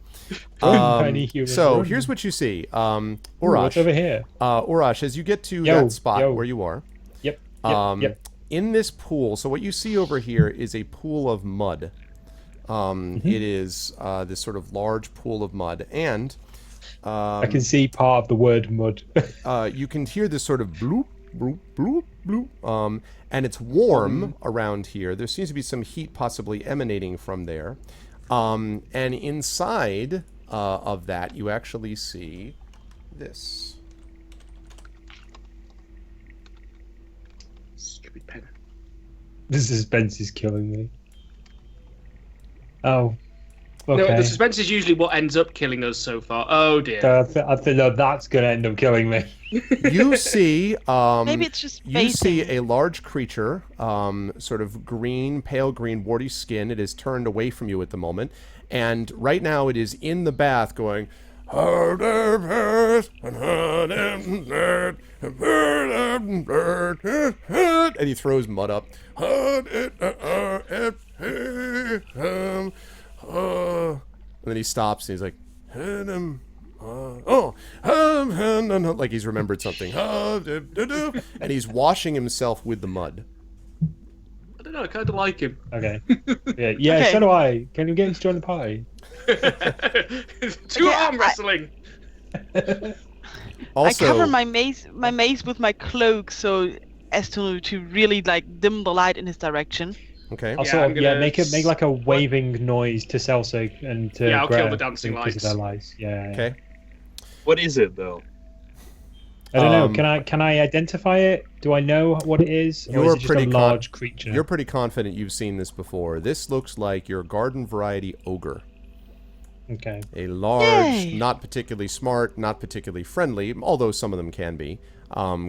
Run, tiny human, So run. here's what you see. Ooh, what's over Urash. here? Urash, as you get to Yo, that spot yo. where you are, Yep. Yep. in this pool, so what you see over here is a pool of mud. It is this sort of large pool of mud, and I can see part of the word mud. you can hear this sort of bloop, bloop, bloop, bloop. And it's warm around here. There seems to be some heat possibly emanating from there. And inside of that, you actually see this. Stupid pen. The suspense is killing me. Oh. No, Okay. the suspense is usually what ends up killing us so far. Oh dear. I think no, that's gonna end up killing me. You see, Maybe it's just you see baiting. a large creature, sort of green, pale green, warty skin. It is turned away from you at the moment, and right now it is in the bath going. And he throws mud up. And then he stops and he's like, like he's remembered something. And he's washing himself with the mud. no, I kind of like him. Okay. Yeah, Okay. so do I. Can you get him to join the party? Two Okay, arm wrestling. Also, I cover my mace with my cloak so as to really like dim the light in his direction. okay. I'll Yeah, sort I'm of, gonna make like a waving noise to Celsic and to Yeah, I'll kill Greta the dancing because of lights. their lights. Yeah. Okay. What is it though? I don't know. Can I identify it? Do I know what it is? Or is it just a large creature? You're pretty confident you've seen this before. This looks like your garden variety ogre. Okay. A large, Yay. not particularly smart, not particularly friendly, although some of them can be,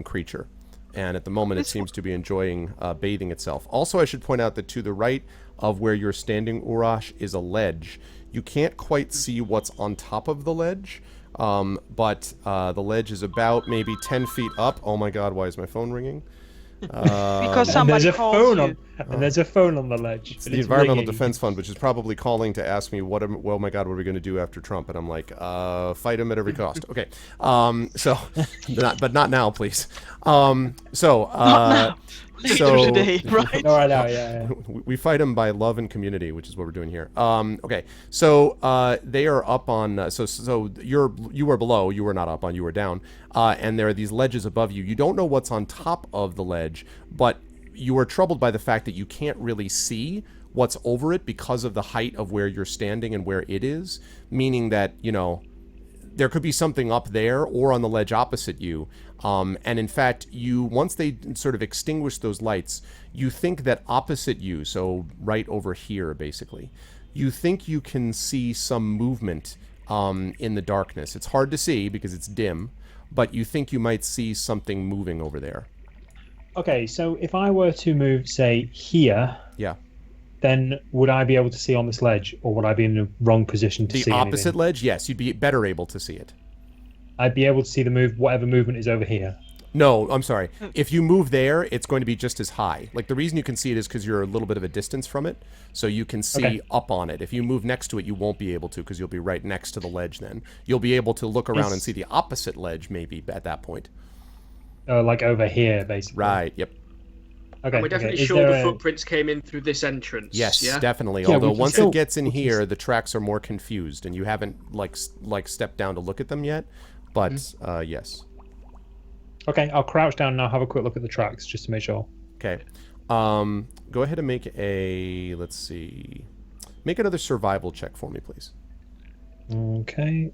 creature. And at the moment, it seems to be enjoying bathing itself. Also, I should point out that to the right of where you're standing, Urash, is a ledge. You can't quite see what's on top of the ledge, but the ledge is about maybe 10 feet up. Oh my god, why is my phone ringing? Because And somebody there's a calls phone you. and there's a phone on the ledge. It's the Environmental Defense Fund, which is probably calling to ask me oh my god, what are we going to do after Trump? And I'm like, fight him at every cost. Okay. But not now, please. Later today, right? All right, now, yeah. We fight them by love and community, which is what we're doing here. Okay, so they are up on. So you were below. You were not up on. You were down. And there are these ledges above you. You don't know what's on top of the ledge, but you are troubled by the fact that you can't really see what's over it because of the height of where you're standing and where it is. Meaning that there could be something up there or on the ledge opposite you. And in fact, once they sort of extinguish those lights, you think that opposite you, so right over here, basically, you think you can see some movement in the darkness. It's hard to see because it's dim, but you think you might see something moving over there. Okay, so if I were to move, say, here, Yeah. then would I be able to see on this ledge, or would I be in the wrong position to see The opposite anything? ledge, yes, you'd be better able to see it. I'd be able to see whatever movement is over here. No, I'm sorry. If you move there, it's going to be just as high. Like, the reason you can see it is because you're a little bit of a distance from it, so you can see up on it. If you move next to it, you won't be able to because you'll be right next to the ledge then. You'll be able to look around and see the opposite ledge maybe at that point. Like over here, basically. Right, yep. Okay. And we're definitely Is sure there the a- footprints came in through this entrance. Yes, yeah? definitely. Yeah, Although we can once still- it gets in we can here, the tracks are more confused, and you haven't like stepped down to look at them yet. But yes. Okay, I'll crouch down and I'll have a quick look at the tracks just to make sure. Okay. Go ahead and make let's see. Make another survival check for me, please. Okay.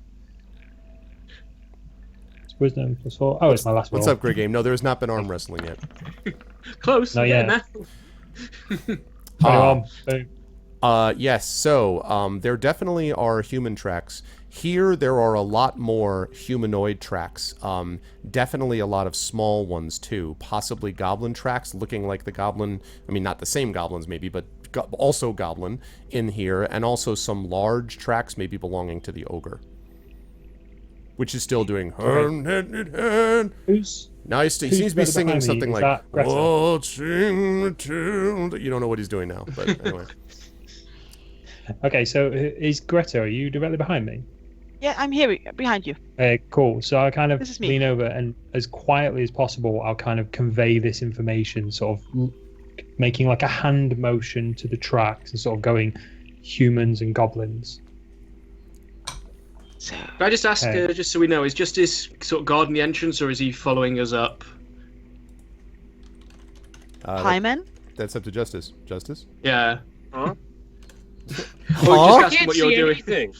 It's wisdom +4. Oh, it's my last What's roll. up, Greg Game? No, there has not been arm wrestling yet. Close. Not getting yet. there. 21. Boom. Yes, so there definitely are human tracks. Here, there are a lot more humanoid tracks. Definitely a lot of small ones, too. Possibly goblin tracks, looking like the goblin. I mean, not the same goblins, maybe, but also goblin in here. And also some large tracks, maybe belonging to the ogre. Which is still doing... Who's... Nice. He Who's seems to be better singing behind me? something Is like... that Greta? Watching the tune. You don't know what he's doing now, but anyway. Okay, so is Greta, are you directly behind me? Yeah, I'm here behind you. Cool. So I kind of This is me. lean over and as quietly as possible, I'll kind of convey this information, sort of making like a hand motion to the tracks and sort of going humans and goblins. So, Can I just ask, Hey. just so we know, is Justice sort of guarding the entrance, or is he following us up? Pieman? That's up to Justice. Justice? Yeah. Huh? Or I just ask him can't what you're see doing. anything.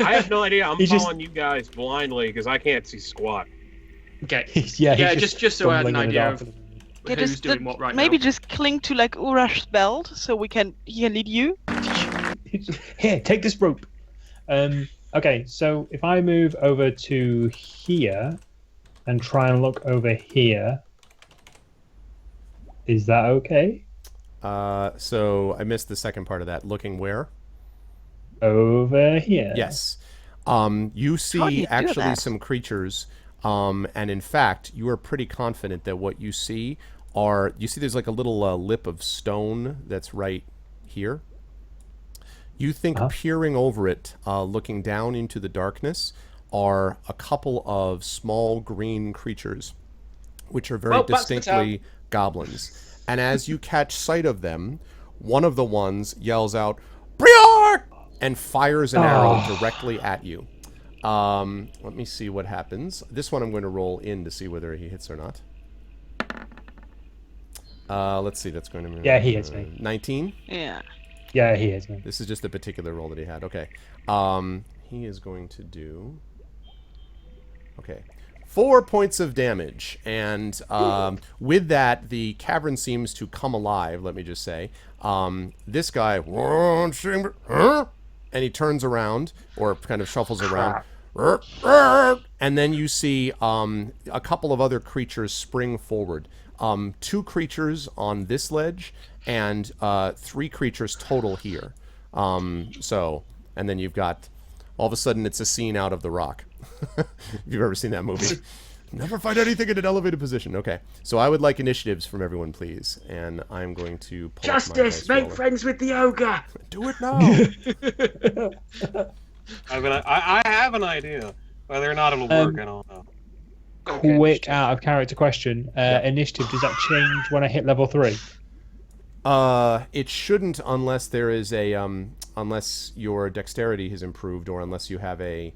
I have no idea. I'm He just- following you guys blindly because I can't see squat. Okay. He's Yeah, just so I had an stumbling in the idea dark of at the moment. Yeah, who's doing what right maybe now. just cling to like Urash's belt so he can lead you. Here, take this rope. Okay, so if I move over to here and try and look over here, is that okay? So I missed the second part of that. Looking where? Over here. Yes. You How do you see do actually that? some creatures, and in fact, you are pretty confident that what you see there's like a little lip of stone that's right here. You think peering over it, looking down into the darkness, are a couple of small green creatures, which are very Well, that's the distinctly goblins. And as you catch sight of them, one of the ones yells out, "Briark!" and fires an arrow directly at you. Let me see what happens. This one I'm going to roll in to see whether he hits or not. Let's see. That's going to be... Yeah, he hits me. 19? Yeah. Yeah, he hits me. This is just a particular roll that he had. Okay. He is going to do... Okay. 4 points of damage. And with that, the cavern seems to come alive, let me just say. This guy... And he turns around, or kind of shuffles around. And then you see a couple of other creatures spring forward. 2 creatures on this ledge, and 3 creatures total here. And then you've got, all of a sudden, it's a scene out of The Rock. If you've ever seen that movie. Never find anything in an elevated position. Okay, so I would like initiatives from everyone, please. And I'm going to pull Justice, make friends with the ogre. Do it now. I have an idea. Whether or not it'll work, I don't know. Quick out of character question. Initiative, does that change when I hit level 3? It shouldn't unless there is a unless your dexterity has improved, or unless you have a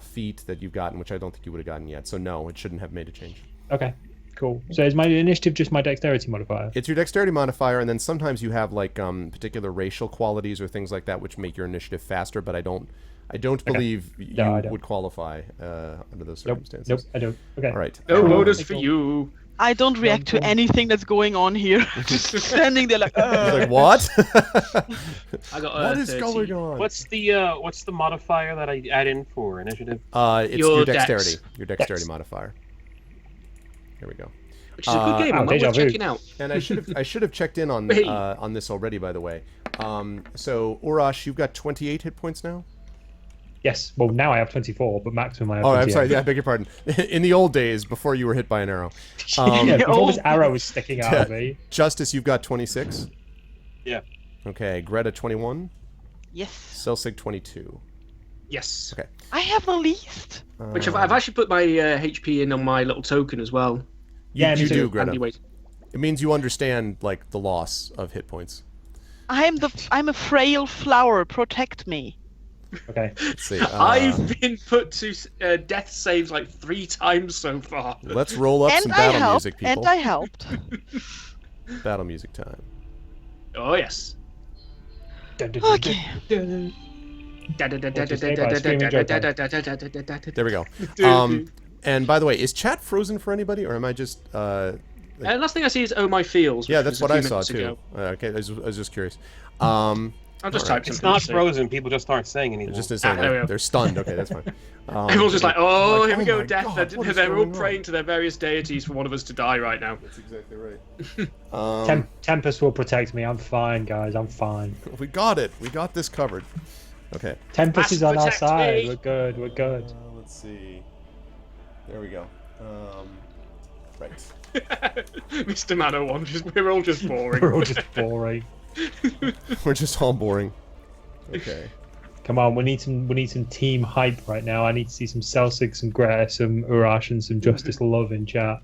feat that you've gotten, which I don't think you would have gotten yet. So no, it shouldn't have made a change. Okay, cool. So is my initiative just my dexterity modifier? It's your dexterity modifier, and then sometimes you have like particular racial qualities or things like that which make your initiative faster. But I don't believe you would qualify under those circumstances. Nope, I don't. Okay. All right. No bonus for you. I don't react to anything that's going on here. Just standing there like, Like what? I got what is 30. going on? What's the modifier that I add in for initiative? It's your dexterity. dex. Your dexterity modifier. Here we go. Which is a good game. I'm deja worth vu. checking out. And I should have checked in on Wait. this already, by the way. So Urash, you've got 28 hit points now. Yes. Well, now I have 24, but maximum I have 28. Oh, I'm sorry. Yeah, I beg your pardon. In the old days, before you were hit by an arrow. Yeah, before this arrow was sticking out of me. Justice, you've got 26. Yeah. Okay. Greta, 21. yes. Celsig, 22. Yes. Okay. I have the least. Which I've actually put my HP in on my little token as well. Yeah, me you too. do, Greta. Anyways. It means you understand like the loss of hit points. I'm a frail flower. Protect me. Okay. Let's see. I've been put to death saves like 3 times so far. Let's roll up some And I battle helped. music, people. And I helped. Battle music time. Oh yes. Okay. There we go. And by the way, is chat frozen for anybody, or am I just? Last thing I see is Oh My Feels. Yeah, which that's was a what few I saw minutes too. ago. Okay, I was just curious. I'll just type It's something. not to see. frozen. People just aren't saying anything. Just to say there we go. they're stunned. Okay, that's fine. Everyone's just like, oh, here we oh go, my death. God, what is They're all going on? praying to their various deities for one of us to die right now. That's exactly right. Tempest will protect me. I'm fine, guys. I'm fine. We got it. We got this covered. Okay. Tempest is on our protect side. me. We're good. We're good. Let's see. There we go. Right. Mr. Mano-1, we're all just boring. We're all just boring. We're just all boring. Okay. Come on, we need some team hype right now. I need to see some Celsig, some Greta, some Urash, and some Justice love in chat.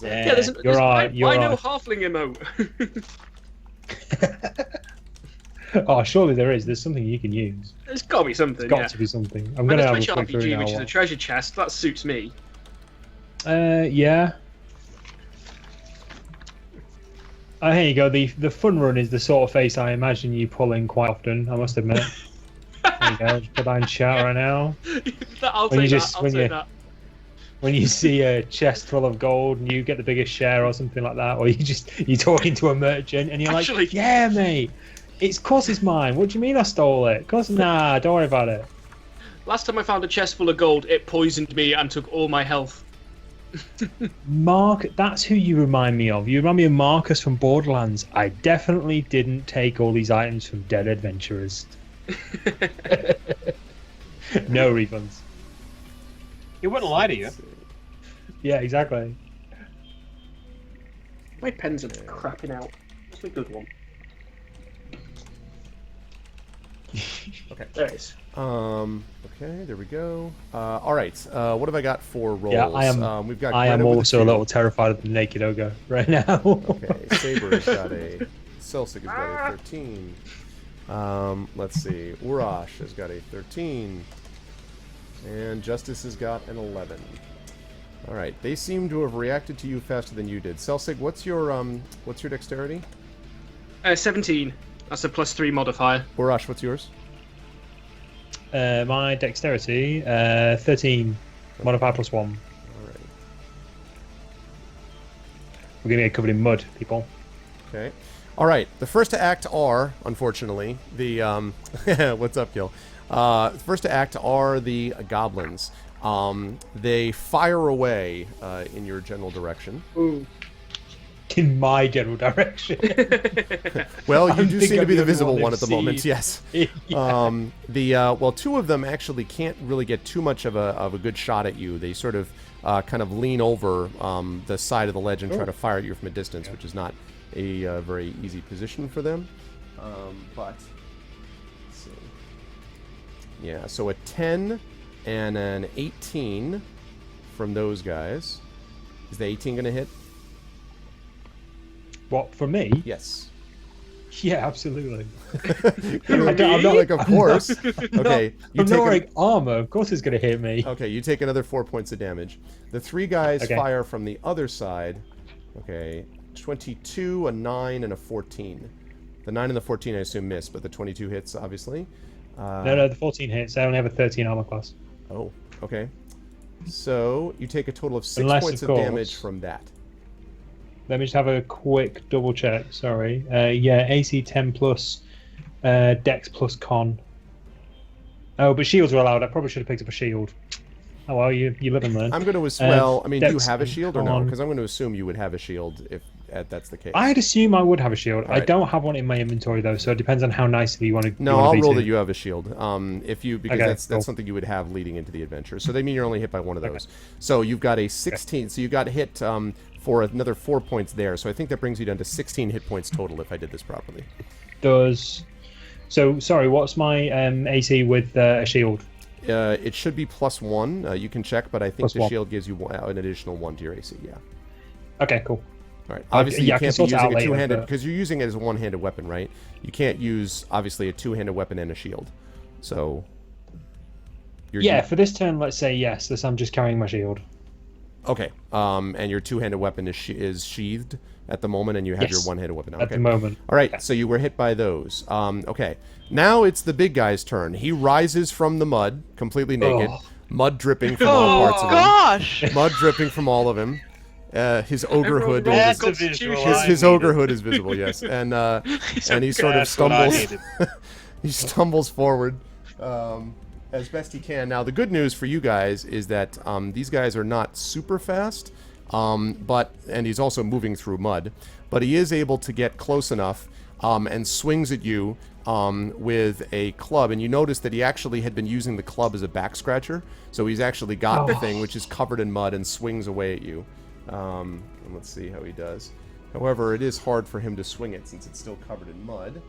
Yeah, there's you're right. why no halfling emote? Oh, surely there is. There's something you can use. There's got to be something. There's got Yeah. to be something. I'm When gonna it's have a Twitch quick through RPG, which is now. a treasure chest, that suits me. Yeah. Oh, here you go. The fun run is the sort of face I imagine you pulling quite often. I must admit. There you go. Just put that in chat right now. I'll When you take just- that. I'll when take you- that. When you see a chest full of gold and you get the biggest share or something like that, or you're talking to a merchant and you're Actually- like, yeah, mate, of course it's mine. What do you mean I stole it? Of course, nah, don't worry about it. Last time I found a chest full of gold, it poisoned me and took all my health. Mark, that's who you remind me of. You remind me of Marcus from Borderlands. I definitely didn't take all these items from dead adventurers. No refunds. He wouldn't lie to you. Yeah, exactly. My pens are crapping out. What's a good one? Okay. There it is. Okay, there we go. All right. What have I got for rolls? Yeah, I am. We've got I am Greta with also a 2. little terrified of the naked ogre right now. Okay, Saber has got a. Celsic has got a 13. Let's see. Urash has got a 13. And Justice has got an 11. All right. They seem to have reacted to you faster than you did. Celsic, what's your dexterity? 17. That's a +3 modifier. Urash, what's yours? My dexterity, 13. Modifier +1. All right. We're gonna get covered in mud, people. Okay. All right. The first to act are, unfortunately, the what's up, Gil? First to act are the goblins. They fire away in your general direction. Ooh. In my general direction. Well, you I do think seem to I'm be the the only visible one one they've at the moment. seen. Yes. Yeah. Well, 2 of them actually can't really get too much of a good shot at you. They sort of kind of lean over the side of the ledge and try to fire at you from a distance, which is not a very easy position for them. But let's see. Yeah, so a 10 and an 18 from those guys. Is the 18 going to hit? What, for me? Yes. Yeah, absolutely. I'm not like, of course. Okay, you I'm take not wearing armor. Of course it's going to hit me. Okay, you take another 4 points of damage. The 3 guys Okay. fire from the other side. Okay, 22, a 9, and a 14. The 9 and the 14 I assume miss, but the 22 hits, obviously. No, the 14 hits. I only have a 13 armor class. Oh, okay. So, you take a total of 6 Unless, points of of course- damage from that. Let me just have a quick double check. Sorry. Yeah, AC 10 plus, Dex plus Con. Oh, but shields are allowed. I probably should have picked up a shield. Oh well, you live and learn. I'm going to well, I mean, do you Dex have a and shield or no? Con. Because I'm going to assume you would have a shield if that's the case. I'd assume I would have a shield. I Alright. don't have one in my inventory though, so it depends on how nicely you want to. No, I'll roll that you have a shield. Because Okay, that's cool. something you would have leading into the adventure. So they mean you're only hit by one of those. So you've got a 16. So you got hit for another 4 points there. So I think that brings you down to 16 hit points total if I did this properly. Does. So sorry, what's my AC with a shield? It should be +1. You can check, but I think the +1. shield gives you an additional 1 to your AC. Yeah. Okay, cool. All right. Obviously, yeah, I you can can't be sort it using out a later, two-handed but- because you're using it as a one-handed weapon, right? You can't use obviously a two-handed weapon and a shield. So. Yeah, for this turn, let's say yes. This I'm just carrying my shield. Okay. And your two-handed weapon is sheathed at the moment, and you have your Yes, one-handed weapon. at Okay. the moment. All right. Yeah. So you were hit by those. Okay. Now it's the big guy's turn. He rises from the mud, completely naked, Oh. mud dripping from all parts of him. Gosh! Mud dripping from all of him. His ogre hood. roll Is, the Constitution. his ogre hood is visible. Yes, and he sort of That's what I stumbles. needed. He stumbles forward as best he can. Now, the good news for you guys is that these guys are not super fast, and he's also moving through mud. But he is able to get close enough and swings at you with a club. And you notice that he actually had been using the club as a back scratcher. So he's actually got the thing, which is covered in mud, and swings away at you. And let's see how he does. However, it is hard for him to swing it since it's still covered in mud.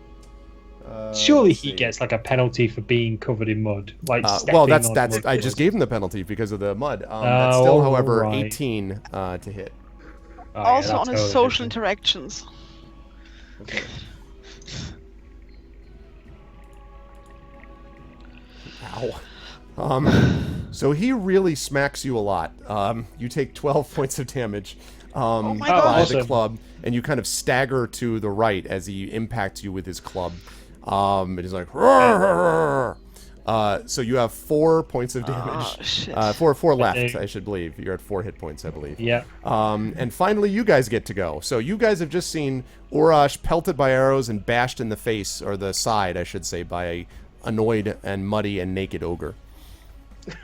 Surely let's he see. gets like a penalty for being covered in mud. Like Well, stepping that's on that's. mud. I just gave him the penalty because of the mud. That's still, Oh, however, right. 18 to hit. Oh, yeah, Also that's on his totally social different. interactions. Okay. Ow. So he really smacks you a lot. You take 12 points of damage Oh my by gosh. the Awesome. club, and you kind of stagger to the right as he impacts you with his club. And he's like, "Roar!" So you have 4 points of damage. Oh, shit. Four left, Okay. I should believe. You're at 4 hit points, I believe. Yeah. And finally, you guys get to go. So you guys have just seen Urash pelted by arrows and bashed in the face, or the side, I should say, by a annoyed and muddy and naked ogre. So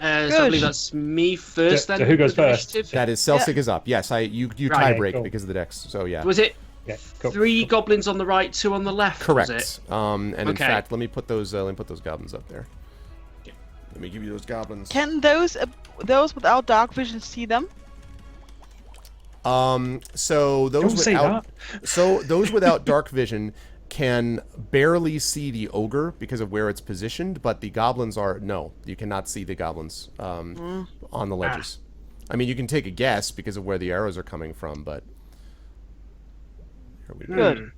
I Good. believe that's me first. So then who goes with the first? initiative? That is Celsic is up. Yes, you Right, tie break cool. because of the dex. So yeah, Was it Yeah. Cool. 3 goblins on the right, 2 on the left? correct. Was it? And in Okay. fact, let me put those goblins up there. Let me give you those goblins. Can those without dark vision see them? So those Don't say without that. so those without dark vision can barely see the ogre because of where it's positioned, but the goblins are... No, you cannot see the goblins on the ledges. I mean, you can take a guess because of where the arrows are coming from, but... Here we go. Good.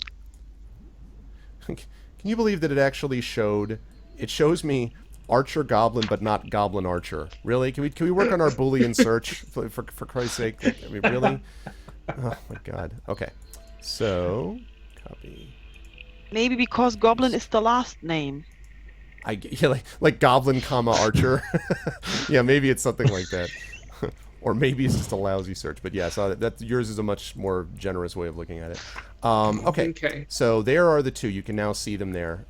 Can you believe that it actually showed... It shows me archer goblin, but not goblin archer. Really? Can we work on our Boolean search for Christ's sake? Like, I mean, really? Oh my God. Okay. So, copy. Maybe because Goblin is the last name. Yeah, like goblin, comma archer. Yeah, maybe it's something like that. Or maybe it's just a lousy search. But yeah, so that yours is a much more generous way of looking at it. Okay. So there are the two. You can now see them there.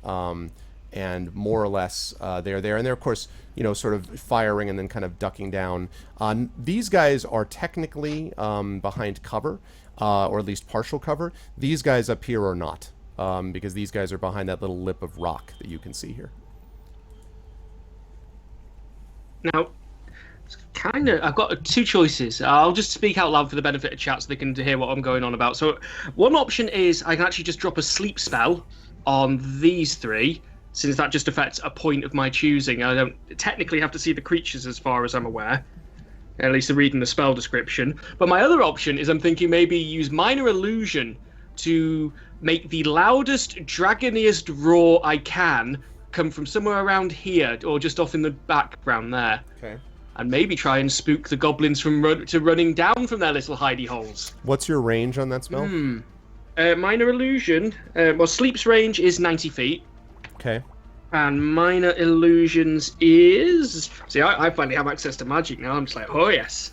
And more or less they're there. And they're, of course, you know, sort of firing and then kind of ducking down. These guys are technically behind cover, or at least partial cover. These guys up here are not, because these guys are behind that little lip of rock that you can see here. Now, I've got two choices. I'll just speak out loud for the benefit of chat so they can hear what I'm going on about. So one option is I can actually just drop a sleep spell on these three, since that just affects a point of my choosing. I don't technically have to see the creatures as far as I'm aware, at least reading the spell description. But my other option is I'm thinking maybe use Minor Illusion to make the loudest, dragoniest roar I can come from somewhere around here, or just off in the background there. Okay. And maybe try and spook the goblins from running down from their little hidey holes. What's your range on that spell? Minor Illusion, well, Sleep's range is 90 feet. Okay. And Minor Illusions is... See, I finally have access to magic now. I'm just like, oh, yes.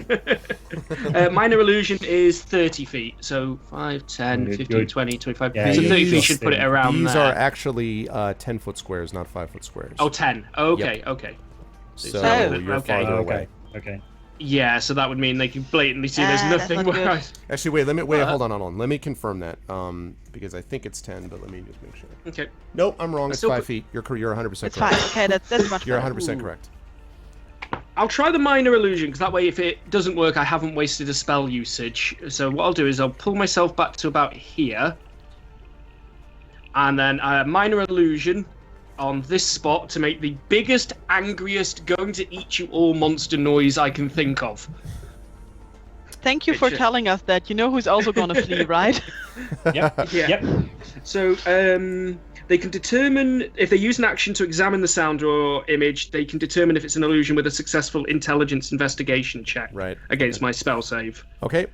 Minor Illusion is 30 feet. So 5, 10, 15, 20, 25... Yeah, so 30 feet should put it around These there. are actually 10-foot squares, not 5-foot squares. Oh, 10. Okay, Yep. okay. So you're okay. farther away. Okay. Yeah, so that would mean they can blatantly see there's That's nothing not where I... good. Actually, wait, hold on. Let me confirm that, because I think it's 10, but let me just make sure. Okay. Nope, I'm wrong. It's still 5 feet. You're 100% It's correct. fine. Okay, that's much You're better. 100% correct. I'll try the Minor Illusion, because that way if it doesn't work, I haven't wasted a spell usage. So what I'll do is I'll pull myself back to about here. And then Minor Illusion on this spot to make the biggest, angriest, going to eat you all monster noise I can think of. Thank you for telling us that. You know who's also gonna flee, right? Yep. Yeah. Yep. So they can determine, if they use an action to examine the sound or image, they can determine if it's an illusion with a successful intelligence investigation check against my spell save. Okay,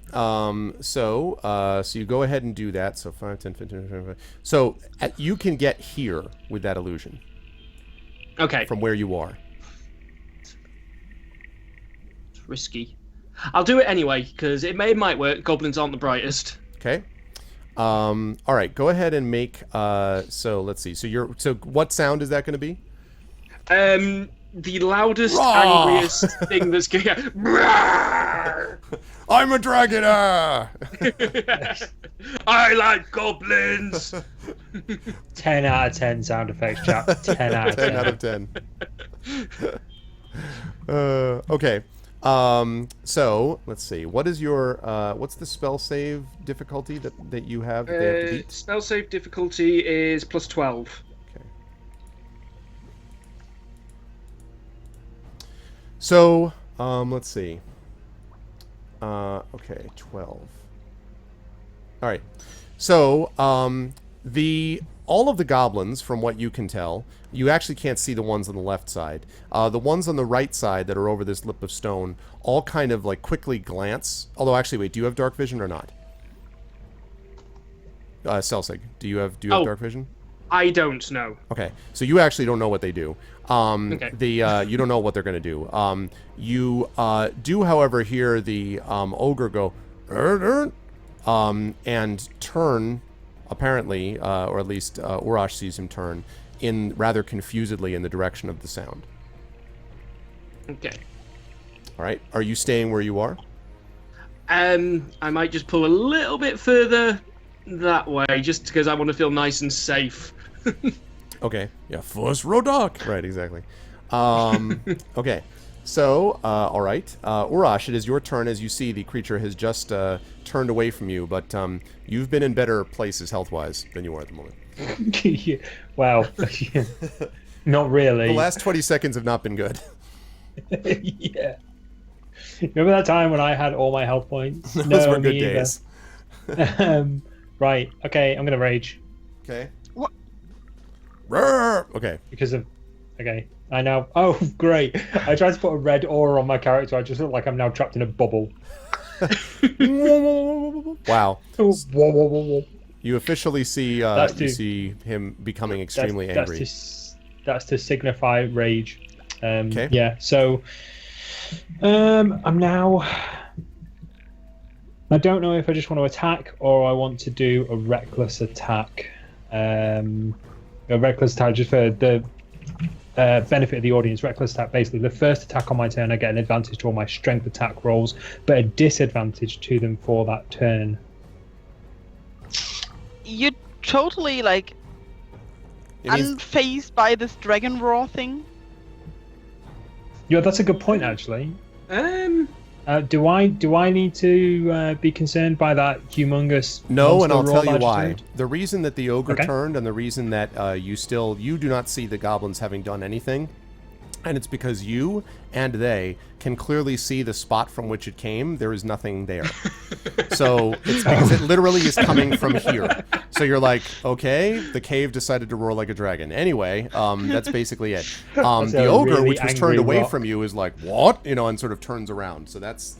so you go ahead and do that. So 5, 10, 15, 25. So you can get here with that illusion. Okay. From where you are. It's risky. I'll do it anyway, because it might work. Goblins aren't the brightest. Okay. All right, go ahead and make. So let's see. So what sound is that going to be? The loudest, angriest thing that's going. I'm a dragon. I like goblins. 10 out of 10 sound effects, chap. 10 out of 10. 10 out of 10. Okay. So let's see. What is your what's the spell save difficulty that you have that they have to beat? Spell save difficulty is +12. Okay. So let's see. Okay, 12. All right. So all of the goblins, from what you can tell, you actually can't see the ones on the left side. The ones on the right side that are over this lip of stone all kind of like quickly glance. Although, actually, wait, do you have dark vision or not? Celsig, do you have dark vision? I don't know. Okay, so you actually don't know what they do. Okay. You don't know what they're going to do. You do, however, hear the ogre go, and turn, apparently, or at least Urash sees him turn, in rather confusedly in the direction of the sound. Okay. All right, are you staying where you are? I might just pull a little bit further that way, just because I want to feel nice and safe. Okay, yeah, first Rodoc. Right, exactly. Okay, So, all right. Urash, it is your turn. As you see, the creature has just turned away from you, but you've been in better places health-wise than you are at the moment. Yeah. Well, not really. The last 20 seconds have not been good. Yeah. Remember that time when I had all my health points? Those were good days. Right. Okay, I'm going to rage. Okay. What? Okay. Because of... Okay. I now... Oh, great. I tried to put a red aura on my character. I just look like I'm now trapped in a bubble. Wow. Whoa, whoa, whoa, whoa. You officially see see him becoming extremely angry. That's to signify rage. Okay. Yeah, so... I'm now... I don't know if I just want to attack or I want to do a reckless attack. A reckless attack, just for the benefit of the audience. Reckless attack, basically, the first attack on my turn, I get an advantage to all my strength attack rolls, but a disadvantage to them for that turn. You're totally, like, unfazed by this dragon roar thing? Yeah, that's a good point, actually. Do I need to be concerned by that humongous? No, and I'll monster tell roar you that I why. just heard? The reason that the ogre Okay. turned, and the reason that you do not see the goblins having done anything, and it's because you and they can clearly see the spot from which it came. There is nothing there. So it's because it literally is coming from here. So you're like, okay, the cave decided to roar like a dragon. Anyway, that's basically it. The ogre, really which was turned angry away rock. from you, is like, what? And sort of turns around. So that's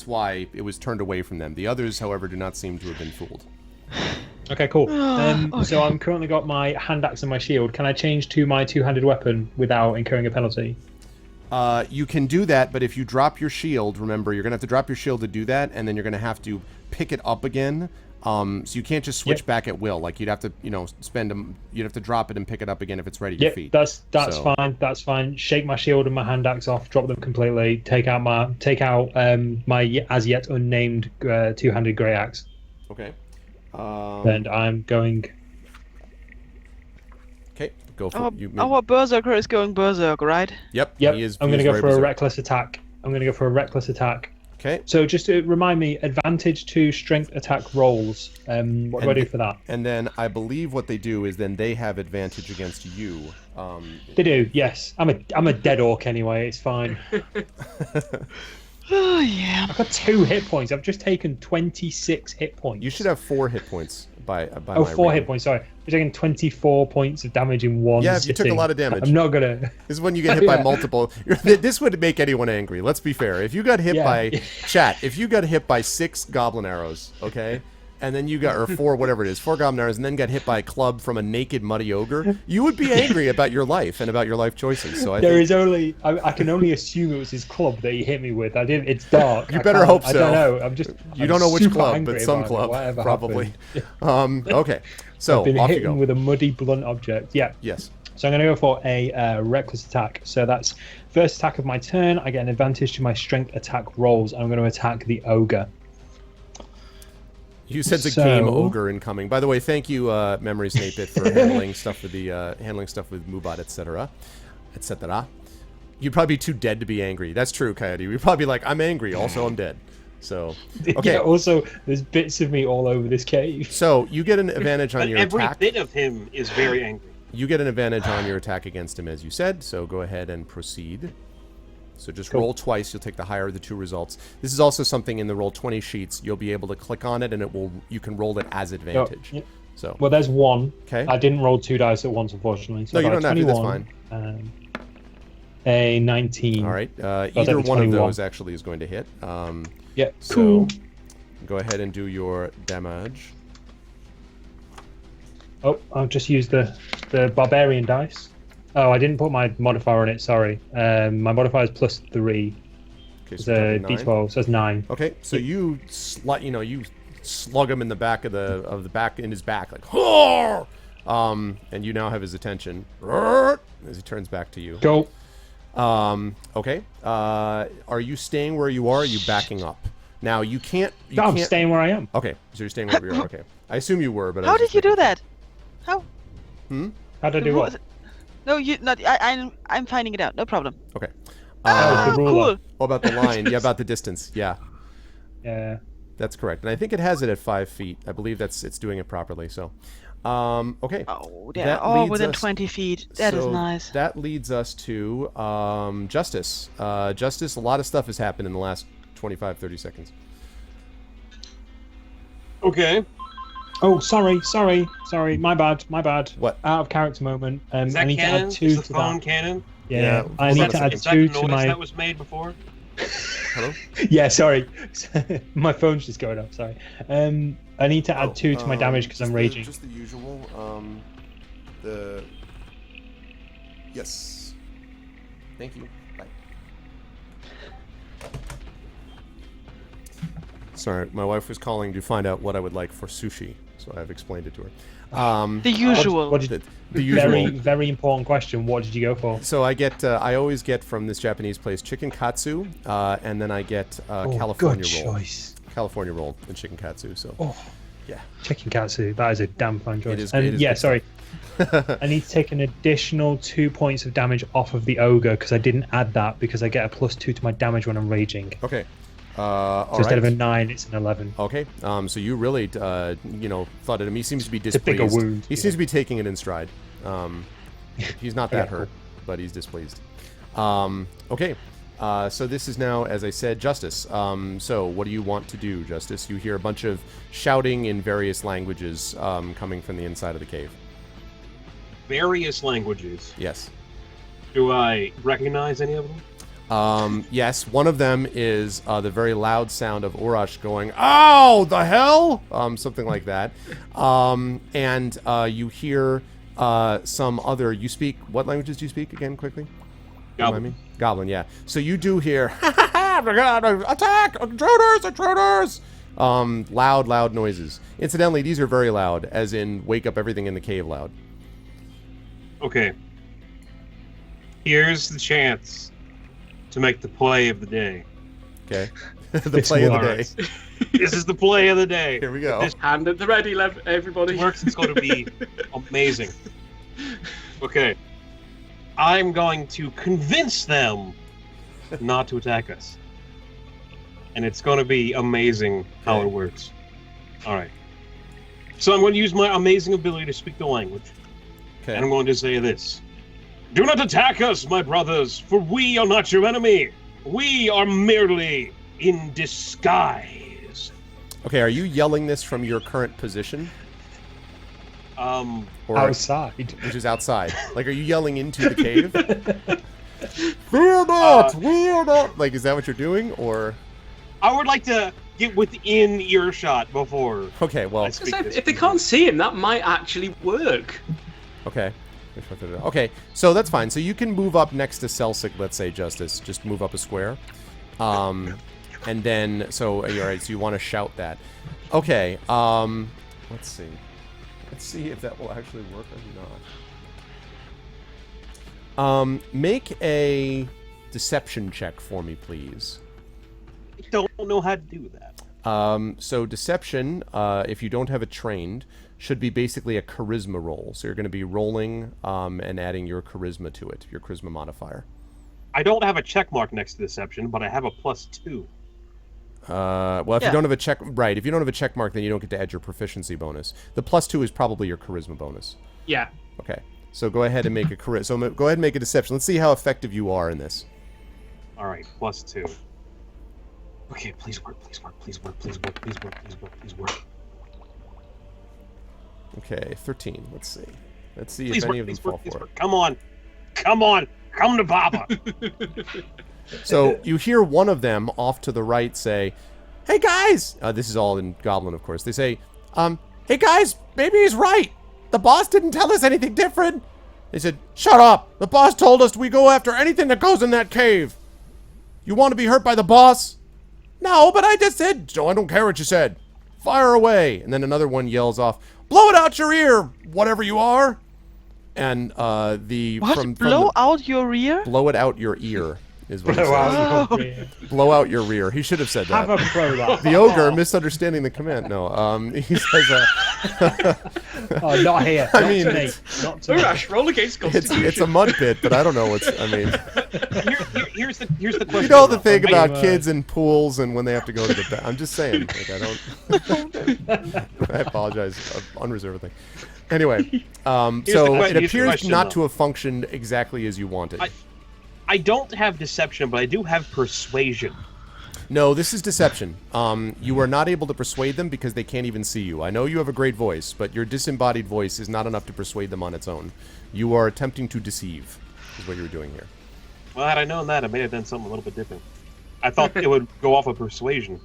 why it was turned away from them. The others, however, do not seem to have been fooled. Okay, cool. Okay. So I'm currently got my hand axe and my shield. Can I change to my two-handed weapon without incurring a penalty? You can do that, but if you drop your shield, remember, you're going to have to drop your shield to do that, and then you're going to have to pick it up again. So you can't just switch back at will. Like, you'd have to, you'd have to drop it and pick it up again if it's ready to your feet. That's So- fine. That's fine. Shake my shield and my hand axe off. Drop them completely. Take out my as yet unnamed two-handed grey axe. Okay. And I'm going. Okay, go for it. Our berserker is going berserk, right? Yep, Yep. he is, I'm he going to is go very for a berserk. reckless attack. Okay. So just to remind me, advantage to strength attack rolls. What do I do for that? And then I believe what they do is then they have advantage against you. They do, yes. I'm a dead orc anyway. It's fine. Oh, yeah. I've got 2 hit points. I've just taken 26 hit points. You should have 4 hit points by Oh, my 4 reading. hit points. Sorry, I've taken 24 points of damage in one. Yeah, you sitting. took a lot of damage. I'm not gonna. This is when you get hit by Yeah. multiple. This would make anyone angry. Let's be fair. If you got hit Yeah. by chat, if you got hit by 6 goblin arrows, okay, and then you got or 4 whatever it is, 4 goblin arrows, and then got hit by a club from a naked muddy ogre, you would be angry about your life and about your life choices. So I think I can only assume it was his club that he hit me with. It's dark. You I better can't- hope I so. don't know. you I'm don't know which super club, angry but some about it, club whatever probably. happened. Okay, so I've been off you hit go. with a muddy blunt object. Yeah. Yes. So I'm going to go for a reckless attack. So that's first attack of my turn. I get an advantage to my strength attack rolls. I'm going to attack the ogre. You said the So- game ogre incoming. By the way, thank you, Memory Snapeit, for handling stuff with the Mubot, etc. etc. You'd probably be too dead to be angry. That's true, Coyote. You'd probably be like, I'm angry. Also, I'm dead. So okay. Yeah, also, there's bits of me all over this cave. So you get an advantage on But your every attack. bit of him is very angry. You get an advantage on your attack against him, as you said. So go ahead and proceed. So just Cool. roll twice. You'll take the higher of the 2 results. This is also something in the roll 20 sheets. You'll be able to click on it, and you can roll it as advantage. yeah. So Well, there's 1. okay. I didn't roll 2 dice at once, unfortunately. So No, you I got don't a have to, 21, that's a 19. All right. take Either the one of 21. those actually is going to hit. Yeah, So cool. go ahead and do your damage. Oh, I'll just use the barbarian dice. Oh, I didn't put my modifier on it. Sorry. My modifier is +3. Okay, It's so a probably 9. d12, so it's 9. Okay, so you slug him in the back of the back in his back like, "Roar!" And you now have his attention as he turns back to you. Go. Okay. Are you staying where you are? Or are you backing up? Now you can't. You No, I'm can't. staying where I am. Okay, so you're staying where you are. Okay, I assume you were, but I How was did just you do making- that? How? How do I do what? No, you not. I'm finding it out. No problem. Okay. the ruler. cool. Oh, about the line. Yeah, about the distance. Yeah, Yeah. that's correct. And I think it has it at 5 feet. I believe it's doing it properly. So, okay. Oh, That they're all leads within us- 20 feet. That is So nice. That leads us to Justice. Justice, a lot of stuff has happened in the last 25, 30 seconds. Okay. Oh, sorry. My bad. What? Out of character moment. Is I that need canon? to add 2 Is the to phone that. canon? Yeah, Yeah, I is need that- to add Is that 2 the to noise my. that was made before? Hello? Yeah, sorry. My phone's just going off. Sorry. I need to add 2 to my damage because I'm raging. Just the usual. Yes. Thank you. Bye. Sorry, my wife was calling to find out what I would like for sushi, so I've explained it to her. The usual. What did, The usual. very, very important question. What did you go for? So I always get from this Japanese place chicken katsu, and then I get California good roll. choice. California roll and chicken katsu. So yeah, Chicken katsu. That is a damn fine choice. It is And yeah, good sorry. I need to take an additional 2 points of damage off of the ogre because I didn't add that because I get a +2 to my damage when I'm raging. okay. So instead of a 9, it's an 11. Okay, so you really, thought of him. He seems to be a bigger displeased. wound, He yeah. seems to be taking it in stride. He's not that Okay, hurt, but he's displeased. Okay, so this is now, as I said, Justice. So what do you want to do, Justice? You hear a bunch of shouting in various languages coming from the inside of the cave. Various languages. Yes. Do I recognize any of them? Yes, one of them is the very loud sound of Urash going, "Ow, the hell!" Something like that. And you hear some other. You speak. What languages do you speak again, quickly? Goblin. Remind me? Goblin, yeah. So you do hear, "Attack! Intruders! Loud noises. Incidentally, these are very loud, as in wake up everything in the cave loud. Okay. Here's the chance to make the play of the day. Okay, the play of the day. Alright. This is the play of the day. Here we go. This Hand at the ready, everybody. works. It's going to be amazing. Okay. I'm going to convince them not to attack us. And it's going to be amazing how it works. All right. So I'm going to use my amazing ability to speak the language. Okay. And I'm going to say this. Do not attack us, my brothers, for we are not your enemy. We are merely in disguise. Okay, are you yelling this from your current position? Or, Outside. which is outside. Like, are you yelling into the cave? Fear not! Fear not! Like, is that what you're doing, or... I would like to get within earshot before Okay, well... I speak this. If they can't see him, that might actually work. Okay. Okay, so that's fine. So you can move up next to Celsic, let's say, Justice. Just move up a square. And then, so, alright, so you want to shout that. Okay, let's see. Let's see if that will actually work or not. Make a deception check for me, please. I don't know how to do that. So deception, if you don't have it trained, should be basically a charisma roll. So you're going to be rolling and adding your charisma to it, your charisma modifier. I don't have a check mark next to deception, but I have a +2. Well, if you don't have a check, right? If you don't have a check mark, then you don't get to add your proficiency bonus. The +2 is probably your charisma bonus. Yeah. Okay. So go ahead and make a charisma. So go ahead and make a deception. Let's see how effective you are in this. All right, +2. Okay, please work, please work, please work, please work, please work, please work, please work. Okay, 13. Let's see. Let's see Please if any work, of them please fall work, please for it. work. Come on. Come on. Come to Papa. So you hear one of them off to the right say, "Hey guys!" This is all in Goblin, of course. They say, "Hey guys, maybe he's right. The boss didn't tell us anything different." They said, "Shut up! The boss told us we go after anything that goes in that cave. You want to be hurt by the boss?" "No, but I just said, so I don't care what you said. Fire away." And then another one yells off, "Blow it out your ear, whatever you are." And What? Blow out your ear? blow it out your ear. is what he Blow says. out your rear. Blow out your rear. He should have said Have that. a prolapse. The ogre misunderstanding the command. No, he says. Oh, not here. I Not mean, to me. it's- Not to me. Urash, roll against Constitution. It's a mud pit, but I don't know what's. I mean, Here's the question. you know the thing I- about kids and pools and when they have to go to the bed. I'm just saying. Like I don't. I apologize. Unreservedly. Anyway, so here's the it appears question, not though. to have functioned exactly as you wanted. I don't have deception, but I do have persuasion. No, this is deception. You are not able to persuade them because they can't even see you. I know you have a great voice, but your disembodied voice is not enough to persuade them on its own. You are attempting to deceive, is what you're doing here. Well, had I known that, I may have done something a little bit different. I thought it would go off of persuasion.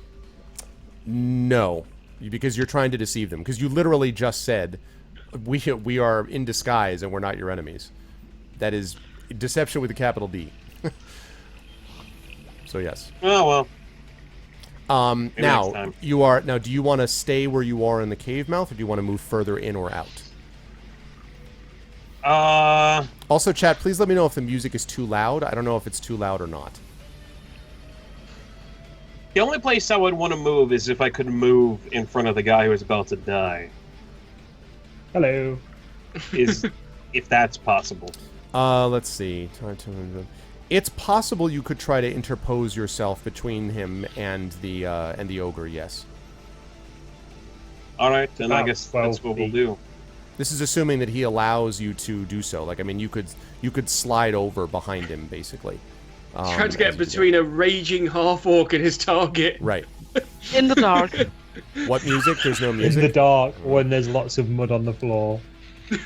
No, because you're trying to deceive them. Because you literally just said, we are in disguise and we're not your enemies. That is deception with a capital D. So yes. Oh well. Maybe next Now time. you are. Now, do you want to stay where you are in the cave mouth, or do you want to move further in or out? Also, chat, please let me know if the music is too loud. I don't know if it's too loud or not. The only place I would want to move is if I could move in front of the guy who was about to die. Hello. Is if that's possible. Let's see. It's possible you could try to interpose yourself between him and the ogre. Yes. All right, then I About guess 12 that's what we'll feet. do. This is assuming that he allows you to do so. Like, I mean, you could slide over behind him, basically. Trying to get as you between a raging half-orc and his target. Right. In the dark. What music? There's no In the music. dark when there's lots of mud on the floor.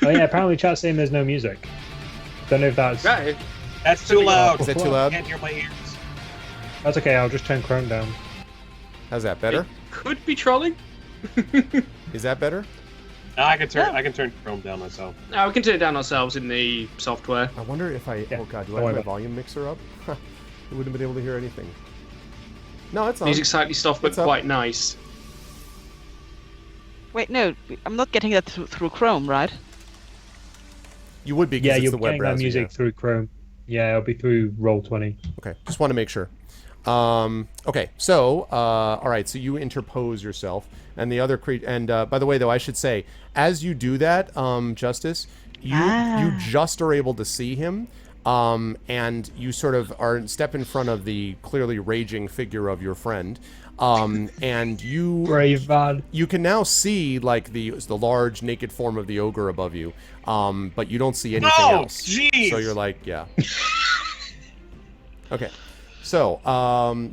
Oh yeah, apparently chat's saying there's no music. Don't know if that's... Right. That's too loud. Is that too I loud? can't hear my ears. That's okay, I'll just turn Chrome down. How's that better? Could be trolling. Is that better? I can turn Chrome down myself. We can turn it down ourselves in the software. I wonder if I. Yeah, Oh god, do don't I have worry my about it. volume mixer up? I wouldn't have been able to hear anything. No, it's on. Music's slightly soft, but It's up. quite nice. Wait, no, I'm not getting that through Chrome, right? You would be. 'cause Yeah, it's you're the web getting that browser. music through Chrome. Yeah, it'll be through Roll20. Okay, just want to make sure. Okay, so all right, so you interpose yourself, and the other creature. And by the way, though, I should say, as you do that, Justice, you just are able to see him, and you sort of step in front of the clearly raging figure of your friend, and you. Brave man. You can now see like the large naked form of the ogre above you, but you don't see anything Oh, else. jeez! So you're like, yeah. Okay, so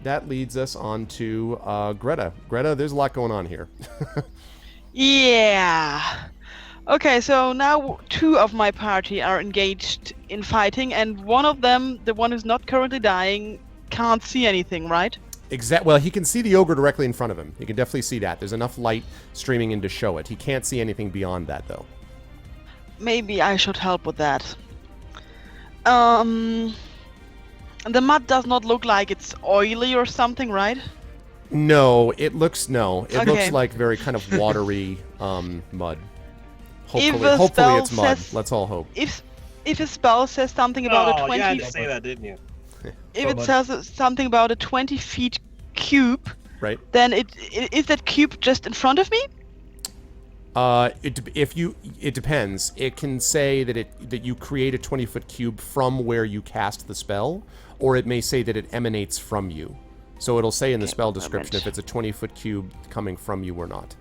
that leads us on to Greta. Greta, there's a lot going on here. Yeah. Okay, so now two of my party are engaged in fighting, and one of them, the one who's not currently dying, can't see anything, right? Well, he can see the ogre directly in front of him. He can definitely see that. There's enough light streaming in to show it. He can't see anything beyond that, though. Maybe I should help with that. The mud does not look like it's oily or something, right? No, it looks Okay. looks like very kind of watery mud. If Hopefully, a hopefully spell it's mud. says- Let's all hope. If a spell says something about a Oh, 20, you had to say that, didn't you? if it says something about a 20 feet cube, Right. then is that cube just in front of me? It depends. It can say that you create a 20-foot cube from where you cast the spell, or it may say that it emanates from you. So it'll say in the spell description if it's a 20-foot cube coming from you or not.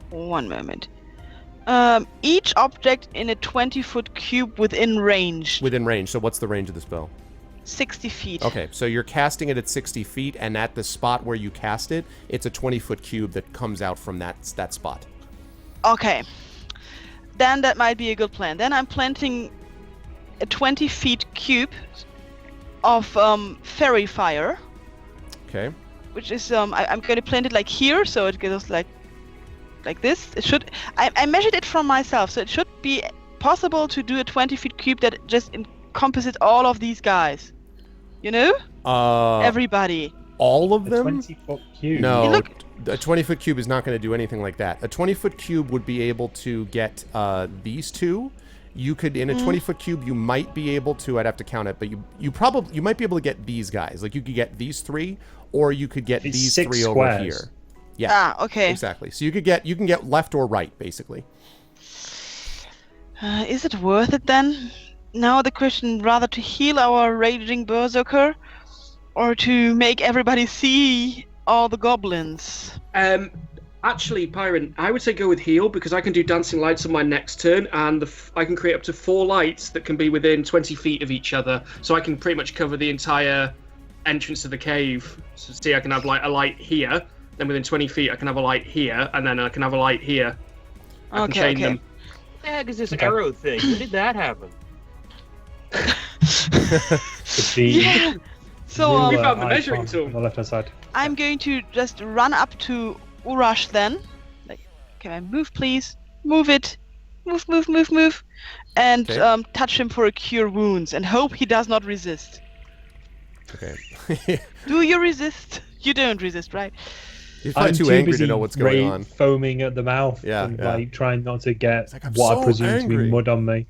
One moment. Each object in a 20-foot cube within range. Within range. So what's the range of the spell? 60 feet. Okay, so you're casting it at 60 feet, and at the spot where you cast it, it's a 20-foot cube that comes out from that spot. Okay. Then that might be a good plan. Then I'm planting a 20 feet cube of fairy fire, Okay. which is I'm going to plant it like here, so it goes like this. It should. I measured it from myself, so it should be possible to do a 20 feet cube that just encompasses all of these guys. You know, everybody. All of A them? 20-foot cube. No, Look- a 20-foot cube is not going to do anything like that. A 20-foot cube would be able to get these two You could, in a 20-foot cube, you might be able to, I'd have to count it, but you might be able to get these guys. Like, you could get these 3, or you could get It's these 6 3 squares. over here. Yeah. Okay. Exactly. So you can get left or right, basically. Is it worth it then? Now the question, rather to heal our raging berserker, or to make everybody see all the goblins? Actually, Pyron, I would say go with heal because I can do dancing lights on my next turn, and I can create up to 4 lights that can be within 20 feet of each other. So I can pretty much cover the entire entrance of the cave. So see, I can have like a light here, then within 20 feet I can have a light here, and then I can have a light here. I can chain them. What the heck is this arrow thing? When did that happen? Yeah. So We found the measuring icon tool. on the left-hand side. I'm going to just run up to Urash then. Like, can I move, please? Move it. Move. And Okay. touch him for a cure wounds and hope he does not resist. Okay. Do you resist? You don't resist, right? You're probably too angry to busy know what's going on. foaming at the mouth Yeah, and yeah. like trying not to get like, I'm what so I presume to angry. be mud on me.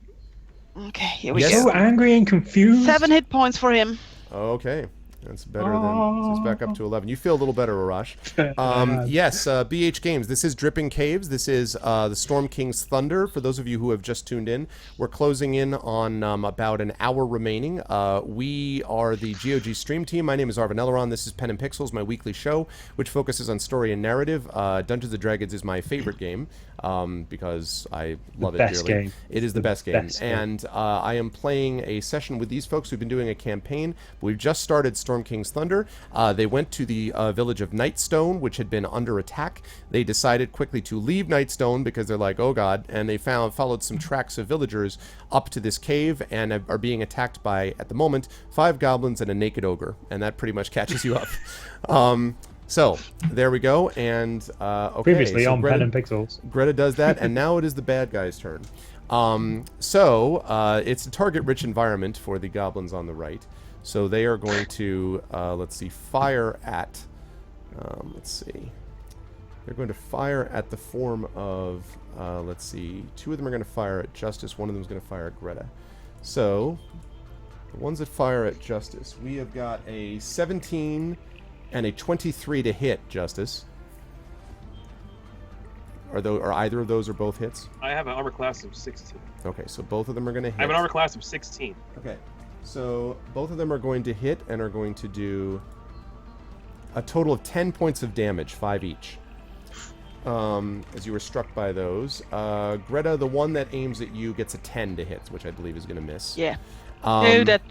Okay, here we Yes. go. So angry and confused. 7 hit points for him. Okay. That's better than... So it's back up to 11. You feel a little better, Arash. Yeah. Yes, BH Games. This is Dripping Caves. This is the Storm King's Thunder. For those of you who have just tuned in, we're closing in on about an hour remaining. We are the GOG stream team. My name is Arvin Elleron. This is Pen Pixels, my weekly show, which focuses on story and narrative. Dungeons & Dragons is my favorite game because I love it best dearly. game. It is the best game. best game. And I am playing a session with these folks who've been doing a campaign. We've just started Storm King's Thunder. They went to the village of Nightstone, which had been under attack. They decided quickly to leave Nightstone because they're like, oh god, and they followed some tracks of villagers up to this cave and are being attacked by, at the moment, 5 goblins and a naked ogre, and that pretty much catches you up. So there we go, and okay. Previously so on Pen and Pixels. Greta does that, and now it is the bad guy's turn. It's a target-rich environment for the goblins on the right. So they are going to, let's see, fire at, let's see. They're going to fire at the form of, let's see, 2 of them are going to fire at Justice, 1 of them is going to fire at Greta. So, the ones that fire at Justice, we have got a 17 and a 23 to hit, Justice. Are either of those or both hits? I have an armor class of 16. Okay, so both of them are going to hit. I have an armor class of 16. Okay, so both of them are going to hit and are going to do a total of 10 points of damage, 5 each. As you were struck by those. Greta, the one that aims at you, gets a 10 to hit, which I believe is going to miss. Yeah. No, that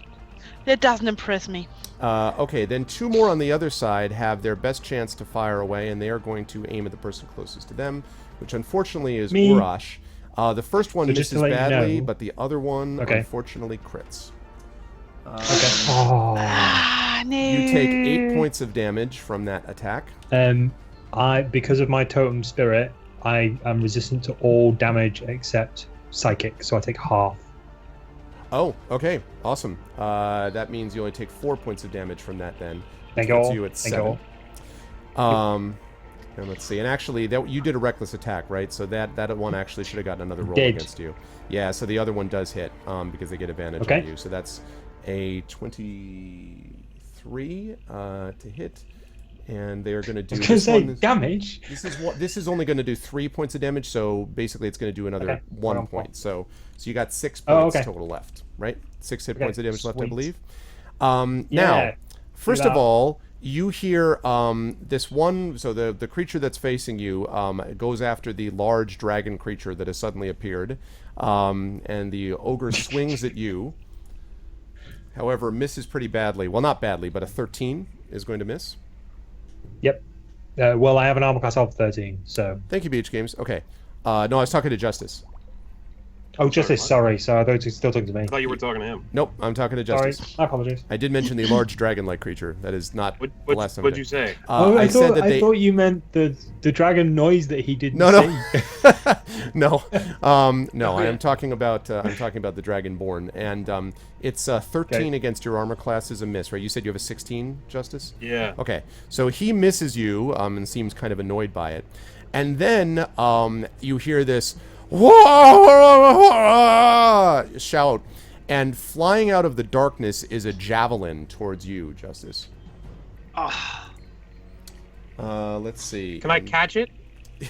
doesn't impress me. Okay, then 2 more on the other side have their best chance to fire away, and they are going to aim at the person closest to them, which unfortunately is Me. Urash. The first one So just to misses let you badly, know- but the other one Okay. unfortunately crits. Okay. Oh. Ah, no. You take 8 points of damage from that attack. Because of my totem spirit, I am resistant to all damage except psychic, so I take half. Oh, okay, awesome. That means you only take 4 points of damage from that then. Thank Puts you. you at Thank 7. you. And let's see. And actually, you did a reckless attack, right? So that one actually should have gotten another roll Did. against you. Yeah. So the other one does hit because they get advantage Okay. on you. So that's a 23 to hit, and they are going to do. I was going to this say, one is- damage? This is only going to do 3 points of damage. So basically, it's going to do another Okay. 1 Well, point. So you got 6 Oh, points okay. total left, right? 6 hit Okay, points of damage left, I sweet. believe. Yeah, Now, first do of that. all, you hear this one. So the creature that's facing you goes after the large dragon creature that has suddenly appeared, and the ogre swings at you. However, misses pretty badly. Well, not badly, but a 13 is going to miss. Yep. Well, I have an armor class of 13, so... Thank you, Beach Games. Okay. No, I was talking to Justice. Oh, Justice, sorry. So I thought you were still talking to me. I thought you were talking to him. Nope, I'm talking to Sorry, Justice. I apologize. I did mention the large dragon-like creature. That is not the last time. What'd you say? I said that I they. thought you meant the dragon noise that he didn't No. see. No, no. I am talking about the Dragonborn, and it's 13 Okay. against your armor class is a miss, right? You said you have a 16, Justice. Yeah. Okay, so he misses you and seems kind of annoyed by it, and then you hear this. shout, and flying out of the darkness is a javelin towards you, Justice. Ah, Let's see. Can I catch it?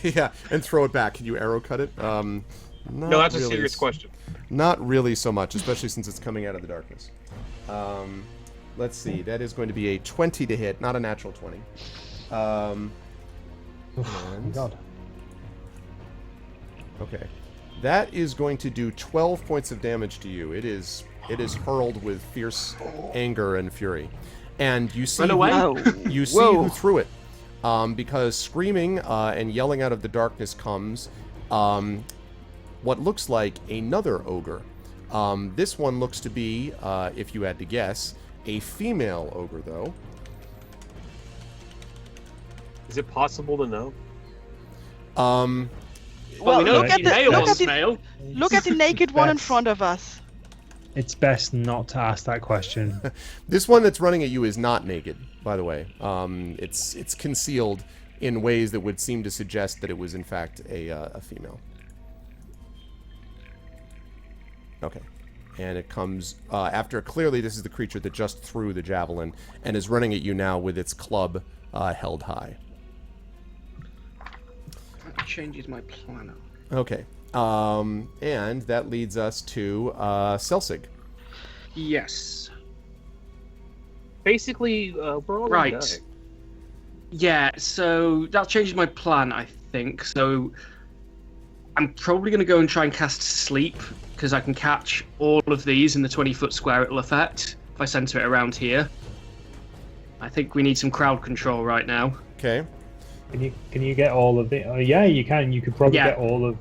Yeah, and throw it back. Can you arrow cut it? No, that's a serious question. Not really so much, especially since it's coming out of the darkness. Let's see. That is going to be a 20 to hit, not a natural 20. Oh my god. Okay. That is going to do 12 points of damage to you. It is hurled with fierce anger and fury. And you see Run away. you see who threw it. Because screaming and yelling out of the darkness comes what looks like another ogre. This one looks to be, if you had to guess, a female ogre, though. Is it possible to know? Well, we know look at the male look or at the, male. look at the naked one in Best. front of us. It's best not to ask that question. This one that's running at you is not naked, by the way. It's concealed in ways that would seem to suggest that it was, in fact, a female. Okay. And it comes after, clearly this is the creature that just threw the javelin and is running at you now with its club held high. That changes my plan. Okay. And that leads us to Selsig. Yes. Basically, we're all Right. gonna die. Yeah, so that changes my plan, I think. So I'm probably going to go and try and cast Sleep, because I can catch all of these in the 20-foot square it'll affect if I center it around here. I think we need some crowd control right now. Okay. Can you get all of the? Oh, yeah, you can. You could probably Yeah. get all of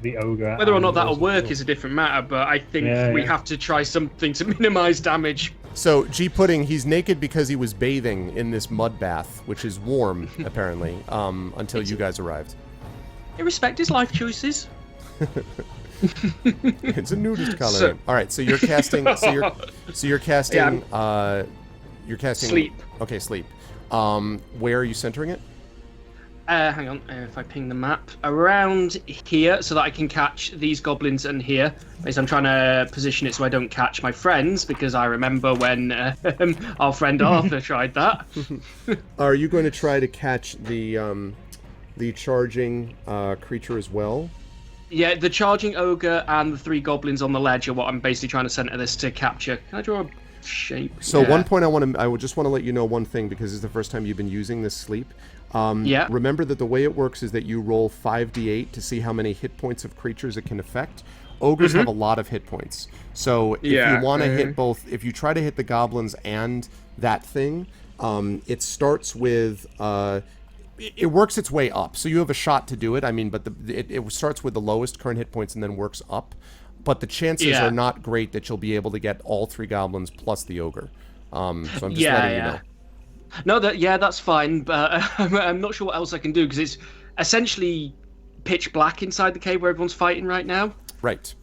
the ogre. Whether or and not that'll also- work is a different matter, but I think Yeah, we yeah. have to try something to minimize damage. So, G Pudding, he's naked because he was bathing in this mud bath, which is warm, apparently, until you guys arrived. I respect his life choices. It's a nudist color. So- All right, so you're casting. You're casting. You're casting. Sleep. Okay, sleep. Where are you centering it? Hang on, if I ping the map around here so that I can catch these goblins and here. Basically, I'm trying to position it so I don't catch my friends because I remember when our friend Arthur tried that. Are you going to try to catch the charging creature as well? Yeah, the charging ogre and the 3 goblins on the ledge are what I'm basically trying to center this to capture. Can I draw a shape? So Yeah. one point I would just want to let you know one thing because it's the first time you've been using this sleep. Yeah. Remember that the way it works is that you roll 5d8 to see how many hit points of creatures it can affect. Ogres have a lot of hit points. So if Yeah, you want to hit both, if you try to hit the goblins and that thing, it starts with... it works its way up. So you have a shot to do it. I mean, but it starts with the lowest current hit points and then works up. But the chances are not great that you'll be able to get all 3 goblins plus the ogre. So I'm just letting you know. No, that's fine, but I'm not sure what else I can do because it's essentially pitch black inside the cave where everyone's fighting right now. Right.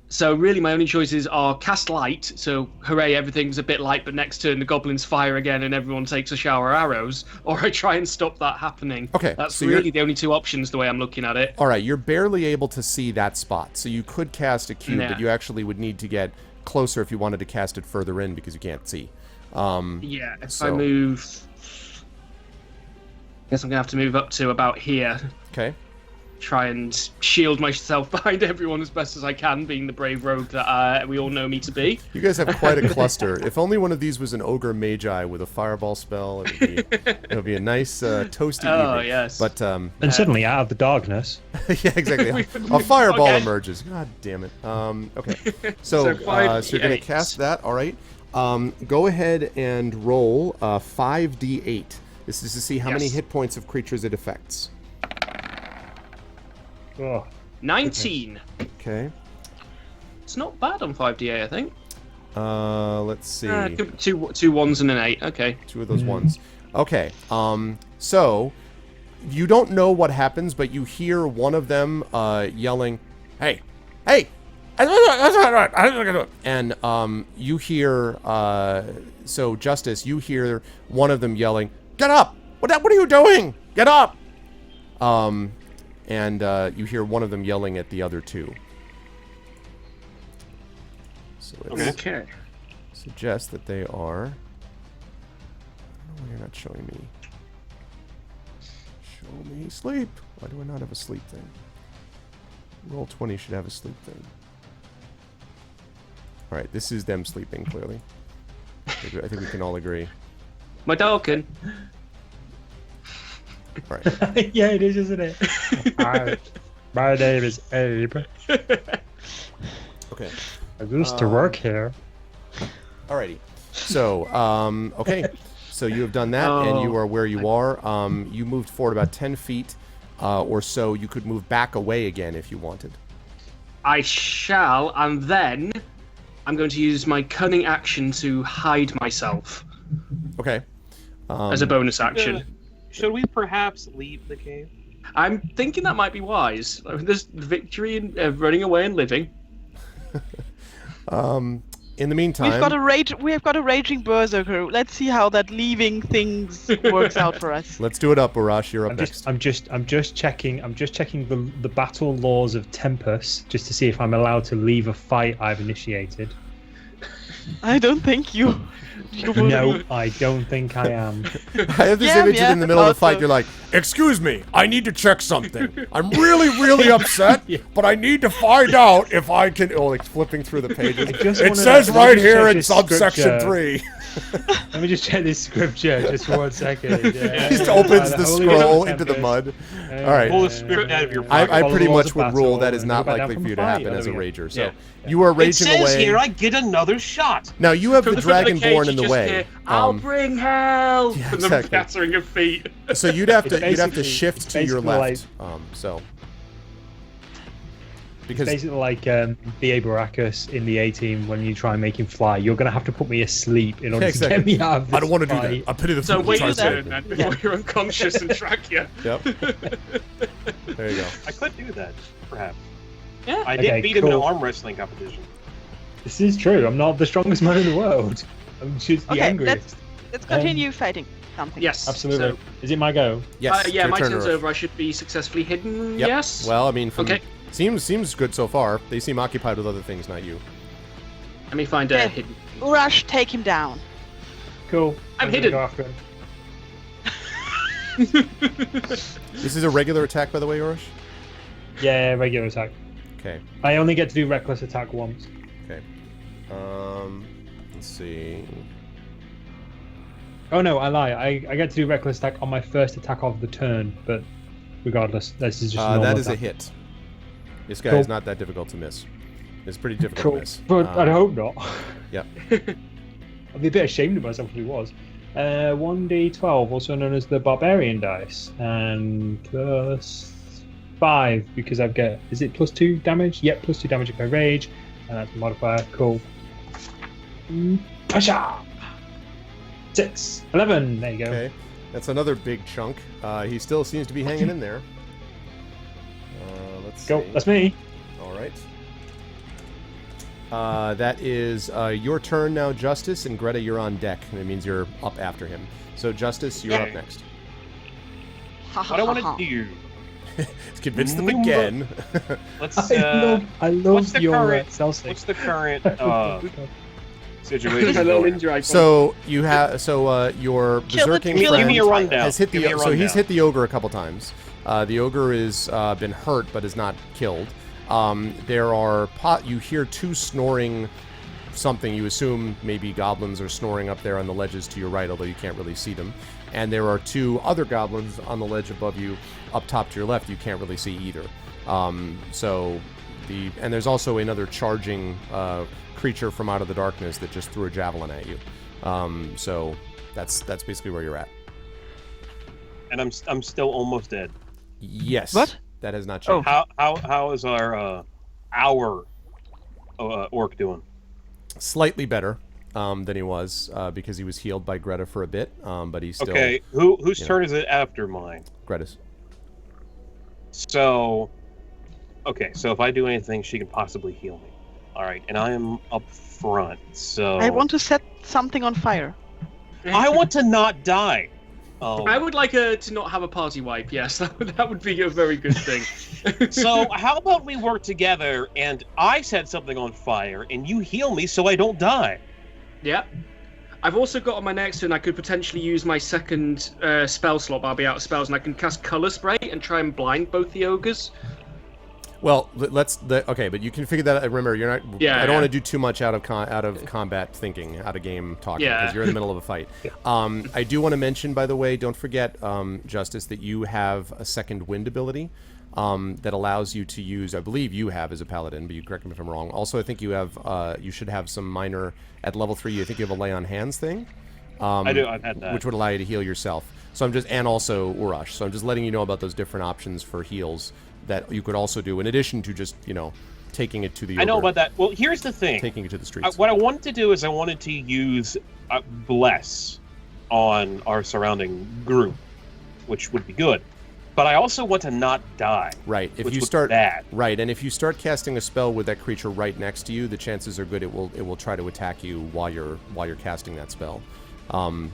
So really my only choices are cast light, so hooray, everything's a bit light, but next turn the goblins fire again and everyone takes a shower of arrows, or I try and stop that happening. Okay, That's so really the only 2 options the way I'm looking at it. All right, you're barely able to see that spot. So you could cast a cube, Yeah. but you actually would need to get closer if you wanted to cast it further in because you can't see. Yeah, if I so- move... I guess I'm going to have to move up to about here. Okay. Try and shield myself behind everyone as best as I can, being the brave rogue that we all know me to be. You guys have quite a cluster. If only one of these was an ogre magi with a fireball spell, it would be a nice toasty evening. Yes. But And suddenly, out of the darkness, yeah, exactly. A fireball Okay. emerges. God damn it. Okay. So, So so you're going to 5d8. cast that. All right. Go ahead and roll 5d8. This is to see how many Yes. hit points of creatures it affects. oh, 19. Okay. It's not bad on 5d8, I think. Let's see. Two ones and an 8. Okay. 2 of those ones. Okay. So you don't know what happens, but you hear one of them yelling, "Hey, hey!" And you hear so Justice, you hear one of them yelling, "Get up! What are you doing? Get up!" and you hear one of them yelling at the other two. So let's Okay. suggest that they are... I don't know why you're not showing me. Show me sleep. Why do I not have a sleep thing? Roll20 should have a sleep thing. Alright, this is them sleeping, clearly. I think we can all agree. My Dalkin. Alright. Yeah, it is, isn't it? My name is Abe. Okay. I used to work here. Alrighty. So, okay. So you have done that, and you are where you are. You moved forward about 10 feet or so. You could move back away again if you wanted. I shall, and then I'm going to use my cunning action to hide myself Okay. as a bonus action. Should we perhaps leave the cave? I'm thinking that might be wise. There's victory in running away and living. In the meantime... We've got a raging berserker. Let's see how that leaving things works out for us. Let's do it up, Arash. You're up next. I'm just checking the battle laws of Tempest just to see if I'm allowed to leave a fight I've initiated. I don't think you will. No, I don't think I am. I have this image in the middle of the fight. You're like, excuse me, I need to check something. I'm really, really upset, but I need to find out if I can... Oh, like flipping through the pages. It says right here in subsection 3. Let me just check this scripture just for 1 second. Yeah. He just opens the scroll into the mud. All right. Pull the script out of your pocket. I pretty Follow much the would battle rule that is and not go back likely down for you from to the happen fight. as a There we go. rager. So Yeah. you are It raging says away. here I get another shot. Now you have From the the front of the Dragonborn cage, in you the just way. hear, I'll bring hell from exactly. the battering of feet. So you'd have It's to basically- shift it's to your basically left. So because Basically like the Abaracus in the A-Team when you try and make him fly. You're going to have to put me asleep in order Exactly. to get me out of this I don't want to do fight. that. I pity the So fool who wait tries your to turn do then it. before you're unconscious and track you. Yep. There you go. I could do that, perhaps. Yeah. I did Okay, beat him in an cool. arm wrestling competition. This is true. I'm not the strongest man in the world. I'm just the Okay, angriest. let's continue fighting something. Yes. Absolutely. So, Is it my go? Yes. yeah, your my turn, turn's Oroch. over. I should be successfully hidden. Yep. Yes. Well, I mean, from Okay. seems good so far. They seem occupied with other things, not you. Let me find Okay. hidden. Urash, take him down. Cool. I'm gonna hidden. go after him. This is a regular attack, by the way, Oroch? Yeah, regular attack. Okay. I only get to do reckless attack once. Okay. Let's see. Oh no, I lie. I get to do reckless attack on my first attack of the turn, but regardless, this is just a normal That is a attack. hit. This guy Cool. is not that difficult to miss. It's pretty difficult Cool. to miss. But I'd hope not. Yep. I'd be a bit ashamed of myself if he was. 1d12, also known as the barbarian dice, and plus 5 because I've got. Is it plus 2 damage? Yep, plus 2 damage if I rage, and that's the modifier. Cool. Pasha! 6, 11. There you go. Okay. That's another big chunk. He still seems to be hanging in there. Let's Go. see. That's me. All right. That is your turn now, Justice, and Greta, you're on deck. And it means you're up after him. So, Justice, you're up next. What I want to do. Let's convince them again. Let's. I what's love the your current- cell save. What's the current situation? Hello, going? Ninja. So you have your Kill the- berserking kill the Give me a friend rundown. has hit Give me a so he's rundown. hit the ogre a couple times. The ogre is been hurt but is not killed. There are you hear two snoring something. You assume maybe goblins are snoring up there on the ledges to your right, although you can't really see them. And there are two other goblins on the ledge above you, up top to your left. You can't really see either. And there's also another charging creature from out of the darkness that just threw a javelin at you. So that's basically where you're at. And I'm still almost dead. Yes. What? That has not changed. How is our orc doing? Slightly better than he was because he was healed by Greta for a bit, but he's still Okay, whose you turn is it after mine? Greta's. So, okay, so if I do anything, she can possibly heal me. All right, and I am up front, so I want to set something on fire. I want to not die. I would like to not have a party wipe. Yes, that would be a very good thing. So how about we work together and I set something on fire and you heal me so I don't die? Yeah. I've also got on my next turn I could potentially use my second spell slot. I'll be out of spells and I can cast Color Spray and try and blind both the ogres. Well, okay, but you can figure that out. Remember, you're not. Yeah, I don't want to do too much out of combat thinking, out of game talking, because you're in the middle of a fight. I do want to mention, by the way, don't forget, Justice, that you have a second wind ability that allows you to use. I believe you have as a paladin, but you correct me if I'm wrong. Also, I think you have. You should have some minor at level 3. I think you have a lay on hands thing. I do. I've had that, which would allow you to heal yourself. So I'm just, and also Urash. So I'm just letting you know about those different options for heals that you could also do in addition to just, taking it to the ogre. I know about that. Well, here's the thing. Taking it to the streets. What I wanted to do is I wanted to use Bless on our surrounding group, which would be good. But I also want to not die. Right. If which you would start be bad. Right, and if you start casting a spell with that creature right next to you, the chances are good it will try to attack you while you're casting that spell.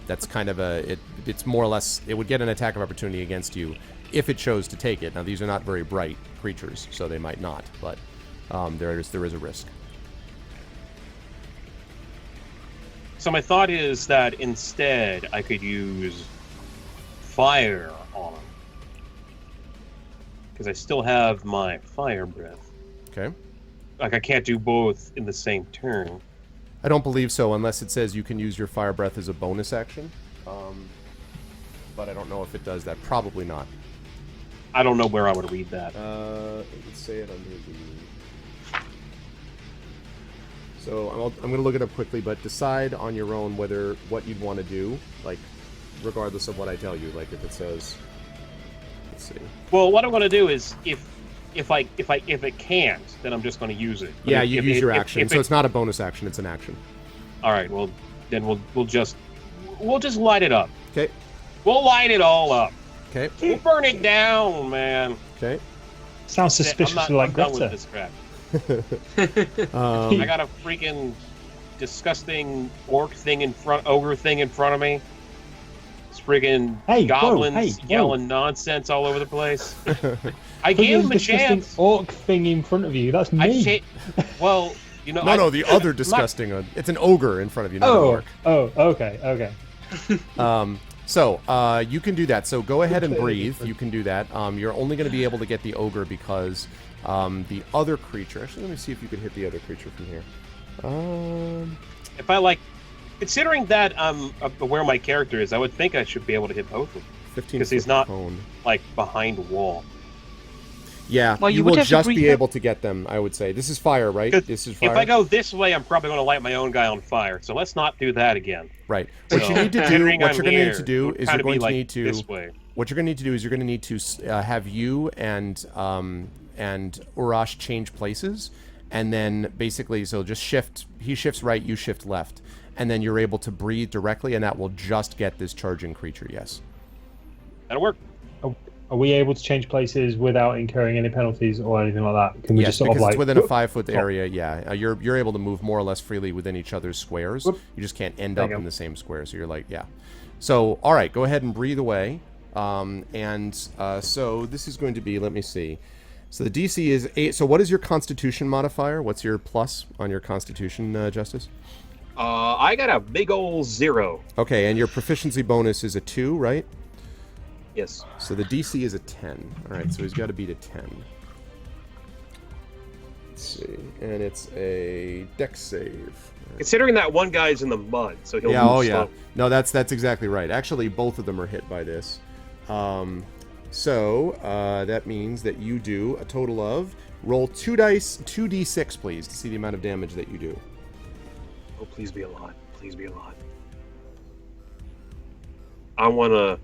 That's kind of it's more or less, it would get an attack of opportunity against you if it chose to take it. Now, these are not very bright creatures, so they might not, but there is a risk. So my thought is that instead I could use fire on them. Because I still have my fire breath. Okay. Like, I can't do both in the same turn. I don't believe so, unless it says you can use your fire breath as a bonus action. But I don't know if it does that. Probably not. I don't know where I would read that. Let's say it under the... So I'm going to look it up quickly, but decide on your own what you'd want to do, like, regardless of what I tell you. Like, if it says... Let's see. Well, what I'm going to do is, if it can't, then I'm just going to use it. But yeah, you use your action, so it's not a bonus action; it's an action. All right. Well, then we'll just light it up. Okay. We'll light it all up. Okay. We'll burn it down, man. Okay. Sounds suspiciously like I'm done with Greta. this crap. I got a freaking disgusting ogre thing in front of me. It's friggin' goblins yelling nonsense all over the place. I gave him a chance. Orc thing in front of you. That's me. Well, No, the other disgusting one. It's an ogre in front of you, not an orc. Oh, okay. So, you can do that. So go ahead and breathe. You can do that. You're only going to be able to get the ogre because the other creature... Actually, let me see if you can hit the other creature from here. If I considering that I'm where my character is, I would think I should be able to hit both of them. 15 because he's not cone. Behind a wall. Yeah, well, you will just be able to get them, I would say. This is fire, right? This is fire. If I go this way, I'm probably going to light my own guy on fire. So let's not do that again. Right. What you need to do, what you're going to need to do is you're going to need to this way. What you're going to need to do is you're going to need to have you and Urash change places, and then basically, so just shift. He shifts right, you shift left, and then you're able to breathe directly, and that will just get this charging creature. Yes. That'll work. Are we able to change places without incurring any penalties or anything like that? Can we yes, just sort of because it's within a 5-foot area. Yeah, you're able to move more or less freely within each other's squares. Whoop. You just can't end up in the same square. So you're like, yeah. So all right, go ahead and breathe away. So this is going to be. Let me see. So the DC is 8. So what is your Constitution modifier? What's your plus on your Constitution, Justice? I got a big old 0. Okay, and your proficiency bonus is a 2, right? Yes. So the DC is a 10. All right, so he's got to beat a 10. Let's see, and it's a Dex save. Considering that one guy's in the mud, so he'll move slow. No, that's exactly right. Actually, both of them are hit by this. So that means that you do a total of roll 2d6, please, to see the amount of damage that you do. Oh, please be a lot. Please be a lot. I want to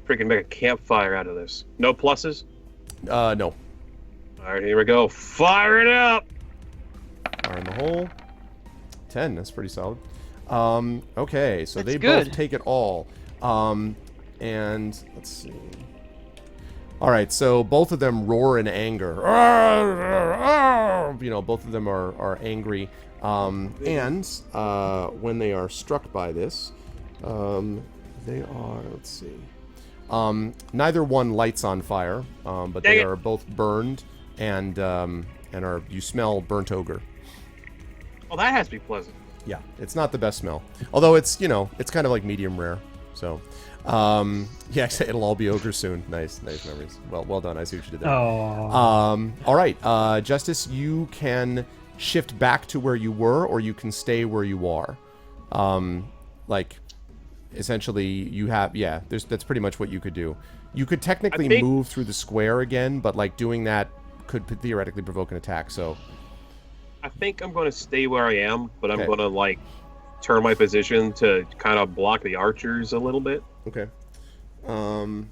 freaking make a campfire out of this. No pluses? No. All right, here we go. Fire it up! Fire in the hole. 10, that's pretty solid. Okay, so That's they good. both take it all. And let's see. All right, so both of them roar in anger. Both of them are angry. And when they are struck by this, They are, let's see. Neither one lights on fire, but Dang they it. are both burned and are, you smell burnt ogre. Well, that has to be pleasant. Yeah, it's not the best smell. Although it's, it's kind of like medium rare. So, yeah, it'll all be ogre soon. Nice memories. Well done. I see what you did there. Oh. All right, Justice, you can shift back to where you were, or you can stay where you are. Essentially, you have, that's pretty much what you could do. You could technically move through the square again, but doing that could theoretically provoke an attack. So, I think I'm going to stay where I am, but I'm going to turn my position to kind of block the archers a little bit. Okay. And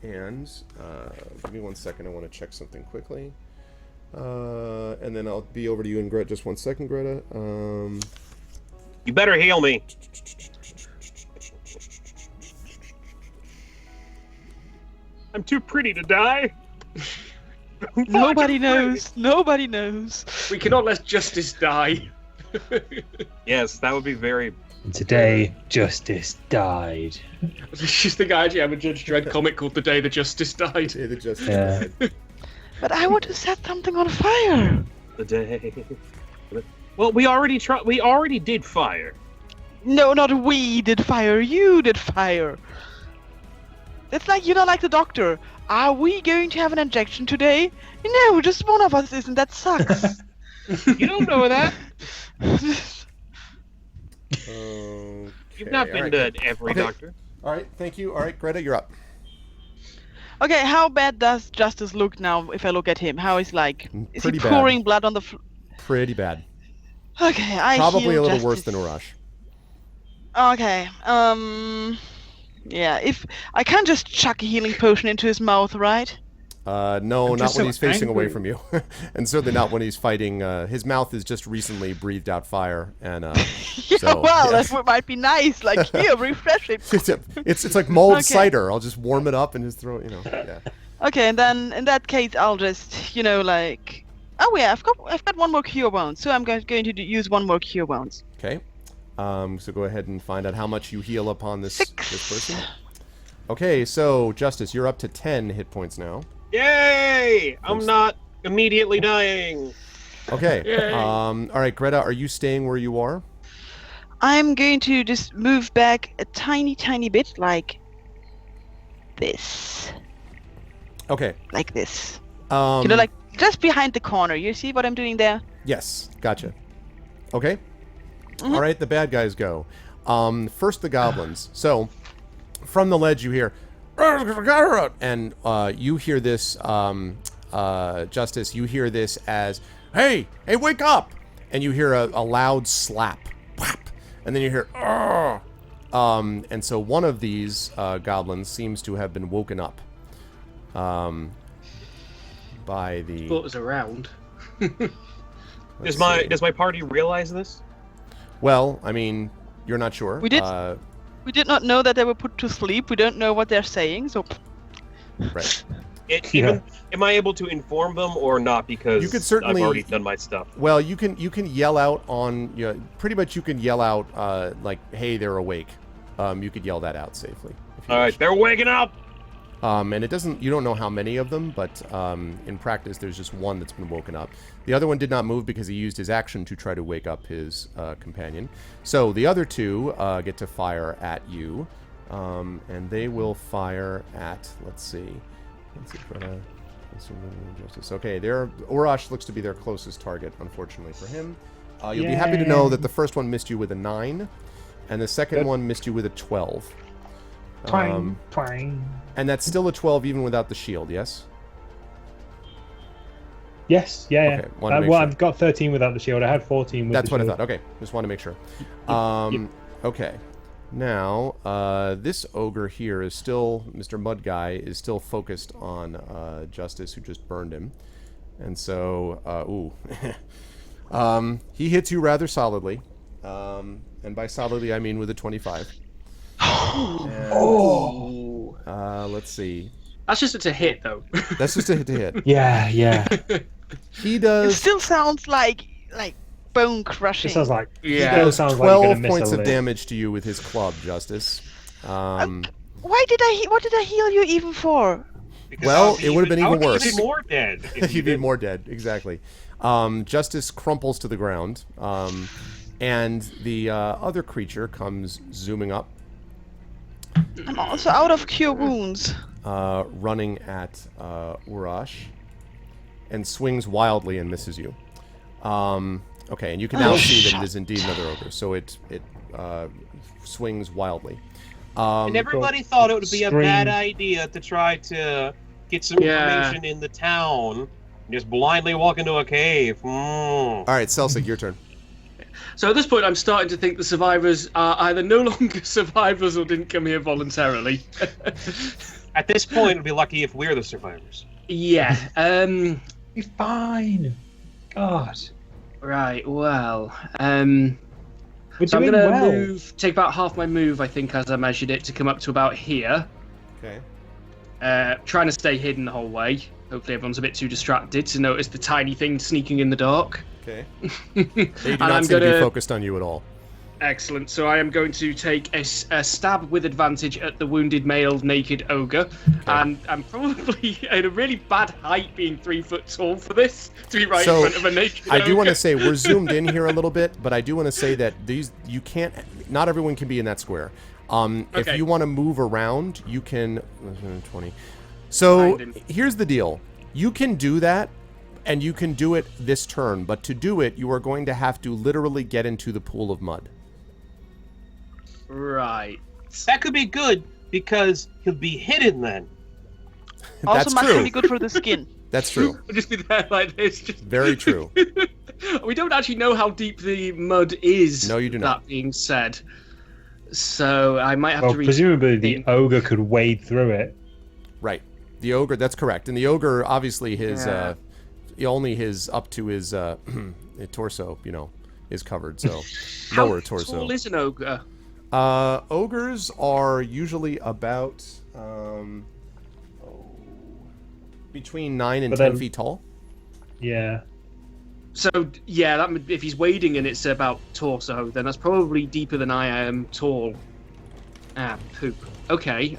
give me 1 second. I want to check something quickly. And then I'll be over to you in just 1 second, Greta. You better heal me. I'm too pretty to die. Nobody knows. Nobody knows. We cannot let Justice die. Yes, that would be very... And today, Justice died. It's just the guy actually have a Judge Dredd comic called The Day the Justice Died. Say the Justice Yeah. died. But I want to set something on fire. The day... Well, we already did fire. No, not we did fire. You did fire. It's like, like the doctor. Are we going to have an injection today? No, just one of us isn't. That sucks. You don't know that. Okay, You've not been to every doctor. All right, thank you. All right, Greta, you're up. Okay, how bad does Justice look now if I look at him? How is is Pretty he bad. pouring blood on the floor? Pretty bad. Okay, I Probably heal a little Justice. worse than Urash. Okay, yeah, if I can't just chuck a healing potion into his mouth, right? No, I'm not just when so he's facing away angry. from you, and certainly not when he's fighting. His mouth has just recently breathed out fire, and Yeah, so, well, yes. that might be nice. Like, here, refresh it. it's like mulled Okay. cider. I'll just warm it up in his throat. Yeah. Okay, and then in that case, I'll just, oh yeah, I've got one more cure wounds, so I'm going to use one more cure wounds. Okay. So go ahead and find out how much you heal upon this 6. person. Okay, so Justice, you're up to 10 hit points now. Yay! I'm not immediately dying. Okay. Yay. All right, Greta, are you staying where you are? I'm going to just move back a tiny bit, like this. Okay. Like this. Um, Like just behind the corner. You see what I'm doing there? Yes, gotcha. Okay. Mhm. All right, the bad guys go. First the goblins. So, from the ledge you hear, and you hear this, Justice, you hear this as, hey, wake up! And you hear a loud slap. Whap! And then you hear, "Argh!" And so one of these goblins seems to have been woken up by the... Thought was around. Does my party realize this? Well, I mean, you're not sure. We did- We did not know that they were put to sleep. We don't know what they're saying, so... Right. Am I able to inform them or not? Because You could certainly- I've already done my stuff. Well, you can yell out on, pretty much you can yell out like, hey, they're awake. You could yell that out safely. If you All wish. right, they're waking up. And you don't know how many of them, but in practice, there's just one that's been woken up. The other one did not move because he used his action to try to wake up his companion. So the other two get to fire at you, and they will fire at, let's see, Justice. Okay, Urash looks to be their closest target, unfortunately for him. You'll be happy to know that the first one missed you with a 9, and the second Good. one missed you with a 12. Twang, twang. And that's still a 12 even without the shield, yes? Yes, yeah. Okay, wanted to make Well, sure. I've got 13 without the shield. I had 14 with That's the what I shield. thought. Okay, just want to make sure. Yep. Okay. Now, this ogre here is still, Mr. Mud Guy, is still focused on Justice, who just burned him. And so, he hits you rather solidly. And by solidly, I mean with a 25. Oh. Let's see. That's just a hit, though. That's just a hit. Yeah. He It does still sounds like bone It crushing. sounds like Yeah. still does sounds like you're 12 gonna miss points a of lit. damage to you with his club, Justice. Why did what did I heal you even for? Because Well, it would have been I even would worse. be more dead. if you You'd be didn't. more dead, exactly. Justice crumples to the ground, and the other creature comes zooming up, I'm also out of cure wounds. running at Urash, and swings wildly and misses you. Okay, and you can now see that it is indeed another ogre, so it swings wildly. And everybody thought it would be a Scream. bad idea to try to get some Yeah. information in the town. And just blindly walk into a cave. All right, Celsic, your turn. So at this point, I'm starting to think the survivors are either no longer survivors or didn't come here voluntarily. At this point, we'd be lucky if we're the survivors. Yeah. You're fine. God. Right. Well. We're So I'm doing gonna well. take about half my move, I think, as I measured it, to come up to about here. Okay. Trying to stay hidden the whole way. Hopefully everyone's a bit too distracted to notice the tiny thing sneaking in the dark. Okay. They do And not I'm seem to be gonna- focused on you at all. Excellent. So I am going to take a stab with advantage at the wounded male naked ogre. And I'm probably at a really bad height, being 3 foot tall for this, to be right So, in front of a naked I ogre. do want to say we're zoomed in here a little bit, but I do want to say that you can't. Not everyone can be in that square. If Okay. you want to move around, you can. 20. So Find him. here's the deal: you can do that, and you can do it this turn. But to do it, you are going to have to literally get into the pool of mud. Right. That could be good because he'll be hidden then. Also, That's must true. be good for the skin. That's true. We'll just be there like this. Just... Very true. We don't actually know how deep the mud is. No, you do not. That being said. So I might have Well, to read. presumably the ogre could wade through it. Right. The ogre. That's correct. And the ogre, obviously, his Yeah. only his up to his torso, is covered. So How lower torso. tall is an ogre? Ogres are usually about between 9 and But 10 then- feet tall. Yeah. So yeah, that if he's wading and it's about torso, then that's probably deeper than I am tall. Ah, poop. Okay.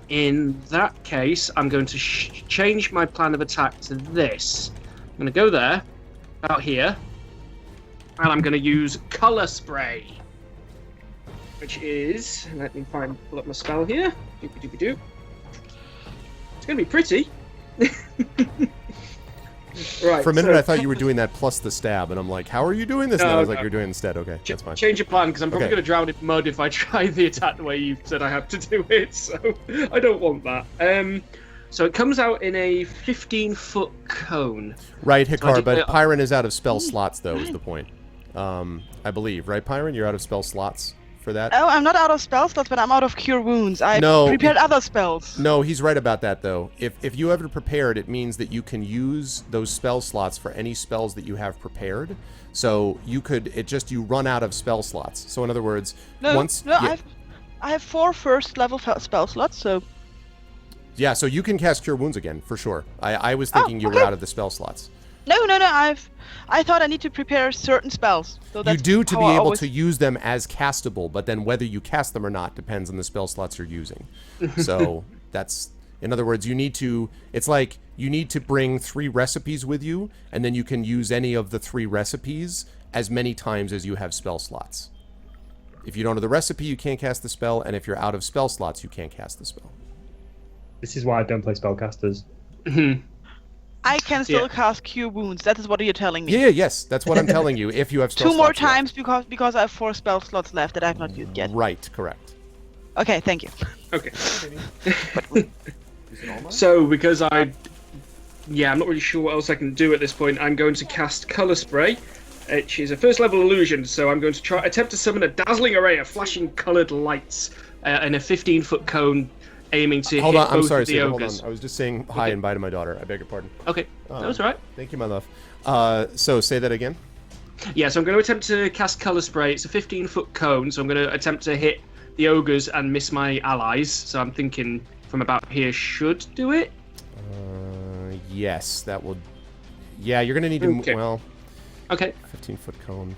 In that case, I'm going to change my plan of attack to this. I'm going to go there, out here, and I'm going to use color spray, which is. Let me pull up my spell here. Doopy-doopy-doop. It's going to be pretty. Right. For a minute, so- I thought you were doing that plus the stab, and I'm like, how are you doing this? No, and I was like, no. you're doing it instead. Okay, that's fine. Change your plan, because I'm probably Okay. going to drown in mud if I try the attack the way you said I have to do it, so I don't want that. So it comes out in a 15-foot cone. Right, So I Hikar, did but the- Pyron is out of spell slots, though, is the point. I believe, right, Pyron? You're out of spell slots for that? Oh, I'm not out of spell slots, but I'm out of cure wounds. I No. prepared other spells. No, he's right about that, though. If you have it prepared, it means that you can use those spell slots for any spells that you have prepared. So you run out of spell slots. So in other words, No, yeah, I have 4 first level spell slots, so yeah, so you can cast Cure Wounds again, for sure. I was thinking you were okay. out of the spell slots. no. I thought I need to prepare certain spells. So You that's do to how be I able always- to use them as castable, but then whether you cast them or not depends on the spell slots you're using. So that's, in other words, it's like you need to bring 3 recipes with you, and then you can use any of the 3 recipes as many times as you have spell slots. If you don't know the recipe, you can't cast the spell, and if you're out of spell slots, you can't cast the spell. This is why I don't play spellcasters. I can still Yeah. cast cure wounds. That is what you're telling me. Yes, that's what I'm telling you, if you have spell 2 more slots left. times because I have 4 spell slots left that I have not used yet. Right, correct. Okay, thank you. Okay. So because I'm not really sure what else I can do at this point. I'm going to cast color spray, which is a first level illusion. So I'm going to attempt to summon a dazzling array of flashing colored lights in a 15-foot cone, aiming to Hold hit on, I'm both sorry, of the Stephen, hold ogres. on. I was just saying hi Okay. and bye to my daughter. I beg your pardon. Okay, that was all right. Thank you, my love. So say that again. Yeah, so I'm going to attempt to cast color spray. It's a 15-foot cone, so I'm going to attempt to hit the ogres and miss my allies. So I'm thinking from about here should do it. Yes, that will. Yeah, you're gonna need to. Okay. Well, Okay. 15-foot cone.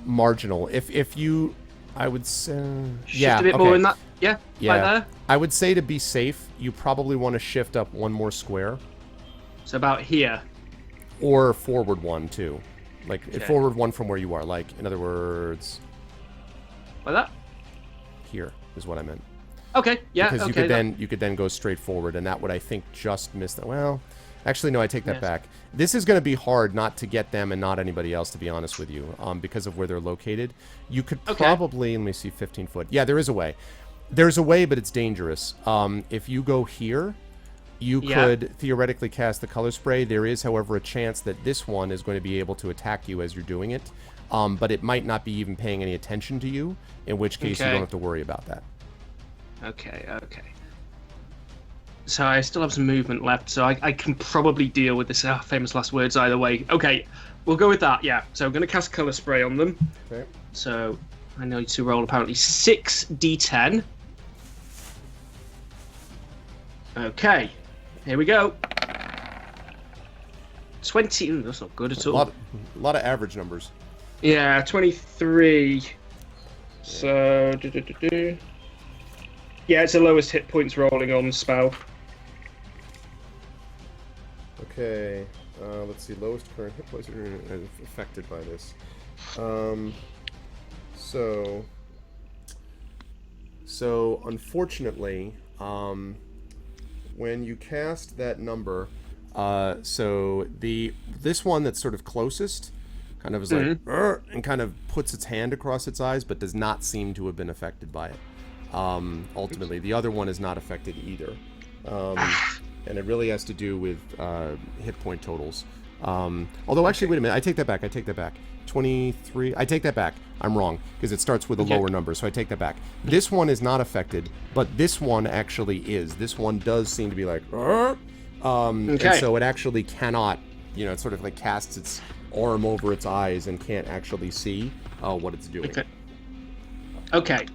Marginal. If you I would say... Shift a bit more in that. Yeah, Yeah. right there. I would say to be safe, you probably want to shift up one more square. So about here. Or forward one, too. Like, Okay. forward one from where you are. Like, in other words... Like that? Here is what I meant. Okay, yeah, Because okay. you could then go straight forward, and that would, I think, just miss that. Well, actually, no, I take that Yes. back. This is going to be hard not to get them and not anybody else, to be honest with you, because of where they're located. You could probably, let me see, 15 foot. Yeah, there is a way. There's a way, but it's dangerous. If you go here, you could theoretically cast the color spray. There is, however, a chance that this one is going to be able to attack you as you're doing it, but it might not be even paying any attention to you, in which case you don't have to worry about that. Okay. So I still have some movement left, so I can probably deal with this famous last words either way. Okay, we'll go with that, yeah. So I'm going to cast Colour Spray on them. Okay. So I need to roll apparently 6d10. Okay, here we go. 20, ooh, that's not good at all. A lot of average numbers. Yeah, 23. So, yeah, it's the lowest hit points rolling on spell. Okay, let's see. Lowest current hit points are affected by this. So unfortunately, when you cast that number, so this one that's sort of closest, kind of is like, "Arr," and kind of puts its hand across its eyes, but does not seem to have been affected by it. Ultimately, the other one is not affected either. And it really has to do with hit point totals. Although, actually, wait a minute. I take that back. 23. I take that back. I'm wrong, because it starts with a lower number, so I take that back. This one is not affected, but this one actually is. This one does seem to be like, and so it actually cannot, it sort of like casts its arm over its eyes and can't actually see what it's doing. Okay.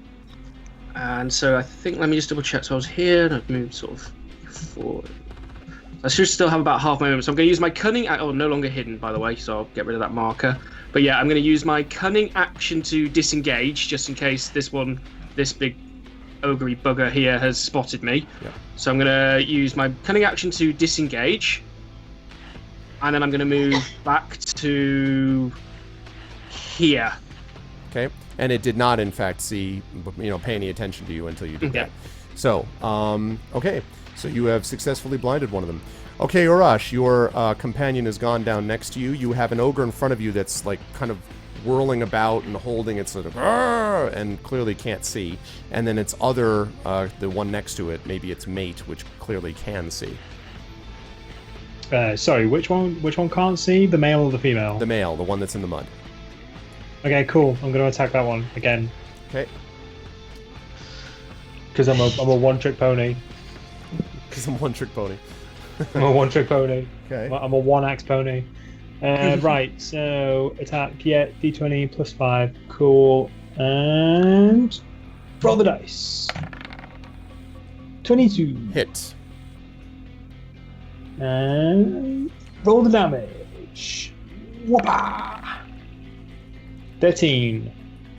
And so I think, let me just double check. So I was here, and I've moved sort of forward. I should still have about half my movement. So I'm going to use my cunning. Oh, no longer hidden, by the way, so I'll get rid of that marker. But yeah, I'm going to use my cunning action to disengage, just in case this big ogre bugger here has spotted me. Yep. So I'm going to use my cunning action to disengage. And then I'm going to move back to here. Okay. And it did not, in fact, pay any attention to you until you did that. So, okay. So you have successfully blinded one of them. Okay, Urash, your companion has gone down next to you. You have an ogre in front of you that's like kind of whirling about and holding its sort of and clearly can't see. And then its other, the one next to it, maybe its mate, which clearly can see. Sorry, which one can't see? The male or the female? The male, the one that's in the mud. Okay, cool. I'm going to attack that one again. Okay. Because I'm a one-trick pony. Because I'm one-trick pony. I'm a one-trick pony. Okay. I'm a one-axe pony. Right, so attack, d20 plus 5. Cool. And roll the dice. 22. Hit. And roll the damage. Whoppa! 13.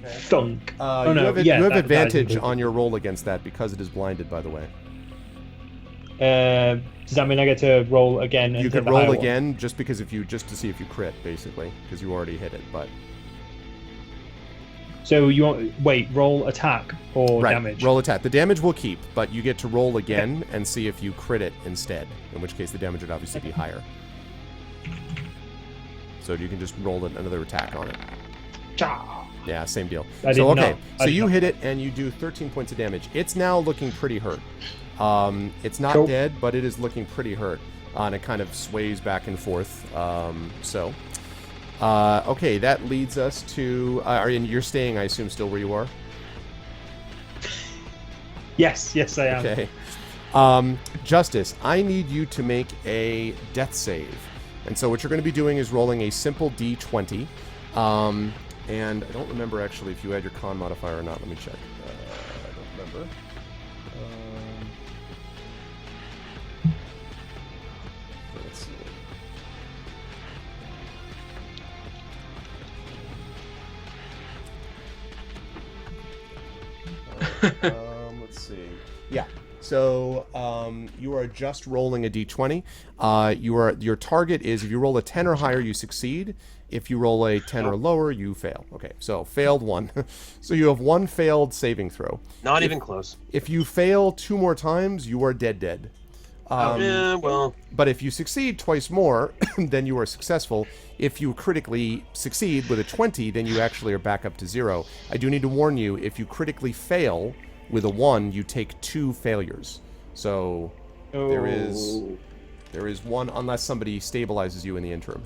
Thunk. You have advantage on your roll against that because it is blinded, by the way. Does that mean I get to roll again? And You hit could the roll higher one? again just to see if you crit, basically, because you already hit it. But So you want roll attack or damage? Roll attack. The damage will keep, but you get to roll again and see if you crit it instead. In which case, the damage would obviously be higher. So you can just roll another attack on it. Yeah, same deal. So you hit it and you do 13 points of damage. It's now looking pretty hurt. It's not dead, but it is looking pretty hurt. And it kind of sways back and forth. Okay, that leads us to... you're staying, I assume, still where you are? Yes, I am. Okay. Justice, I need you to make a death save. And so what you're going to be doing is rolling a simple d20. And I don't remember, actually, if you had your con modifier or not. Let me check. I don't remember. Let's see. Let's see. Yeah. So you are just rolling a d20. Your target is if you roll a 10 or higher, you succeed. If you roll a 10 or lower, you fail. Okay, so failed 1. So you have 1 failed saving throw. Not even close. If you fail 2 more times, you are dead. Yeah, well. But if you succeed twice more, then you are successful. If you critically succeed with a 20, then you actually are back up to 0. I do need to warn you, if you critically fail with a 1, you take 2 failures. So there is 1 unless somebody stabilizes you in the interim.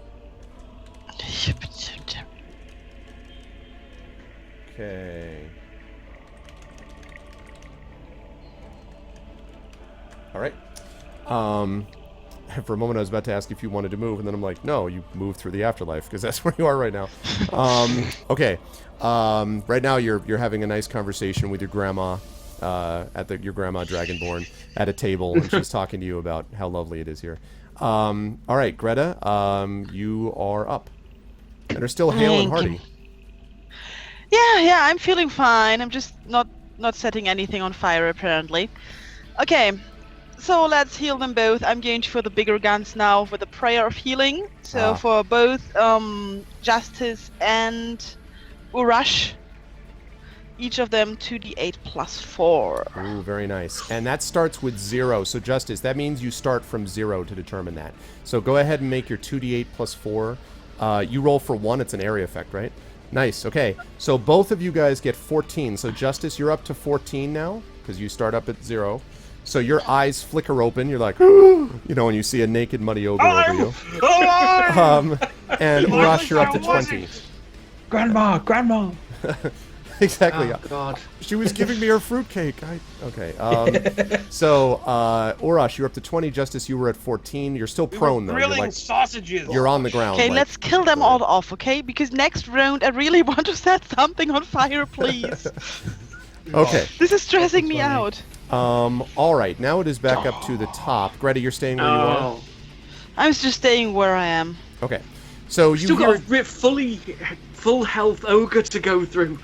Okay. All right. For a moment I was about to ask if you wanted to move, and then I'm like, no, you move through the afterlife, because that's where you are right now. Okay. Right now you're having a nice conversation with your grandma, your grandma Dragonborn at a table, and she's talking to you about how lovely it is here. All right, Greta, you are up. And are still hale and hearty. Yeah, I'm feeling fine. I'm just not setting anything on fire, apparently. Okay, so let's heal them both. I'm going for the bigger guns now with a prayer of healing. So for both Justice and Urash, each of them 2d8 plus 4. Ooh, very nice. And that starts with 0. So Justice, that means you start from 0 to determine that. So go ahead and make your 2d8 plus 4. You roll for 1. It's an area effect, right? Nice. Okay. So both of you guys get 14. So Justice, you're up to 14 now because you start up at 0. So your eyes flicker open. You're like, when you see a naked muddy ogre over you. And Urash, you're up to 20. Grandma! Exactly. Oh, God. She was giving me her fruitcake. Okay. So, Urash, you're up to 20. Justice, you were at 14. You're still prone, though. Grilling sausages. You're on the ground. Okay, let's kill them all off, okay? Because next round I really want to set something on fire, please. Okay. This is stressing me out. All right. Now it is back up to the top. Greta, you're staying where you are? I'm just staying where I am. Okay. So you Still got a full health ogre to go through.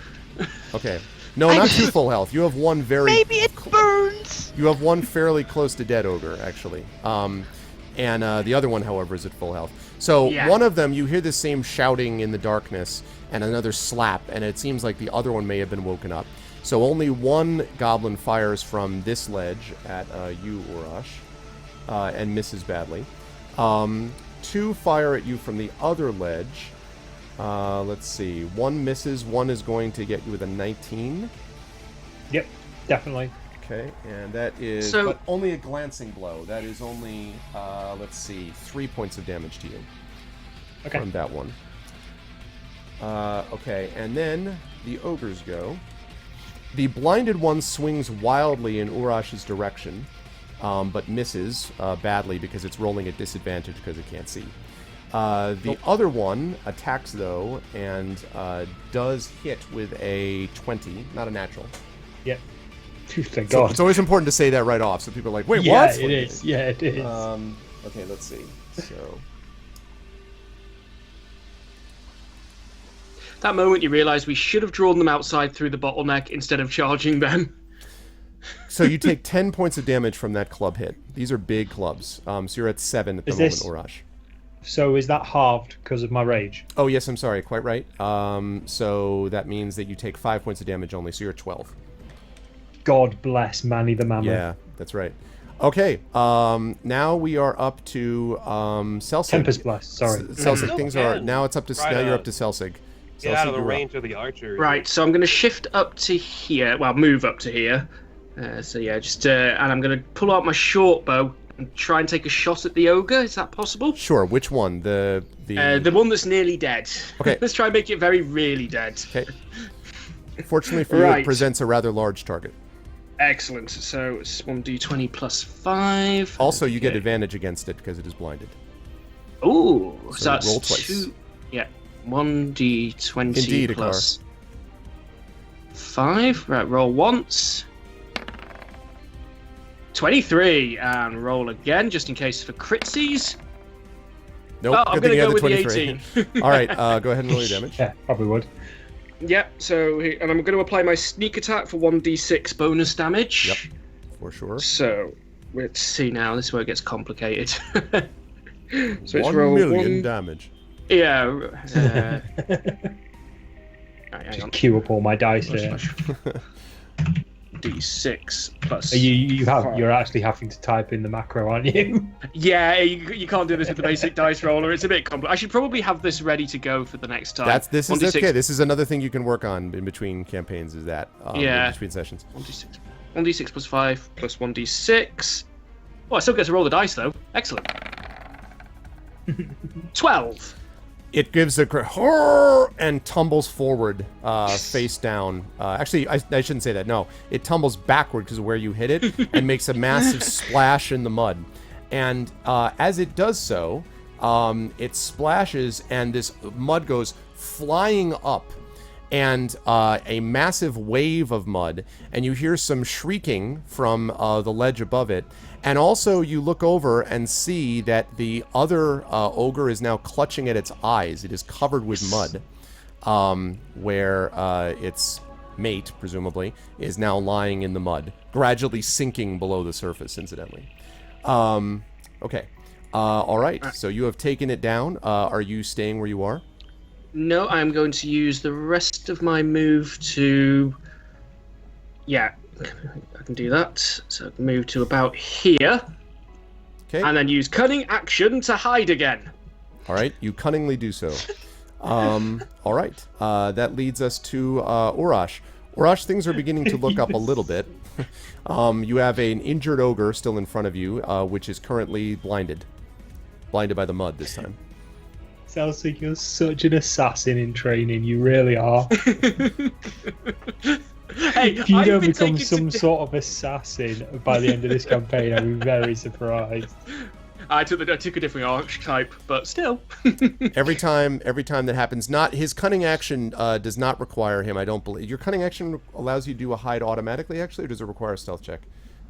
Okay. No, not too full health. You have one very... Maybe it burns! You have one fairly close to dead ogre, actually. And the other one, however, is at full health. So one of them, you hear the same shouting in the darkness and another slap, and it seems like the other one may have been woken up. So only one goblin fires from this ledge at you, Urash, and misses badly. 2 fire at you from the other ledge. Let's see. 1 misses. 1 is going to get you with a 19. Yep, definitely. Okay, and that is but only a glancing blow. That is only, let's see, 3 points of damage to you. Okay. From that one. Okay, and then the ogres go. The blinded one swings wildly in Urash's direction, but misses badly because it's rolling at disadvantage because it can't see. The other one attacks, though, and does hit with a 20, not a natural. Yep. Thank God. It's always important to say that right off, so people are like, wait, what? Yeah, it is. Yeah, it is. Okay, let's see. So... That moment you realise we should have drawn them outside through the bottleneck instead of charging them. So you take 10 points of damage from that club hit. These are big clubs. So you're at 7 at the moment, Urash. So is that halved because of my rage? Oh, yes, I'm sorry. Quite right. So that means that you take 5 points of damage only, so you're at 12. God bless Manny the Mammoth. Yeah, that's right. Okay, now we are up to Celsig. Tempest Blast, sorry. Celsig, things are... Now it's up to... now you're up to Celsig. Get out of the range of the archer. Right, so I'm going to shift up to here. Well, move up to here. So yeah, just... and I'm going to pull out my short bow and try and take a shot at the ogre. Is that possible? Sure. Which one? The one that's nearly dead. Okay. Let's try and make it very, really dead. Okay. Fortunately for you, it presents a rather large target. Excellent. So it's 1d20 plus 5. Also, you get advantage against it because it is blinded. Ooh, so that's roll twice. 2. Yeah, 1d20 Indeed, plus 5. Right, roll once. 23, and roll again just in case for critsies. Nope. Oh, I'm going to go with the 18. All right, go ahead and roll your damage. Yeah, probably would. Yep. So, and I'm going to apply my sneak attack for 1d6 bonus damage. Yep, for sure. So, let's see now. This is where it gets complicated. So it's 1 roll million damage. Yeah. Right, hang Just on. queue up all my dice there. D6 plus. You're actually having to type in the macro, aren't you? Yeah, you can't do this with the basic dice roller. It's a bit complicated. I should probably have this ready to go for the next time. This is 1d6. okay. This is another thing you can work on in between campaigns. Is that Yeah. in between sessions? 1d6 plus 5 plus 1d6. Oh, I still get to roll the dice though. Excellent. 12. It gives a horror and tumbles forward, face down. Actually, I shouldn't say that. No, it tumbles backward because of where you hit it, and makes a massive splash in the mud. And as it does so, it splashes, and this mud goes flying up, and a massive wave of mud, and you hear some shrieking from the ledge above it. And also, you look over and see that the other ogre is now clutching at its eyes. It is covered with mud, where its mate, presumably, is now lying in the mud, gradually sinking below the surface, incidentally. Okay. All right. So you have taken it down. Are you staying where you are? No, I'm going to use the rest of my move to... Yeah, I can do that. So move to about here. Okay. And then use cunning action to hide again. All right. You cunningly do so. All right. That leads us to Urash. Urash, things are beginning to look up a little bit. You have an injured ogre still in front of you, which is currently blinded. Blinded by the mud this time. Sounds like you're such an assassin in training. You really are. Hey, If you I've don't been become taken some to... sort of assassin by the end of this campaign, I'll be very surprised. I took a different archetype, but still. Every time that happens, not his cunning action does not require him. I don't believe your cunning action allows you to do a hide automatically. Actually, or does it require a stealth check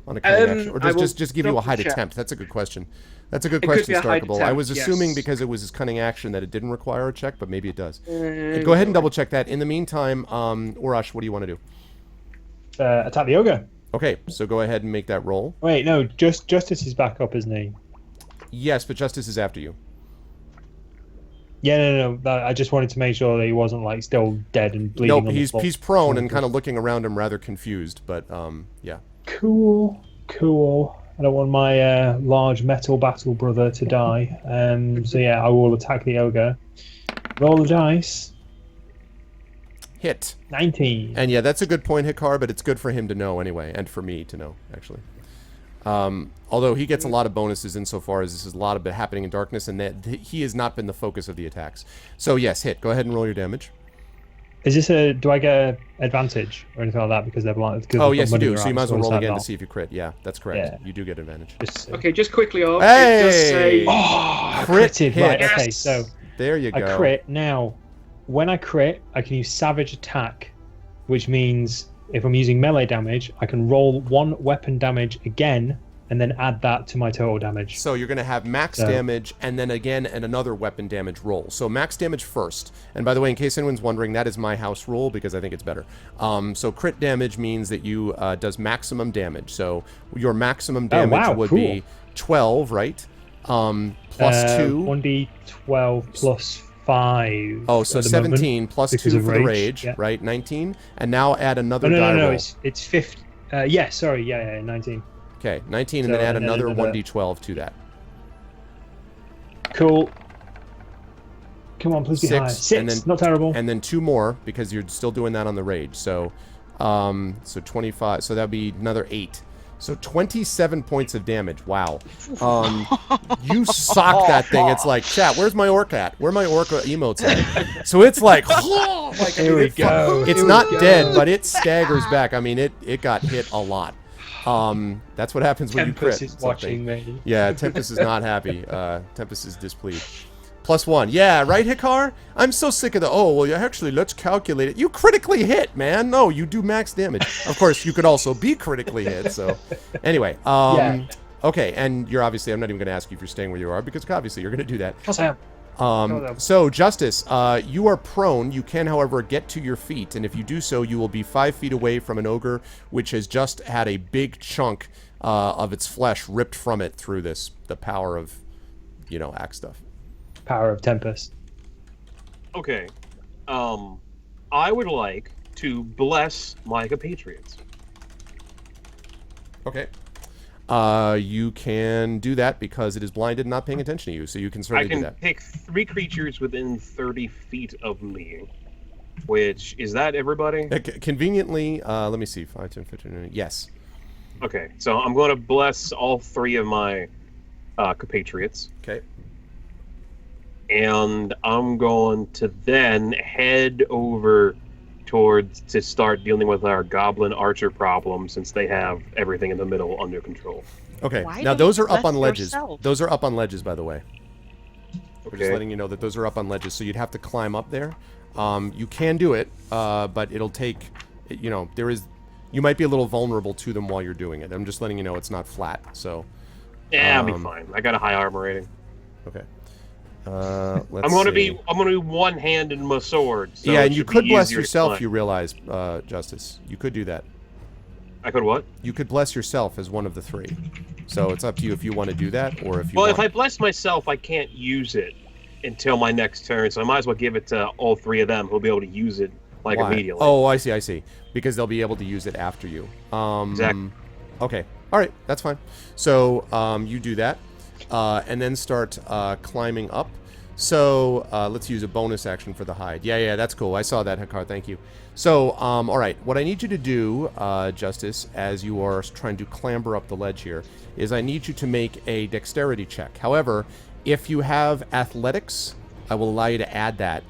on a cunning action, or does just give you a hide attempt? That's a good question. That's a good question, Starkable. I was assuming because it was his cunning action that it didn't require a check, but maybe it does. Go ahead and double check that. In the meantime, Urash, what do you want to do? Attack the ogre. Okay, so go ahead and make that roll. Wait, no, Justice is back up, isn't he? Yes, but Justice is after you. Yeah, no. I just wanted to make sure that he wasn't like still dead and bleeding. Nope, on the floor. he's prone and kind of looking around him, rather confused. But yeah. Cool. I don't want my large metal battle brother to die. So yeah, I will attack the ogre. Roll the dice. Hit. 19. And yeah, that's a good point, Hikar, but it's good for him to know anyway, and for me to know, actually. Although he gets a lot of bonuses insofar as this is a lot of it happening in darkness, and that he has not been the focus of the attacks. So yes, hit. Go ahead and roll your damage. Is this do I get an advantage or anything like that because they're blind? Oh yes, you do. So you might as well roll again to see if you crit. Yeah, that's correct. Yeah. You do get advantage. Okay, just quickly off. Hey! It does say... Oh, I critted. critted. Right, Yes! okay, so there you go. I crit. Now, when I crit, I can use Savage Attack, which means if I'm using melee damage, I can roll 1 weapon damage again and then add that to my total damage. So you're going to have max damage and then again and another weapon damage roll. So max damage first. And by the way, in case anyone's wondering, that is my house rule because I think it's better. So crit damage means that you does maximum damage. So your maximum damage would be 12, right? Plus 2. 1d12 plus 5. Oh, so 17 plus 2 for the rage, yeah. right? 19. And now add another die no, roll. it's 50. Yeah, sorry, yeah, 19. Okay, 19, and then add another 1d12 to that. Cool. Come on, please be high. 6, 6, and then, not terrible. And then 2 more, because you're still doing that on the rage. So 25, so that'd be another 8. So 27 points of damage. Wow. You sock that thing. It's like, chat, where's my orc at? Where are my orc emotes at? So it's like, Here we go. It's not dead, but it staggers back. I mean, it got hit a lot. That's what happens when Tempest you crit. is watching me. Yeah, Tempest is not happy. Tempest is displeased. +1. Yeah, right, Hikar? I'm so sick of the, well, actually, let's calculate it. You critically hit, man. No, you do max damage. Of course, you could also be critically hit, so. Anyway, okay, and you're obviously, I'm not even going to ask you if you're staying where you are, because obviously you're going to do that. Yes, I am. So, Justice, you are prone. You can, however, get to your feet, and if you do so, you will be 5 feet away from an ogre, which has just had a big chunk of its flesh ripped from it through the power of, axe stuff. Power of Tempest. Okay. I would like to bless my compatriots. Okay. You can do that because it is blinded and not paying attention to you, so you can certainly do that. I can pick 3 creatures within 30 feet of me, which, is that everybody? Conveniently, let me see, 5, 10, 15, yes. Okay, so I'm going to bless all 3 of my compatriots. Okay. And I'm going to then head over to start dealing with our goblin archer problem, since they have everything in the middle under control. Okay. Why Now don't those you are up bless on ledges. yourself? Those are up on ledges, by the way. We're just Okay. letting you know that those are up on ledges, so you'd have to climb up there. You can do it, but it'll take, you might be a little vulnerable to them while you're doing it. I'm just letting you know it's not flat. So. Yeah, I'll be fine. I got a high armor rating. Okay. I'm gonna be one-handed my sword. So yeah, it and you should be could bless easier to yourself. climb. You realize, Justice. You could do that. I could what? You could bless yourself as one of the 3. So it's up to you if you want to do that or if you. Well, want... if I bless myself, I can't use it until my next turn, so I might as well give it to all 3 of them who'll be able to use it Why? immediately. Oh, I see. Because they'll be able to use it after you. Exactly. Okay. All right. That's fine. So you do that, and then start climbing up. So let's use a bonus action for the hide. Yeah, that's cool. I saw that, Hakar. Thank you. So, all right. What I need you to do, Justice, as you are trying to clamber up the ledge here, is I need you to make a dexterity check. However, if you have athletics, I will allow you to add that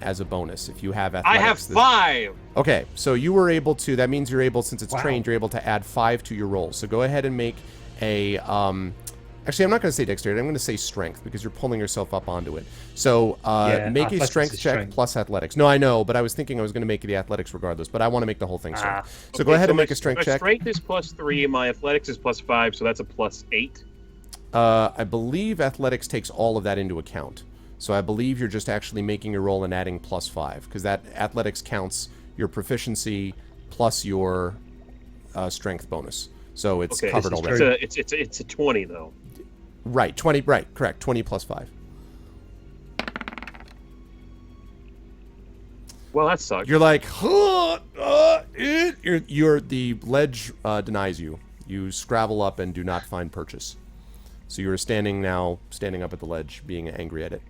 as a bonus. If you have athletics. I have 5! Okay, so you were able to, that means you're able, since it's trained, you're able to add 5 to your roll. So go ahead and make a, actually, I'm not going to say dexterity, I'm going to say strength, because you're pulling yourself up onto it. So make a strength check plus athletics. No, I know, but I was thinking I was going to make the athletics regardless, but I want to make the whole thing strength. So go ahead and make a strength check. My strength is +3, and my athletics is +5, so that's a +8. I believe athletics takes all of that into account. So I believe you're just actually making your roll and adding +5, because that athletics counts your proficiency plus your strength bonus. So it's covered already. It's a 20 though. Right, 20. Right, correct. 20 plus 5. Well, that sucks. You're like, you're the ledge denies you. You scrabble up and do not find purchase. So you're standing up at the ledge, being angry at it.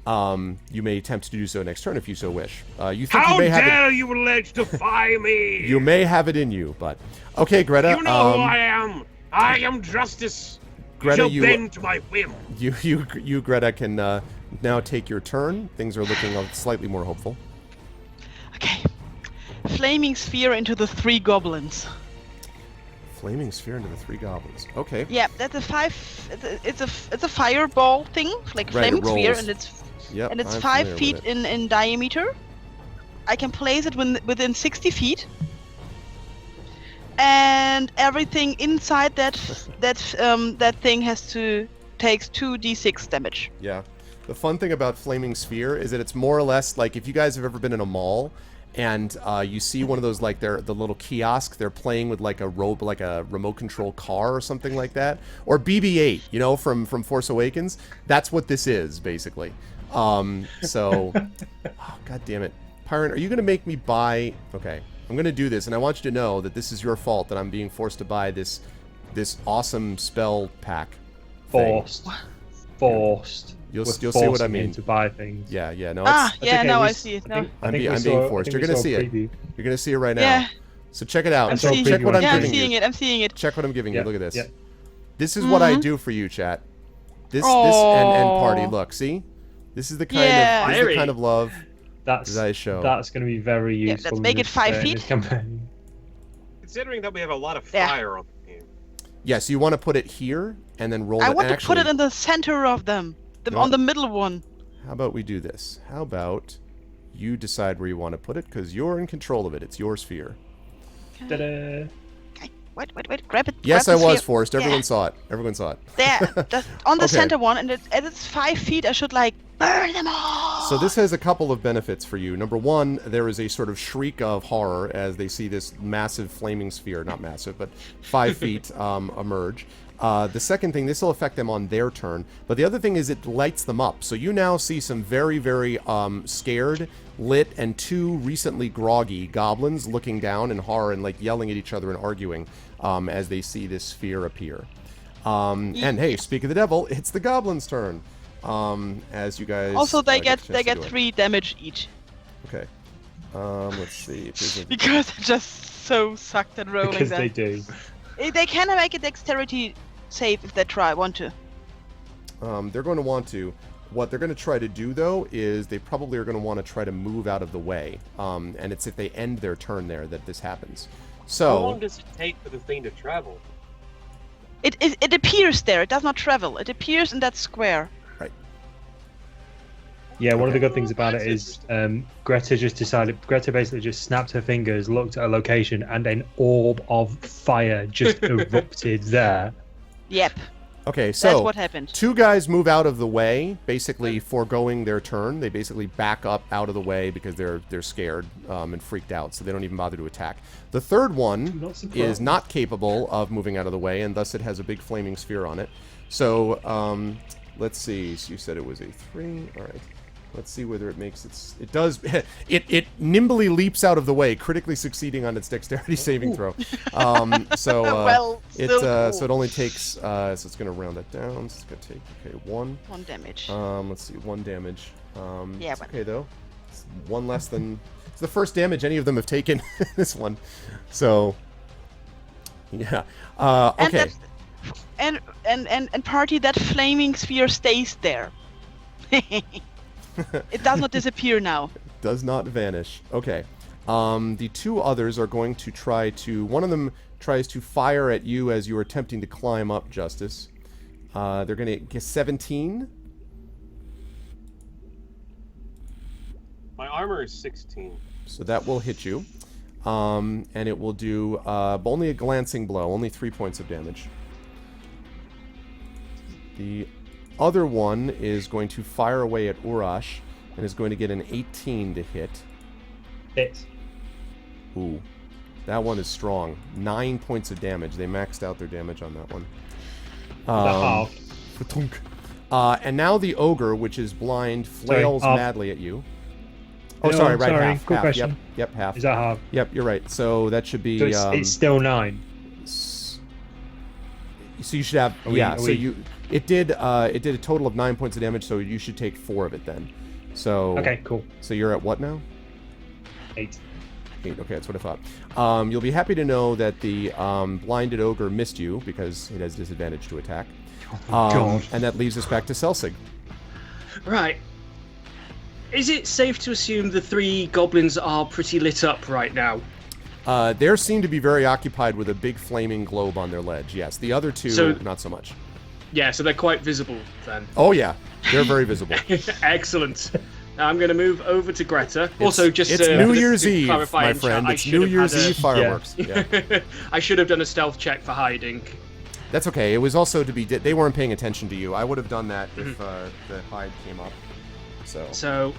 You may attempt to do so next turn if you so wish. You think How you may have dare you ledge defy me? You may have it in you, but okay, Greta. You know who I am. I am Justice. Greta, You bend to my whim. You, Greta, can now take your turn. Things are looking slightly more hopeful. Okay. Flaming sphere into the 3 goblins. Flaming sphere into the 3 goblins. Okay. Yeah, that's a 5. It's a fireball thing, like Right, flaming it sphere, rolls. and it's I'm 5 familiar feet with it. in diameter. I can place it within 60 feet, and everything inside that thing takes 2d6 damage. Yeah. The fun thing about flaming sphere is that it's more or less like if you guys have ever been in a mall and you see one of those like the little kiosk, they're playing with like a remote control car or something like that, or BB-8, from Force Awakens. That's what this is basically. So, oh, God damn it, Pyron, are you gonna make me buy? Okay, I'm gonna do this, and I want you to know that this is your fault that I'm being forced to buy this awesome spell pack. Forced. You'll We're see what I forcing him mean. to buy things. Yeah, no. Yeah, okay, now we I s- see it. I No. think- I I'm think being we saw- forced. I You're think gonna we see saw a it. preview. You're gonna see it right now. Yeah. So check it out. I saw a Check preview what on I'm Yeah, I'm giving seeing you. it. I'm seeing it. Check what I'm giving you. Yeah, Look at this. yeah. This is what I do for you, chat. This and party. Look, see? This is the kind of love That's that I show. That's going to be very Yeah, useful. let's in make it this, 5 in feet. this campaign. Considering that we have a lot of Yeah. fire on the game. Yeah, so you want to put it here and then roll it. I want to Actually, put it in the center of them, No. on the middle one. how about we do this? How about you decide where you want to put it, because you're in control of it. It's your sphere. Ta-da. Wait. Grab it. Yes, grab I the was sphere. forced. Everyone Yeah. saw it. Everyone saw it. There, just on the Okay. center one, and it's 5 feet. I should like burn them all. So this has a couple of benefits for you. Number one, there is a sort of shriek of horror as they see this massive flaming sphere, not massive, but 5 feet emerge. The second thing, this will affect them on their turn, but the other thing is it lights them up. So you now see some very, very scared, lit, and 2 recently groggy goblins looking down in horror and like yelling at each other and arguing as they see this sphere appear. And hey, speak of the devil, it's the goblins' turn. As you guys Also, they get get a chance to do it. 3 damage each Okay. Let's see. If there's a- because they're just so sucked at rolling. Because them. they do. They can make a dexterity save if they want to. They're going to want to. What they're going to try to do, though, is they probably are going to want to try to move out of the way. And it's if they end their turn there that this happens. How long So, does it take for the thing to travel? It appears there. It does not travel. It appears in that square. Yeah, one of the Okay. good things about it is Greta basically just snapped her fingers, looked at a location, and an orb of fire just erupted there. Yep, okay, that's so what happened. 2 guys move out of the way, basically foregoing their turn. They basically back up out of the way because they're scared and freaked out, so they don't even bother to attack. The third one Not surprised. is not capable of moving out of the way, and thus it has a big flaming sphere on it. So, let's see. So you said it was a 3. All right. Let's see whether it makes its... It does... It nimbly leaps out of the way, critically succeeding on its dexterity saving throw. Well, it still so cool. it only takes... so it's going to round that down. So it's going to take... Okay, 1. 1 damage. Let's see, 1 damage. Yeah, It's but- okay, though. It's 1 less than... It's the first damage any of them have taken this one. So... Yeah. And Okay. and party, that flaming sphere stays there. It does not disappear now. Does not vanish. Okay. The 2 others are going to try to... One of them tries to fire at you as you are attempting to climb up, Justice. They're going to get 17. My armor is 16. So that will hit you. And it will do only a glancing blow, only 3 points of damage. The other one is going to fire away at Urash and is going to get an 18 to hit. Hit. Ooh, that one is strong. 9 points of damage. They maxed out their damage on that one. Half. Fatunk. And now the ogre, which is blind, flails madly at you. Oh, No, sorry, right, sorry, half. good Half. question. Yep, half. Is that half? Yep, you're right. So that should be. So it's still 9. So you should have. Are we- yeah. are So we- you. It did a total of 9 points of damage. So you should take 4 of it then. So. Okay, cool. So you're at what now? 8. 8. Okay, that's what I thought. You'll be happy to know that the blinded ogre missed you because it has disadvantage to attack. God. And that leaves us back to Selsig. Right. Is it safe to assume the 3 goblins are pretty lit up right now? They seem to be very occupied with a big flaming globe on their ledge. Yes, the other 2 So- not so much. Yeah, so they're quite visible then. Oh yeah, they're very visible. Excellent. Now I'm going to move over to Greta. Also, just it's to New Year's to Eve, clarify my in chat, friend. I It's should New have Year's had a- Eve fireworks. Yeah. I should have done a stealth check for hiding. That's okay. It was also to be. They weren't paying attention to you. I would have done that if the hide came up. So,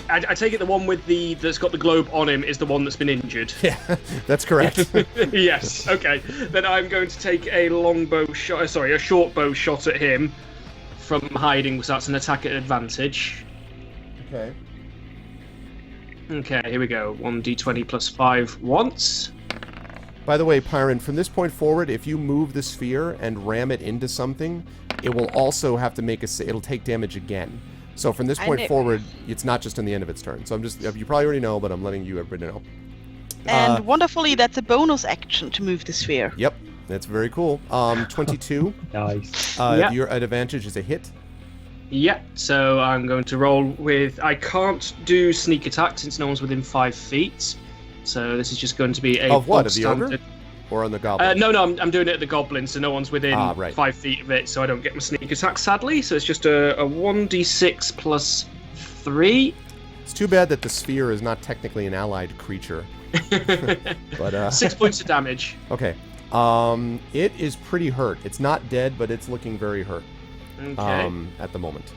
I take it the one with that's got the globe on him is the one that's been injured. Yeah, that's correct. Yes. Okay. Then I'm going to take a longbow shot. Sorry, a short bow shot at him from hiding, because that's an attack at advantage. Okay. Okay. Here we go. 1d20 plus 5 once. By the way, Pyron, from this point forward, if you move the sphere and ram it into something, it will also have to make it'll take damage again. So from this point forward, it's not just on the end of its turn. So I'm just, you probably already know, but I'm letting you everybody know. And wonderfully, that's a bonus action to move the sphere. Yep, that's very cool. 22. Nice. Yeah. Your advantage is a hit. Yeah, so I'm going to roll with... I can't do sneak attack since no one's within 5 feet. So this is just going to be a... Of what? bog Of the ogre? standard- Or on the goblin? No, I'm doing it at the goblin, so no one's within right. 5 feet of it, so I don't get my sneak attack, sadly. So it's just a 1d6 plus 3. It's too bad that the sphere is not technically an allied creature. But 6 points of damage. Okay. It is pretty hurt. It's not dead, but it's looking very hurt. Okay. At the moment.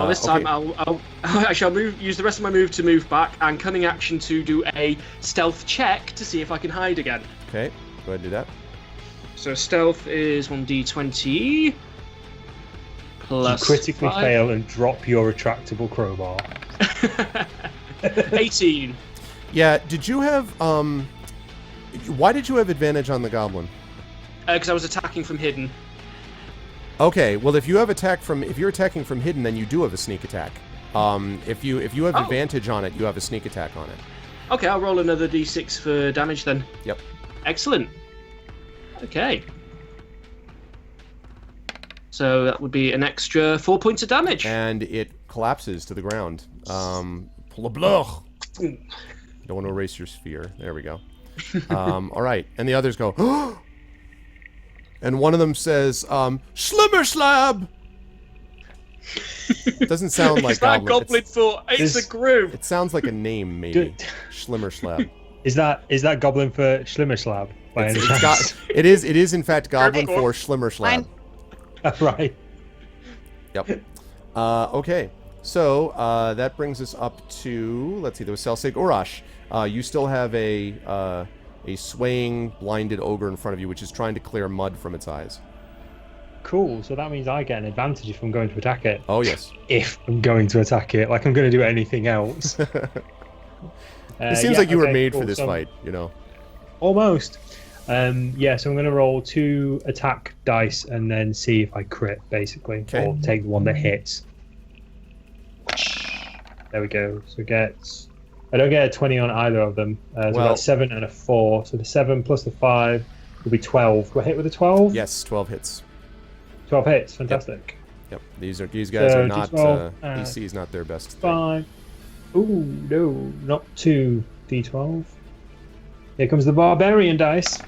This time I shall use the rest of my move to move back and cunning action to do a stealth check to see if I can hide again. Okay, go ahead and do that. So stealth is 1d20 plus You critically 5. fail and drop your retractable crowbar. 18. Yeah, did you have, why did you have advantage on the goblin? Because I was attacking from hidden. Okay, well if you're attacking from hidden, then you do have a sneak attack. If you have advantage on it, you have a sneak attack on it. Okay, I'll roll another d6 for damage then. Yep. Excellent. Okay. So that would be an extra 4 points of damage. And it collapses to the ground. Don't want to erase your sphere. There we go. All right, and the others go, and one of them says, Schlimmerslab! Doesn't sound like that goblin. goblin thought it's a groove. It sounds like a name, maybe. Schlimmerslab. Is that goblin for Schlimmerslab? By any chance? It is in fact goblin for Schlimmerslab. Right. Yep. Okay. So that brings us up to, let's see, there was Selsig. Urash, you still have a swaying, blinded ogre in front of you, which is trying to clear mud from its eyes. Cool. So that means I get an advantage if I'm going to attack it. Oh yes. If I'm going to attack it, like I'm going to do anything else. It seems like you were made for this fight, you know. Almost. Yeah, so I'm going to roll 2 attack dice and then see if I crit, basically. Okay. Or take the one that hits. There we go. So I don't get a 20 on either of them. So I got a 7 and a 4. So the 7 plus the 5 will be 12. Do I hit with a 12? Yes, 12 hits. 12 hits. Fantastic. Yep. These guys are not D12, DC is not their best thing. 5. Ooh, no, not 2 D12. Here comes the barbarian dice.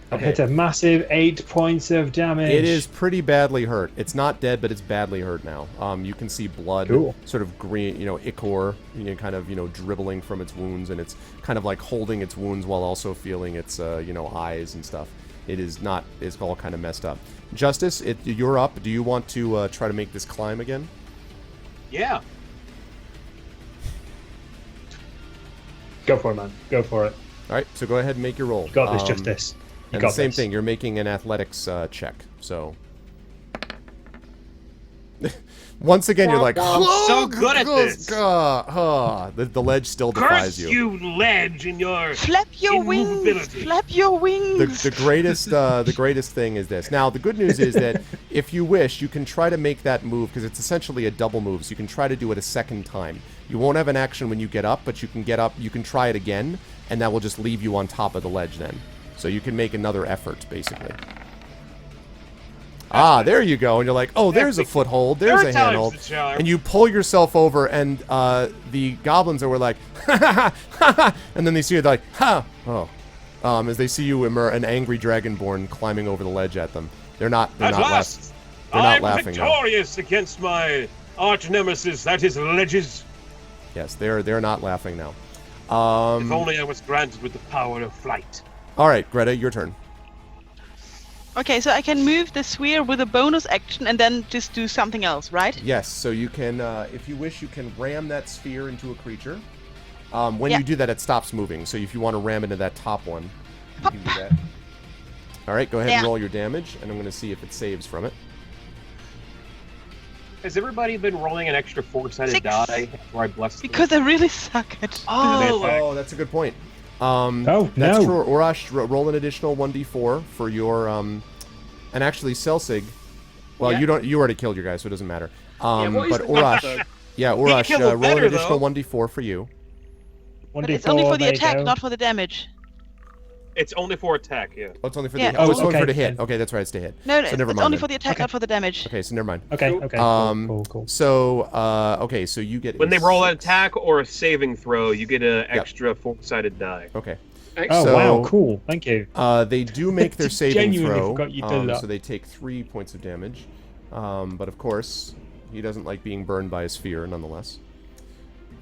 I hit a massive 8 points of damage. It is pretty badly hurt. It's not dead, but it's badly hurt now. You can see blood, sort of green, ichor, kind of, dribbling from its wounds, and it's kind of like holding its wounds while also feeling its, eyes and stuff. It's all kind of messed up. Justice, you're up. Do you want to try to make this climb again? Yeah. Go for it, man. Go for it. All right, so go ahead and make your roll. Got this, Justice. And the same thing, you're making an athletics check, so... Once again, you're like, I'm so good at this. The ledge still defies Curse you. you, ledge, in your Flap your wings! immovability. Flap your wings! The greatest thing is this. Now, the good news is that if you wish, you can try to make that move, because it's essentially a double move, so you can try to do it a second time. You won't have an action when you get up, but you can get up, you can try it again, and that will just leave you on top of the ledge then. So you can make another effort, basically. There you go. And you're like, oh, there's a foothold. There's a handhold. And you pull yourself over, and the goblins are like, ha ha ha, and then they see you, they're like, ha, oh. As they see you, an angry dragonborn climbing over the ledge at them. They're not laughing. They're not laughing now. I'm victorious against my arch nemesis, that is ledges. Yes, they're not laughing now. If only I was granted with the power of flight. All right, Greta, your turn. Okay, so I can move the sphere with a bonus action and then just do something else, right? Yes, so you can, if you wish, you can ram that sphere into a creature. When you do that, it stops moving. So if you want to ram into that top one, you can do that. All right, go ahead and roll your damage, and I'm going to see if it saves from it. Has everybody been rolling an extra 4-sided die before I bless them? Because I really suck at Oh, that's a good point. That's true. Urash, roll an additional 1d4 for your and actually Selsig. Well, you already killed your guy, so it doesn't matter. But Urash, Urash, roll an additional 1d4 for you. But it's only for the attack, not for the damage. It's only for attack, yeah. Oh, it's only for the it's only for the hit. Okay, that's right, it's to hit. No, so never it's mind only then. for the attack, not for the damage. Okay, so never mind. Okay, cool. So, okay, so you get when they roll an attack or a saving throw, you get an extra 4-sided die. Okay. Oh, so, wow, cool. Thank you. They do make their saving throw. Forgot you did that. So they take 3 points of damage. But of course, He doesn't like being burned by his fear, nonetheless.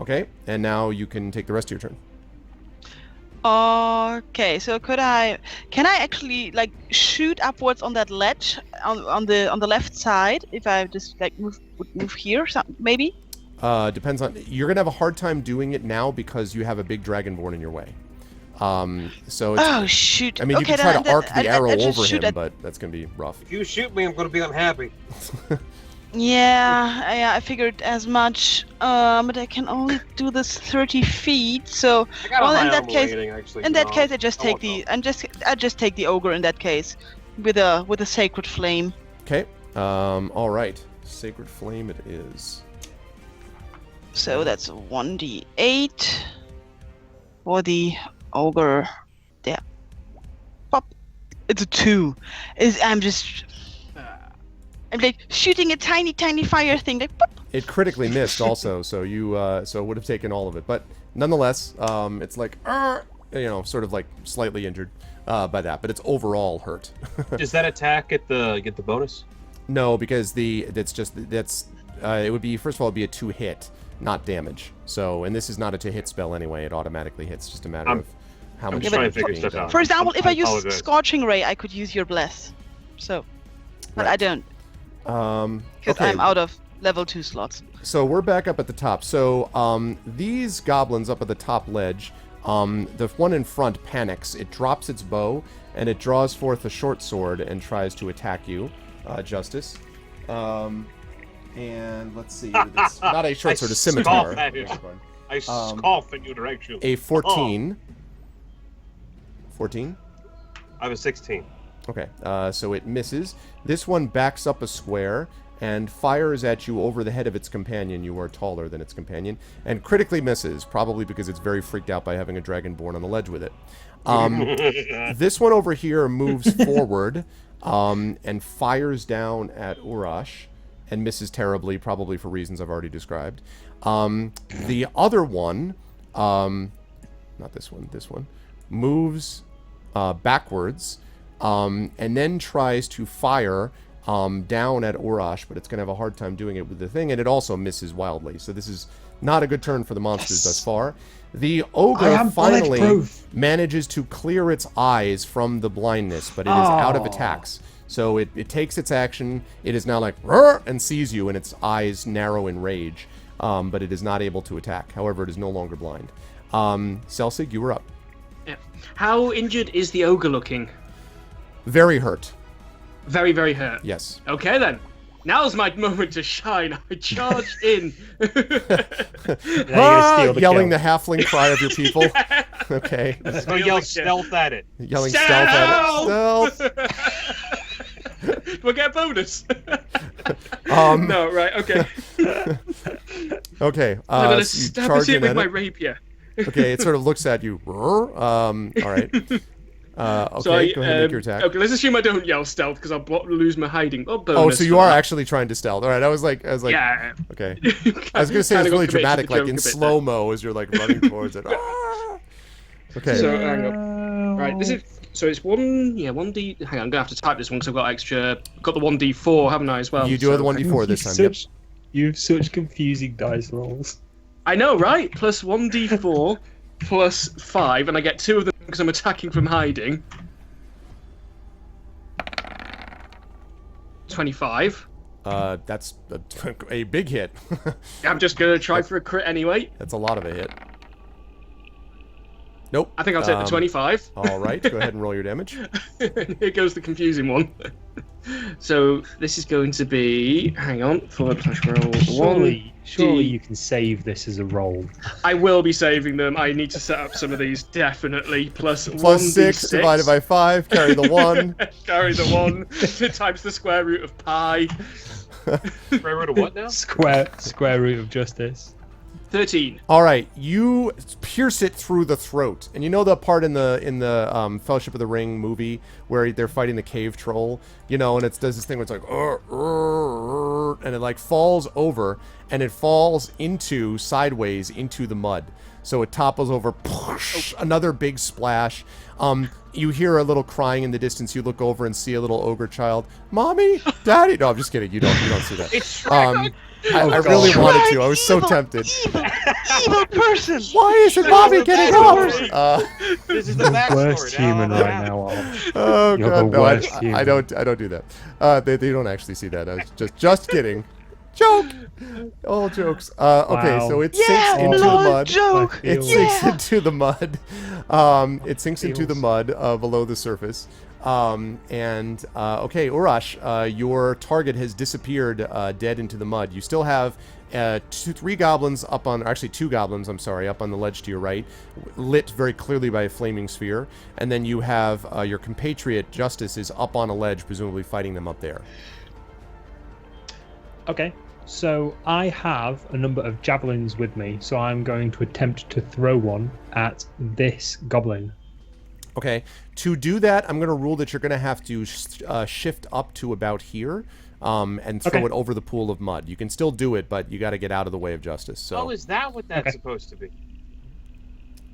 Okay, and now you can take the rest of your turn. Okay, so can I actually like shoot upwards on that ledge on the left side if I just like move here, maybe? Depends on. You're gonna have a hard time doing it now because you have a big dragonborn in your way. So it's, Oh shoot! I mean, you okay, can try then- to arc then the I arrow just over shoot him, at- but that's gonna be rough. If you shoot me, I'm going to be unhappy. Yeah, I figured as much. But I can only do this 30 feet. So, I got a well, high in that armor case, rating, actually. in that No, case, I just I take won't the go. I just take the ogre in that case, with a sacred flame. Okay. All right. Sacred flame it is. So that's 1d8 for the ogre. There. Pop. It's a 2. I'm like shooting a tiny fire thing. Like pop. It critically missed also, so you so it would have taken all of it. But nonetheless, it's like sort of like slightly injured by that, but it's overall hurt. Does that attack get the bonus? No, because it would be, first of all, it'd be a 2-hit, not damage. So, and this is not a 2-hit spell anyway. It automatically hits. Just a matter of how much just trying to damage figure being stuff done. out. For example, if I use apologize. Scorching Ray, I could use your Bless. So, but Right. I don't, because Okay. I'm out of level 2 slots. So we're back up at the top. So these goblins up at the top ledge, the one in front panics. It drops its bow and it draws forth a short sword and tries to attack you, Justice. And let's see, it's not a short sword, a scimitar. scoff at it. I scoff in your direction. A 14. 14. I have a 16. Okay, so it misses. This one backs up a square and fires at you over the head of its companion. You are taller than its companion. And critically misses, probably because it's very freaked out by having a dragonborn on the ledge with it. This one over here moves forward and fires down at Urash and misses terribly, probably for reasons I've already described. The other one, not this one, moves backwards and then tries to fire down at Urash, but it's going to have a hard time doing it with the thing, and it also misses wildly. So this is not a good turn for the monsters thus far. The ogre finally manages to clear its eyes from the blindness, but it is out of attacks. So it takes its action. It is now like, "Rrr," and sees you, and its eyes narrow in rage. But it is not able to attack. However, it is no longer blind. Celsig, you were up. Yeah. How injured is the ogre looking? Very hurt. Very, very hurt. Yes. Okay then. Now's my moment to shine. I charge in. Yelling the halfling cry of your people. Okay. Let's go yell stealth at it. Yelling stealth at it. Stealth. Do I get a bonus? Um, No, right, okay. Okay. I'm gonna So you stab charge it in with at my it. rapier. Okay, it sort of looks at you. All right. Okay, So I, go ahead and make your attack. Okay, let's assume I don't yell stealth because I'll lose my hiding. Oh, Oh, bonus so you for are that. actually trying to stealth. All right, I was like, Yeah. okay. I was gonna say it's Kinda got really committed to dramatic, the like joke in a bit slow mo as you're like running towards it. Okay. So hang on. Right, this is so it's 1d. Hang on, I'm gonna have to type this one because I've got extra. Got the 1d4, haven't I as well? You do have the 1d4 this time. Yep. You have such confusing dice rolls. I know, right? Plus 1d4 plus 5, and I get 2 of them because I'm attacking from hiding. 25. That's a big hit. I'm just gonna try for a crit anyway. That's a lot of a hit. Nope. I think I'll take the 25. All right, go ahead and roll your damage. Here goes the confusing one. So this is going to be. Hang on. /roll 1. Surely you can save this as a roll. I will be saving them. I need to set up some of these definitely. Plus 6 1d6. divided by 5, carry the 1. Carry the 1 times the square root of pi. Square root of what now? Square root of justice. 13. All right, you pierce it through the throat, and you know the part in the Fellowship of the Ring movie where they're fighting the cave troll, and it does this thing where it's like, and it like falls over, and it falls sideways into the mud. So it topples over. Another big splash. You hear a little crying in the distance. You look over and see a little ogre child. Mommy, Daddy. No, I'm just kidding. You don't see that. It's Shrek. I really wanted to. I was so tempted. Evil person. Why isn't Mommy getting up? This is the The backstory. worst human Now, right now. Al. Oh You're god, the no! worst I human. don't do that. They don't actually see that. I was just kidding. Joke. All jokes. Okay, Wow. so it Yeah, sinks into the Lord, mud. joke. It Feels- sinks Yeah. into the mud. It sinks into the mud below the surface. Okay, Urash, your target has disappeared dead into the mud. You still have two goblins, up on the ledge to your right, lit very clearly by a flaming sphere. And then you have your compatriot, Justice, is up on a ledge, presumably fighting them up there. Okay, so I have a number of javelins with me, so I'm going to attempt to throw one at this goblin. Okay, to do that, I'm going to rule that you're going to have to shift up to about here and throw Okay. it over the pool of mud. You can still do it, but you got to get out of the way of Justice. So. Oh, is that what that's Okay. supposed to be?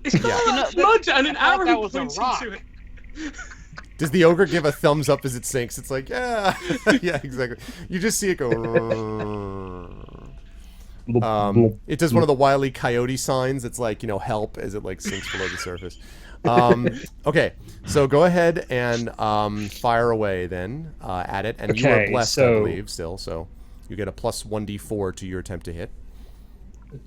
It's got Yeah. that mud and an I thought arrow that was a points rock. into it. Does the ogre give a thumbs up as it sinks? It's like, yeah, yeah, exactly. You just see it go. It does one of the Wile E. Coyote signs. It's like, help as it like sinks below the surface. Okay, so go ahead and fire away then at it, and you are Okay, blessed, I so- believe, still. So you get a plus 1d4 to your attempt to hit.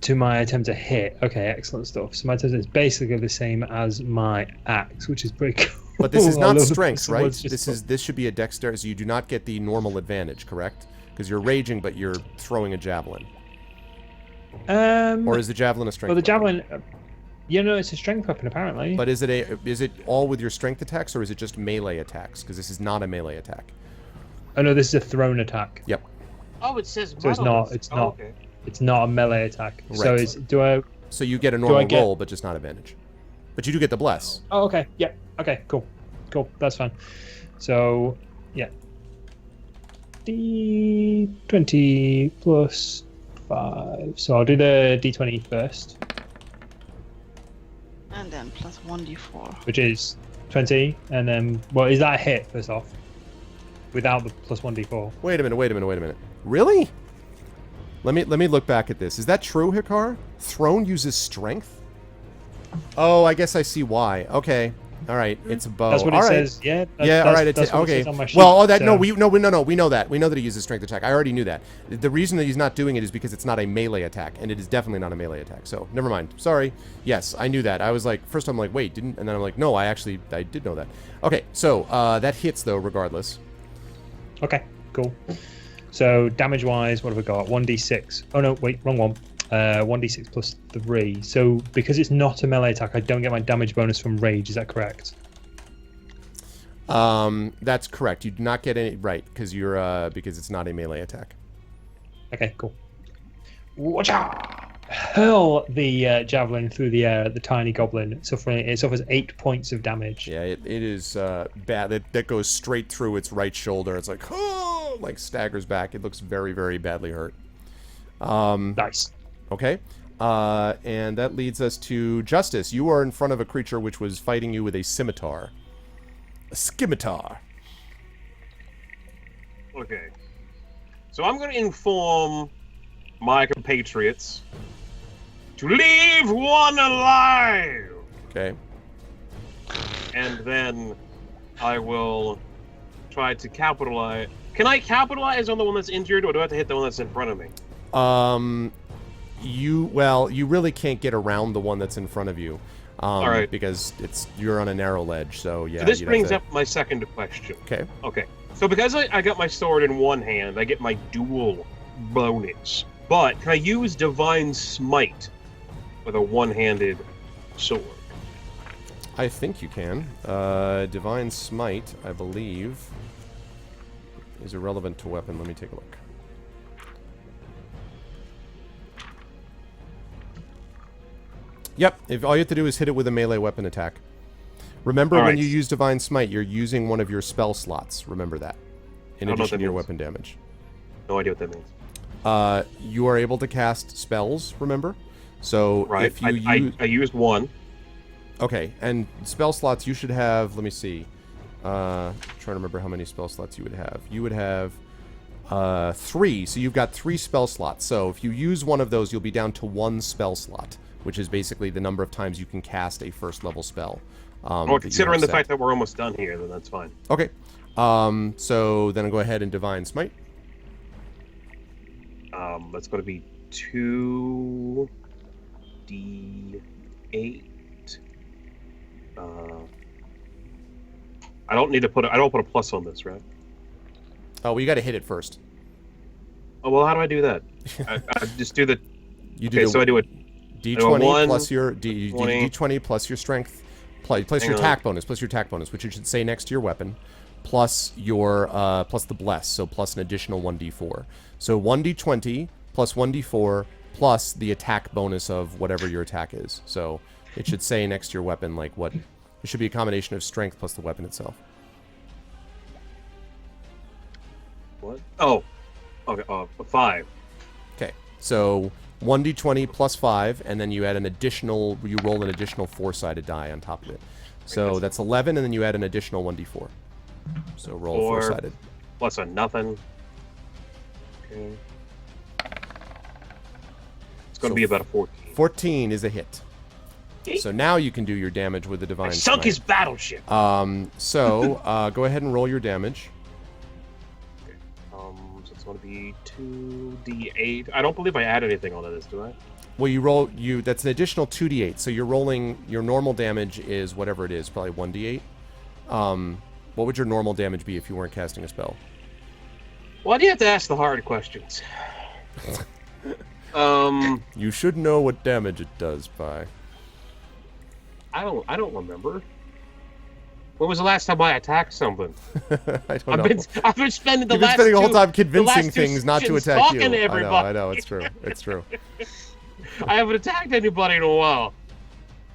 To my attempt to hit. Okay, excellent stuff. So my attempt is basically the same as my axe, which is pretty cool. But this is I not love the strength, person right? was just This should be a dexterity. So you do not get the normal advantage, correct? Because you're raging, but you're throwing a javelin. Or is the javelin a strength? well, the weapon? javelin. It's a strength weapon apparently. But is it all with your strength attacks, or is it just melee attacks? Because this is not a melee attack. Oh no, this is a thrown attack. Yep. Oh, it says So it's mud on not- this. it's Oh, not. okay. It's not a melee attack. So Right. So you get a I normal get- roll, but just not advantage. But you do get the bless. Oh, okay. Yeah. Okay. Cool. That's fine. So, yeah. D20 plus 5. So I'll do the D20 first, And then plus 1d4. which is 20, and then is that a hit first off? Without the plus 1d4. Wait a minute. Really? Let me look back at this. Is that true, Hikar? Throne uses strength? Oh, I guess I see why. Okay. All right, it's a bow. That's what All it right. says. Yeah. Yeah, all right. That's what it Okay. says on my sheet, Well, so- no, we know that. We know that he uses strength attack. I already knew that. The reason that he's not doing it is because it's not a melee attack, and it is definitely not a melee attack. So never mind. Sorry. Yes, I knew that. I was like, first I'm like, wait, didn't? And then I'm like, no, I did know that. Okay, so that hits though, regardless. Okay. Cool. So damage wise, what have we got? 1d6. Oh no, wait, wrong one. 1d6 plus 3. So because it's not a melee attack, I don't get my damage bonus from rage. Is that correct? That's correct. You do not get any because because it's not a melee attack. Okay, cool. Watcha! Hurl the javelin through the air at the tiny goblin. It suffers 8 points of damage. Yeah, it is bad. That goes straight through its right shoulder. It's like, oh, like staggers back. It looks very, very badly hurt. Nice. Okay. And that leads us to Justice. You are in front of a creature which was fighting you with a scimitar. A scimitar. Okay. So I'm going to inform my compatriots to leave one alive. Okay. And then I will try to capitalize. Can I capitalize on the one that's injured, or do I have to hit the one that's in front of me? You really can't get around the one that's in front of you. All right. Because you're on a narrow ledge, so yeah. So this you'd have brings to- up my second question. Okay. Okay. So because I got my sword in one hand, I get my dual bonus. But can I use Divine Smite with a one-handed sword? I think you can. Divine Smite, I believe, is irrelevant to weapon. Let me take a look. Yep, if all you have to do is hit it with a melee weapon attack. Remember, when Alright. you use Divine Smite, you're using one of your spell slots. Remember that. In I don't know what addition that to your means. weapon damage. No idea what that means. You are able to cast spells, remember? So Right. if you I used one. Okay, and spell slots you should have, let me see. Trying to remember how many spell slots you would have. You would have 3, so you've got 3 spell slots. So if you use one of those, you'll be down to 1 spell slot, which is basically the number of times you can cast a first level spell. Well, considering the fact that we're almost done here, then that's fine. Okay. So then I'll go ahead and Divine Smite. That's going to be 2d8. I don't put a plus on this, right? Oh, well, you got to hit it first. Oh well, how do I do that? I just do the. You do Okay, so I do it. D20 plus your D20 plus your strength, plus your attack bonus, plus your attack bonus, which you should say next to your weapon, plus your plus the bless, so plus an additional 1d4. So 1d20 plus 1d4 plus the attack bonus of whatever your attack is. So it should say next to your weapon like what. It should be a combination of strength plus the weapon itself. What? Oh, okay. 5. Okay, so 1d20 plus 5, and then you add an additional. You roll an additional 4-sided die on top of it. So that's 11, and then you add an additional 1d4. So roll 4-sided. Plus a nothing. Okay. It's going to be about a 14. 14 is a hit. So now you can do your damage with the Divine I Smite. sunk his battleship. So go ahead and roll your damage. Okay. So it's going to be 2d8. I don't believe I add anything onto this, do I? Well, that's an additional 2d8. So you're rolling your normal damage is whatever it is, probably 1d8. What would your normal damage be if you weren't casting a spell? Why do you have to ask the hard questions? You should know what damage it does by. I don't remember. When was the last time I attacked something? I don't know. I've been spending the You've been last spending the whole two- time the convincing last two things not to sessions attack you. talking to everybody. I know, it's true. It's true. I haven't attacked anybody in a while.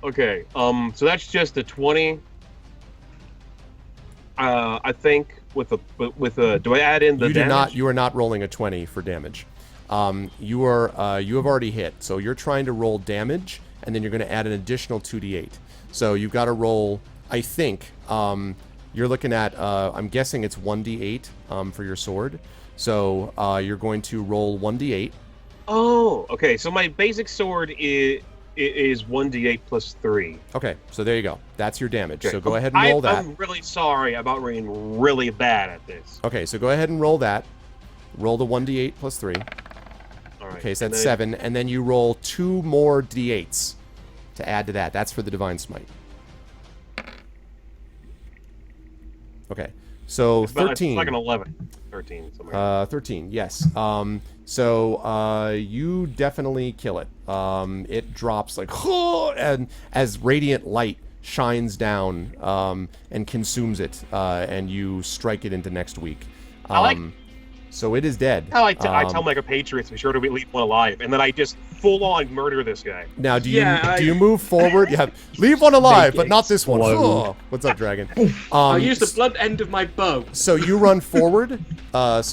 Okay, so that's just a 20. I think with a do I add in the damage? You are not rolling a 20 for damage. You have already hit. So you're trying to roll damage, and then you're going to add an additional 2d8. So you've got to roll. I think you're looking at. I'm guessing it's 1d8 for your sword. So you're going to roll 1d8. Oh, okay. So my basic sword is 1d8 plus 3. Okay, so there you go. That's your damage. Okay. So go ahead and roll that. I'm really sorry about being really bad at this. Okay, so go ahead and roll that. Roll the 1d8 plus 3. All right. Okay, so that's 7, and then you roll 2 more d8s to add to that. That's for the Divine Smite. Okay, so 13. It's like an 11. 13 somewhere. 13, yes. So you definitely kill it. It drops like, and as radiant light shines down and consumes it, and you strike it into next week. So it is dead. I tell Mega Patriots, be sure to leave one alive, and then I just full on murder this guy. Now, do you move forward? Yeah, leave one alive, but not this one. Oh, what's up, Dragon? I'll use the blunt end of my bow. So you run forward. Run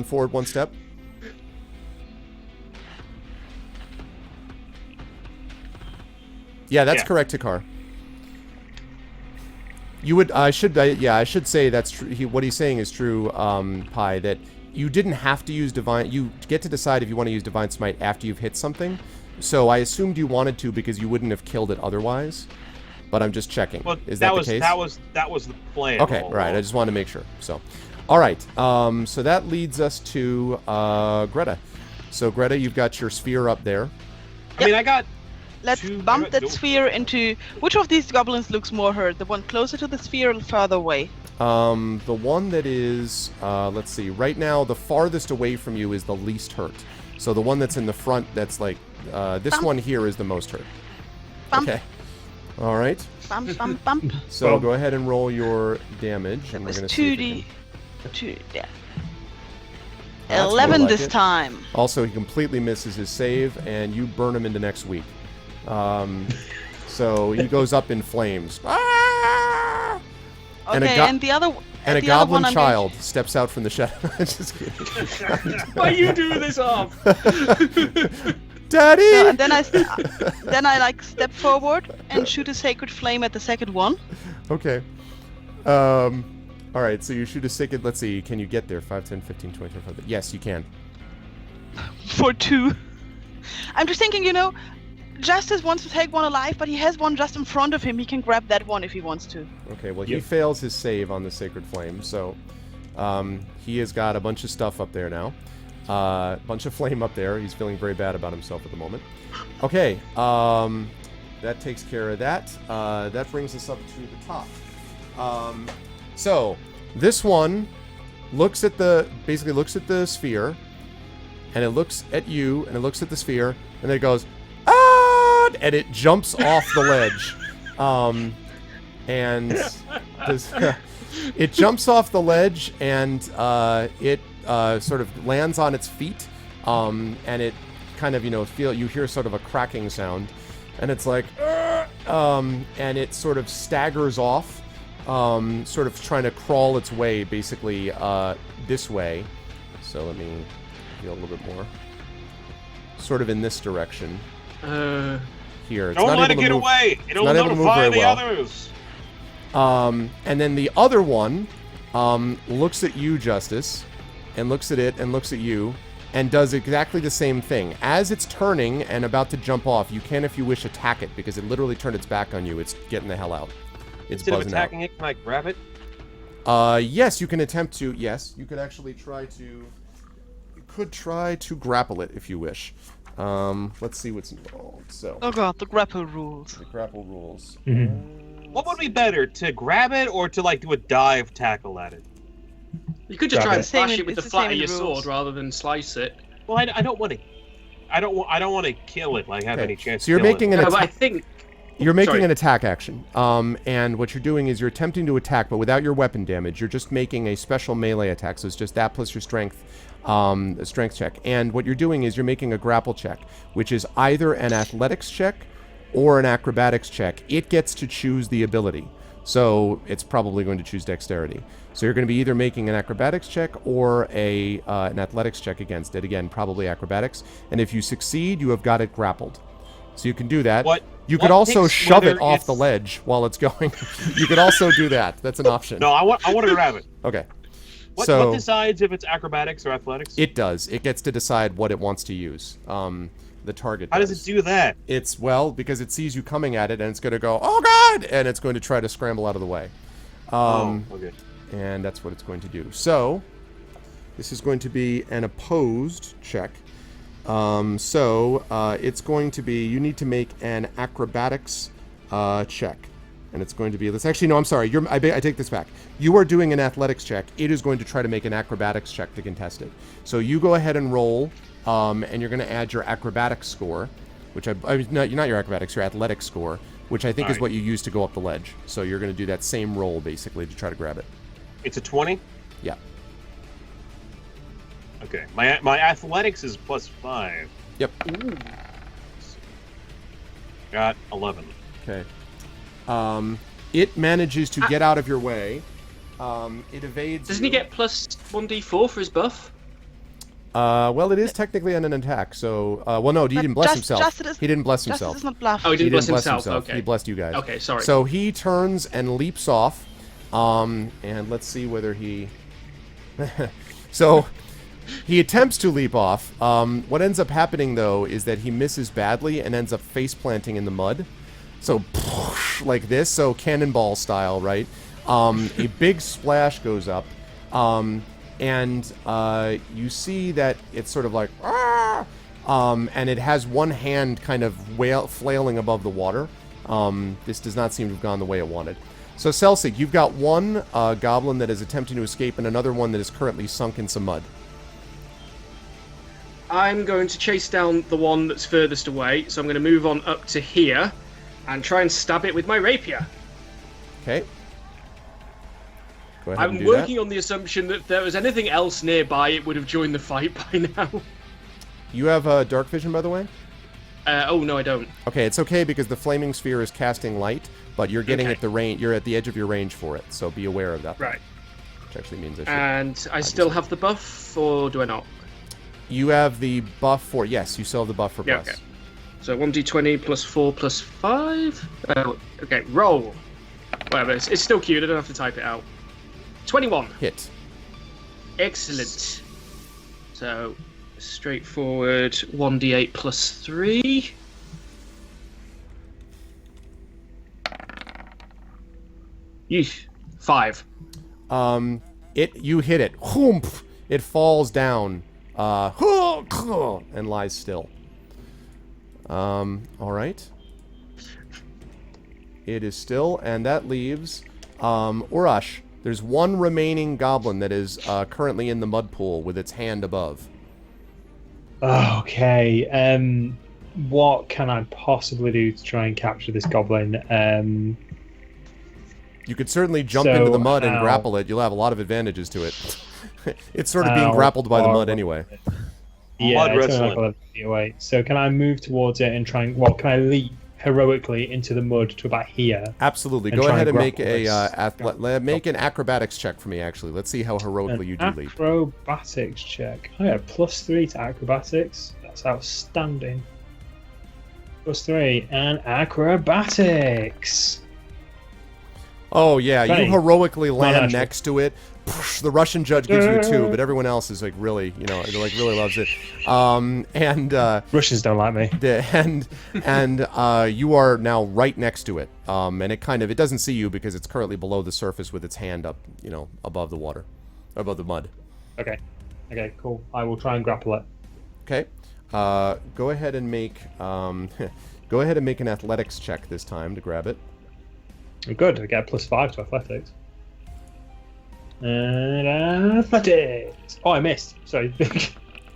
forward 1 step. Yeah, that's correct, Takar. You would. I should say that's true. What he's saying is true, Pi. That you didn't have to use divine. You get to decide if you want to use divine smite after you've hit something. So I assumed you wanted to because you wouldn't have killed it otherwise. But I'm just checking. Well, is that the case? That was the plan. Okay, right. I just wanted to make sure. So, all right. So that leads us to Greta. So Greta, you've got your sphere up there. I mean, I got. Let's bump that sphere into... Which of these goblins looks more hurt? The one closer to the sphere or further away? The one that is... let's see. Right now, the farthest away from you is the least hurt. So the one that's in the front, that's like... this Bump. one here is the most hurt. Bump. Okay. All right. Bump, bump, bump. So go ahead and roll your damage. And we're It's going to see if we 2D... can- 2, yeah. That's more 11 like this it. time. Also, he completely misses his save, and you burn him into next week. So he goes up in flames. Ah! Okay, and the other... And a the other goblin one I'm child steps out from the shadow. Just kidding. Why you do this off? Daddy! No, and then I like step forward and shoot a sacred flame at the second one. Okay. All right, so you shoot a sacred... Let's see, can you get there? 5, 10, 15, 20, 25... Yes, you can. For 2. I'm just thinking, Justice wants to take one alive, but he has one just in front of him. He can grab that one if he wants to. Okay, well, he fails his save on the Sacred Flame, so he has got a bunch of stuff up there now. Bunch of flame up there. He's feeling very bad about himself at the moment. Okay, that takes care of that. That brings us up to the top. So, this one basically looks at the sphere, and it looks at you, and it looks at the sphere, and then it goes, and it jumps off the ledge. It jumps off the ledge, and it sort of lands on its feet, and it kind of, you hear sort of a cracking sound, and it's like, and it sort of staggers off, sort of trying to crawl its way, basically, this way. So let me feel a little bit more. Sort of in this direction. Here. It's Don't not let it able to get move. away. It'll not able to move notify very the well. others. And then the other one looks at you, Justice, and looks at it and looks at you, and does exactly the same thing. As it's turning and about to jump off, you can, if you wish, attack it, because it literally turned its back on you. It's getting the hell out. It's Instead of buzzing attacking it, can I grab it? Yes, you can attempt to. Yes, you could actually try to. You could try to grapple it if you wish. Let's see what's involved. So. Oh god, the grapple rules. The grapple rules. What would be better, to grab it or to do a dive tackle at it? You could just Grab try it. and slash it with It's the the same flat of in your the sword rules. rather than slice it. Well, I don't want to. I don't want to kill it. Have Okay, any chance. so you're to kill making it. an No, but I attack. think You're making Sorry. an attack action, and what you're doing is you're attempting to attack, but without your weapon damage. You're just making a special melee attack, so it's just that plus your strength, a strength check. And what you're doing is you're making a grapple check, which is either an athletics check or an acrobatics check. It gets to choose the ability, so it's probably going to choose dexterity. So you're going to be either making an acrobatics check or an athletics check against it. Again, probably acrobatics. And if you succeed, you have got it grappled. So you can do that. You could also picks shove it whether off the it's- ledge while it's going. You could also do that. That's an option. No, I want to grab it. Okay. What So decides if it's acrobatics or athletics? it does. It gets to decide what it wants to use. The target. How does it do that? It's, well, because it sees you coming at it, and it's going to go, oh god, and it's going to try to scramble out of the way. Okay. And that's what it's going to do. So this is going to be an opposed check. It's going to be, you need to make an acrobatics check. And it's going to be, let's actually, no, I'm sorry. I take this back. You are doing an athletics check. It is going to try to make an acrobatics check to contest it. So you go ahead and roll, and you're going to add your acrobatics score, which no, you're not your acrobatics, your athletics score, which I think is Alright. what you use to go up the ledge. So you're going to do that same roll, basically, to try to grab it. It's a 20. Yeah. Okay. My athletics is +5. Yep. Got 11. Okay. It manages to get out of your way. It evades. doesn't he get plus 1d4 for his buff? Well, it is technically an attack. So, well, no, he But didn't bless Justice himself. He didn't bless himself. Justice is not bluff. Oh, he He didn't bless himself. Okay. He blessed you guys. Okay, sorry. So he turns and leaps off. And let's see whether he. So he attempts to leap off. What ends up happening though is that he misses badly and ends up face planting in the mud. So like this, so cannonball style, right? A big splash goes up, and you see that it's sort of like, and it has one hand kind of flailing above the water. This does not seem to have gone the way it wanted. So Celsig, you've got one goblin that is attempting to escape and another one that is currently sunk in some mud. I'm going to chase down the one that's furthest away, so I'm going to move on up to here and try and stab it with my rapier. Okay. Go ahead and I'm do working on the assumption that if there was anything else nearby, it would have joined the fight by now. that. You have dark vision, by the way? Oh, no, I don't. Okay, it's okay because the flaming sphere is casting light, but you're getting Okay. at the range. You're at the edge of your range for it, so be aware of that. Right. Which actually means I should. And I still have the buff, or do I not? You have the buff for... Yes, you still have the buff for plus. Okay. So 1d20 plus 4 plus 5. Okay, roll. Whatever, it's still cute. I don't have to type it out. 21. Hit. Excellent. So, straightforward 1d8 plus 3. Yeesh. 5. You hit it. Whoomp! It falls down. And lies still. All right. It is still, and that leaves Urash. There's one remaining goblin that is currently in the mud pool with its hand above. Okay. What can I possibly do to try and capture this goblin? You could certainly jump into the mud and grapple it. You'll have a lot of advantages to it. It's sort of being grappled by the mud anyway. Yeah, Mud it's wrestling. only like 11 feet away. So can I move towards it and try and... Well, can I leap heroically into the mud to about here? Absolutely. And Go try ahead and and make grapple this. make an acrobatics check for me, actually. Let's see how heroically you do leap. Acrobatics check. I have +3 to acrobatics. That's outstanding. +3 and acrobatics. Oh, yeah. Funny. You heroically land actually. next to it. The Russian judge gives you 2, but everyone else is like really, really loves it. Russians don't like me. You are now right next to it. And it doesn't see you because it's currently below the surface with its hand up, above the water, above the mud. Okay, cool. I will try and grapple it. Okay. Go ahead and make an athletics check this time to grab it. Good. I get +5 to athletics. And athletics. Oh, I missed. Sorry.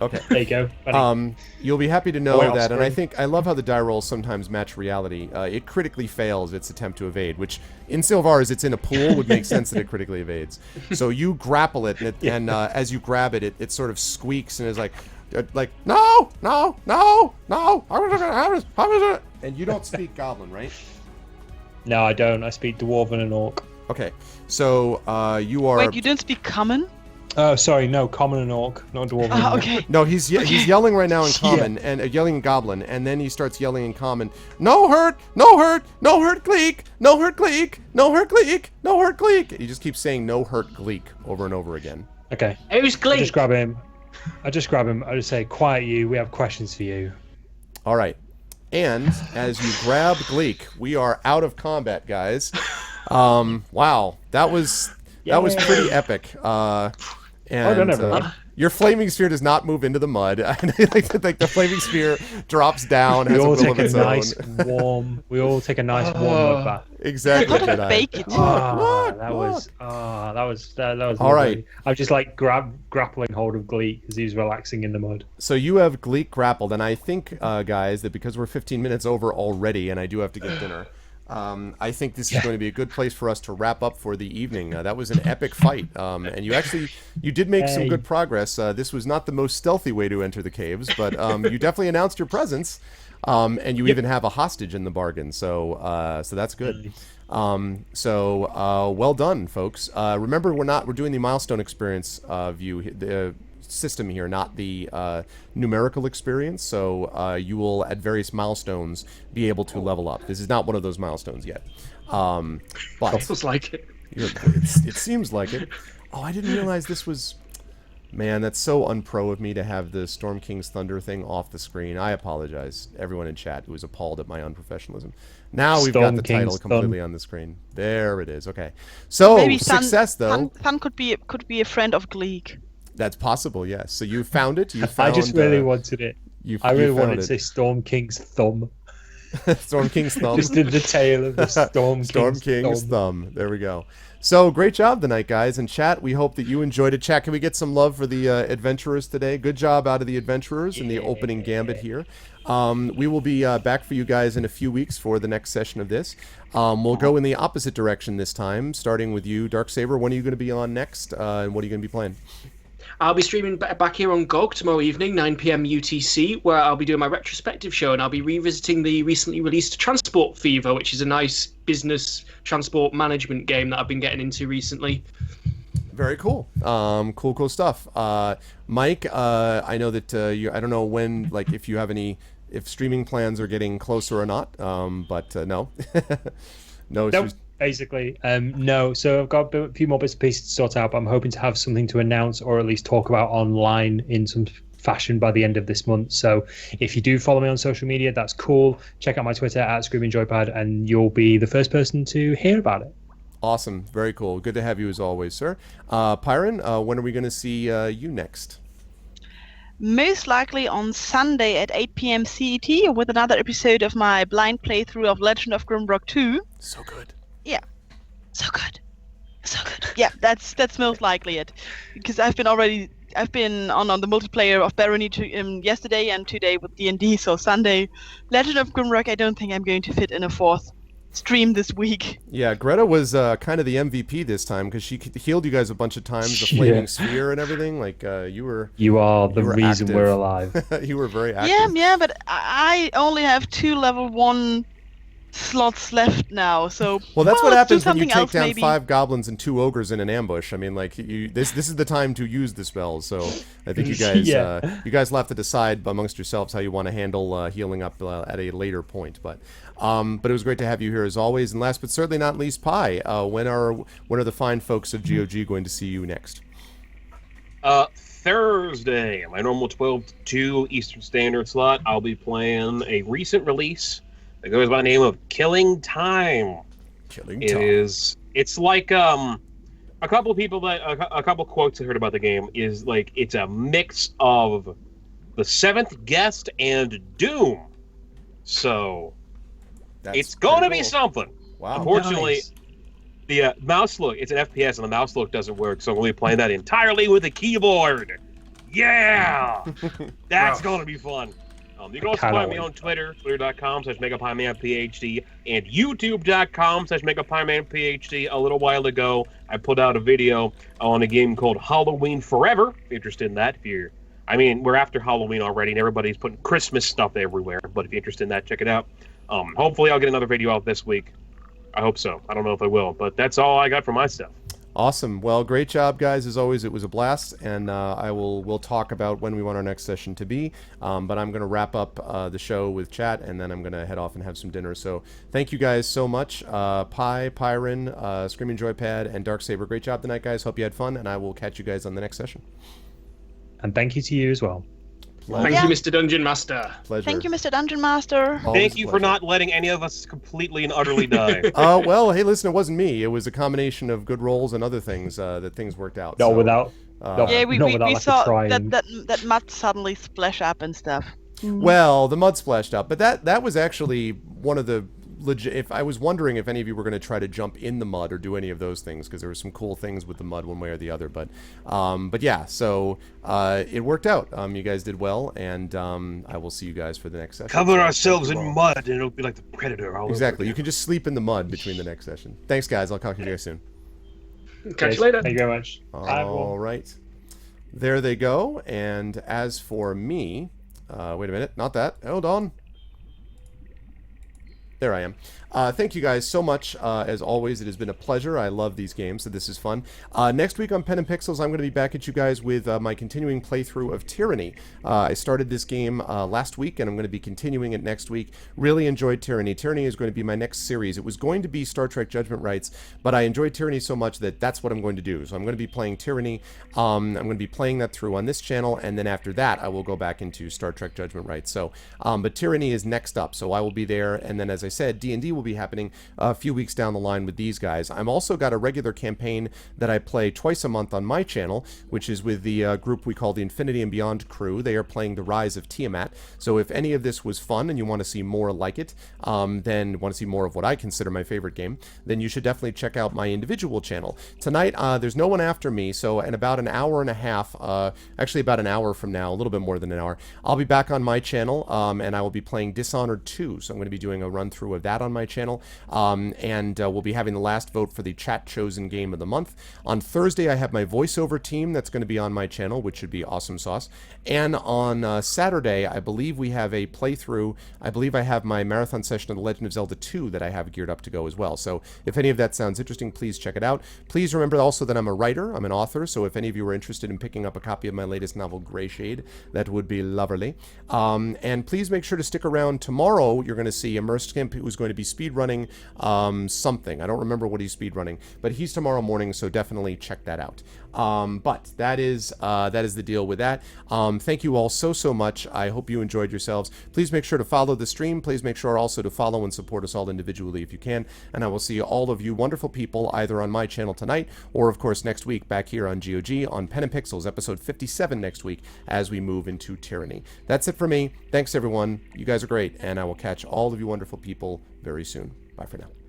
Okay. There you go. Funny. You'll be happy to know Way off that, and screen. I love how the die rolls sometimes match reality. It critically fails its attempt to evade, which in Sylvar's it's in a pool would make sense that it critically evades. So you grapple it, and as you grab it, it sort of squeaks and is like no, and you don't speak Goblin, right? No, I don't. I speak Dwarven and Orc. Okay, so you are. Wait, you didn't speak common? Oh, sorry. No, Common and Orc, not Dwarven. and Orc. Okay. No, he's yelling right now in common and yelling in Goblin, and then he starts yelling in common. No hurt, Gleek, no hurt, Gleek, no hurt, Gleek, no hurt, Gleek. He just keeps saying no hurt, Gleek over and over again. Okay. Who's I Glee? just grab him. I just say, quiet you. We have questions for you. All right. And as you grab Gleek, we are out of combat, guys. Wow, that was pretty epic. Your flaming sphere does not move into the mud. Like the flaming sphere drops down. We Has all a will take of a its own. nice warm. We all take a nice warm mud bath. Exactly. How to bake it? That was All lovely. right. I was just like grappling hold of Gleek as he was relaxing in the mud. So you have Gleek grappled, and I think, guys, that because we're 15 minutes over already, and I do have to get dinner, I think this is going to be a good place for us to wrap up for the evening. That was an epic fight, and you did make some good progress. This was not the most stealthy way to enter the caves, but you definitely announced your presence, and you even have a hostage in the bargain. So that's good. Well done, folks. Remember, we're doing the milestone experience view. The system here, not the numerical experience. So you will, at various milestones, be able to level up. This is not one of those milestones yet. But Feels like it. it seems like it. Oh, I didn't realize this was... Man, that's so unpro of me to have the Storm King's Thunder thing off the screen. I apologize, everyone in chat who was appalled at my unprofessionalism. Now we've got Storm the King's title completely on the screen. There it is. Okay. So, Maybe success, though. Thun could be a friend of Gleek. That's possible, yes. So you found it. You found, I just really wanted it. I really wanted to say Storm King's thumb. Storm King's thumb. Just did the tail of the Storm King's thumb. There we go. So, great job tonight, guys. And chat, we hope that you enjoyed it. Chat, can we get some love for the adventurers today? Good job out of the adventurers in the opening gambit here. We will be back for you guys in a few weeks for the next session of this. We'll go in the opposite direction this time, starting with you, Darksaber. When are you going to be on next, and what are you going to be playing? I'll be streaming back here on GOG tomorrow evening, 9 p.m. UTC, where I'll be doing my retrospective show, and I'll be revisiting the recently released Transport Fever, which is a nice business transport management game that I've been getting into recently. Very cool. Cool stuff. Mike, I know that I don't know when, like, if you have if streaming plans are getting closer or not, but no. No Nope. issues. Basically, no. So I've got a few more bits and pieces to sort out, but I'm hoping to have something to announce or at least talk about online in some fashion by the end of this month. So if you do follow me on social media, that's cool. Check out my Twitter at ScreamingJoypad, and you'll be the first person to hear about it. Awesome. Very cool. Good to have you as always, sir. Pyron, when are we going to see you next? Most likely on Sunday at 8 p.m. CET with another episode of my blind playthrough of Legend of Grimrock 2. So good. Yeah. So good. So good. Yeah, that's most likely it. Because I've been on the multiplayer of Barony yesterday and today with D&D, so Sunday. Legend of Grimrock, I don't think I'm going to fit in a fourth stream this week. Yeah, Greta was kind of the MVP this time because she healed you guys a bunch of times, the flaming sphere and everything. Like you are the reason active. We're alive. You were very active. Yeah, but I only have 2 level 1 slots left now, so well, that's what happens when you take else, down maybe. 5 goblins and 2 ogres in an ambush. I mean, like this is the time to use the spells. So I think you guys you guys will have to decide amongst yourselves how you want to handle healing up at a later point. But it was great to have you here as always. And last but certainly not least, Pi. When are the fine folks of GOG going to see you next? Thursday, my normal 12 to 2 Eastern Standard slot. I'll be playing a recent release. It goes by the name of Killing Time. It's like a couple of people a couple of quotes I heard about the game is like it's a mix of The Seventh Guest and Doom. So it's going to be something. Wow. Unfortunately, nice. The mouse look, it's an FPS and the mouse look doesn't work, so I'm going to be playing that entirely with a keyboard. Yeah! That's going to be fun. You can also find me on Twitter, twitter.com/MegaPieManPhD, and YouTube.com/MegaPieManPhD. A little while ago, I put out a video on a game called Halloween Forever. If you're interested in that, we're after Halloween already, and everybody's putting Christmas stuff everywhere. But if you're interested in that, check it out. Hopefully, I'll get another video out this week. I hope so. I don't know if I will, but that's all I got for my stuff. Awesome. Well, great job, guys. As always, it was a blast, and we'll talk about when we want our next session to be. But I'm going to wrap up the show with chat, and then I'm going to head off and have some dinner. So thank you guys so much. Pi, Pyron, Screaming Joypad, and Darksaber. Great job tonight, guys. Hope you had fun, and I will catch you guys on the next session. And thank you to you as well. Thank you, Mr. Dungeon Master. Pleasure. Thank you, Mr. Dungeon Master. Thank you for not letting any of us completely and utterly die. Well, hey, listen, it wasn't me. It was a combination of good rolls and other things that things worked out. No, so, without. We saw that mud suddenly splash up and stuff. Well, the mud splashed up, but that was actually one of the legit. If I was wondering if any of you were going to try to jump in the mud or do any of those things, because there were some cool things with the mud one way or the other. But yeah, so it worked out. You guys did well, and I will see you guys for the next session. Cover ourselves in mud, and it'll be like the Predator. Exactly. You can just sleep in the mud between the next session. Thanks, guys. I'll talk to you guys soon. Catch you later. Thank you very much. All right. There they go. And as for me, wait a minute. Not that. Hold on. There I am. Thank you guys so much. As always, it has been a pleasure. I love these games, so this is fun. Next week on Pen and Pixels, I'm going to be back at you guys with my continuing playthrough of Tyranny. I started this game last week, and I'm going to be continuing it next week. Really enjoyed Tyranny. Tyranny is going to be my next series. It was going to be Star Trek Judgment Rights, but I enjoyed Tyranny so much that that's what I'm going to do. So I'm going to be playing Tyranny. I'm going to be playing that through on this channel, and then after that, I will go back into Star Trek Judgment Rights. So, but Tyranny is next up, so I will be there, and then as I said, D&D will be happening a few weeks down the line with these guys. I'm also got a regular campaign that I play twice a month on my channel, which is with the group we call the Infinity and Beyond crew. They are playing The Rise of Tiamat. So if any of this was fun and you want to see more like it, then want to see more of what I consider my favorite game, then you should definitely check out my individual channel. Tonight, there's no one after me, so in about an hour and a half, actually about an hour from now, a little bit more than an hour, I'll be back on my channel, and I will be playing Dishonored 2. So I'm going to be doing a run through through of that on my channel. And we'll be having the last vote for the chat chosen game of the month. On Thursday, I have my voiceover team that's going to be on my channel, which should be awesome sauce. And on Saturday, I believe we have a playthrough. I believe I have my marathon session of The Legend of Zelda 2 that I have geared up to go as well. So if any of that sounds interesting, please check it out. Please remember also that I'm a writer, I'm an author, so if any of you are interested in picking up a copy of my latest novel, Gray Shade, that would be lovely. And please make sure to stick around. Tomorrow, you're going to see Immersed Skimp, who's going to be speedrunning something. I don't remember what he's speedrunning, but he's tomorrow morning, so definitely check that out. But that is the deal with that. Thank you all so much. I hope you enjoyed yourselves. Please make sure to follow the stream. Please make sure also to follow and support us all individually if you can. And I will see all of you wonderful people either on my channel tonight or, of course, next week back here on GOG on Pen Pixels, episode 57 next week as we move into Tyranny. That's it for me. Thanks, everyone. You guys are great, and I will catch all of you wonderful people very soon. Bye for now.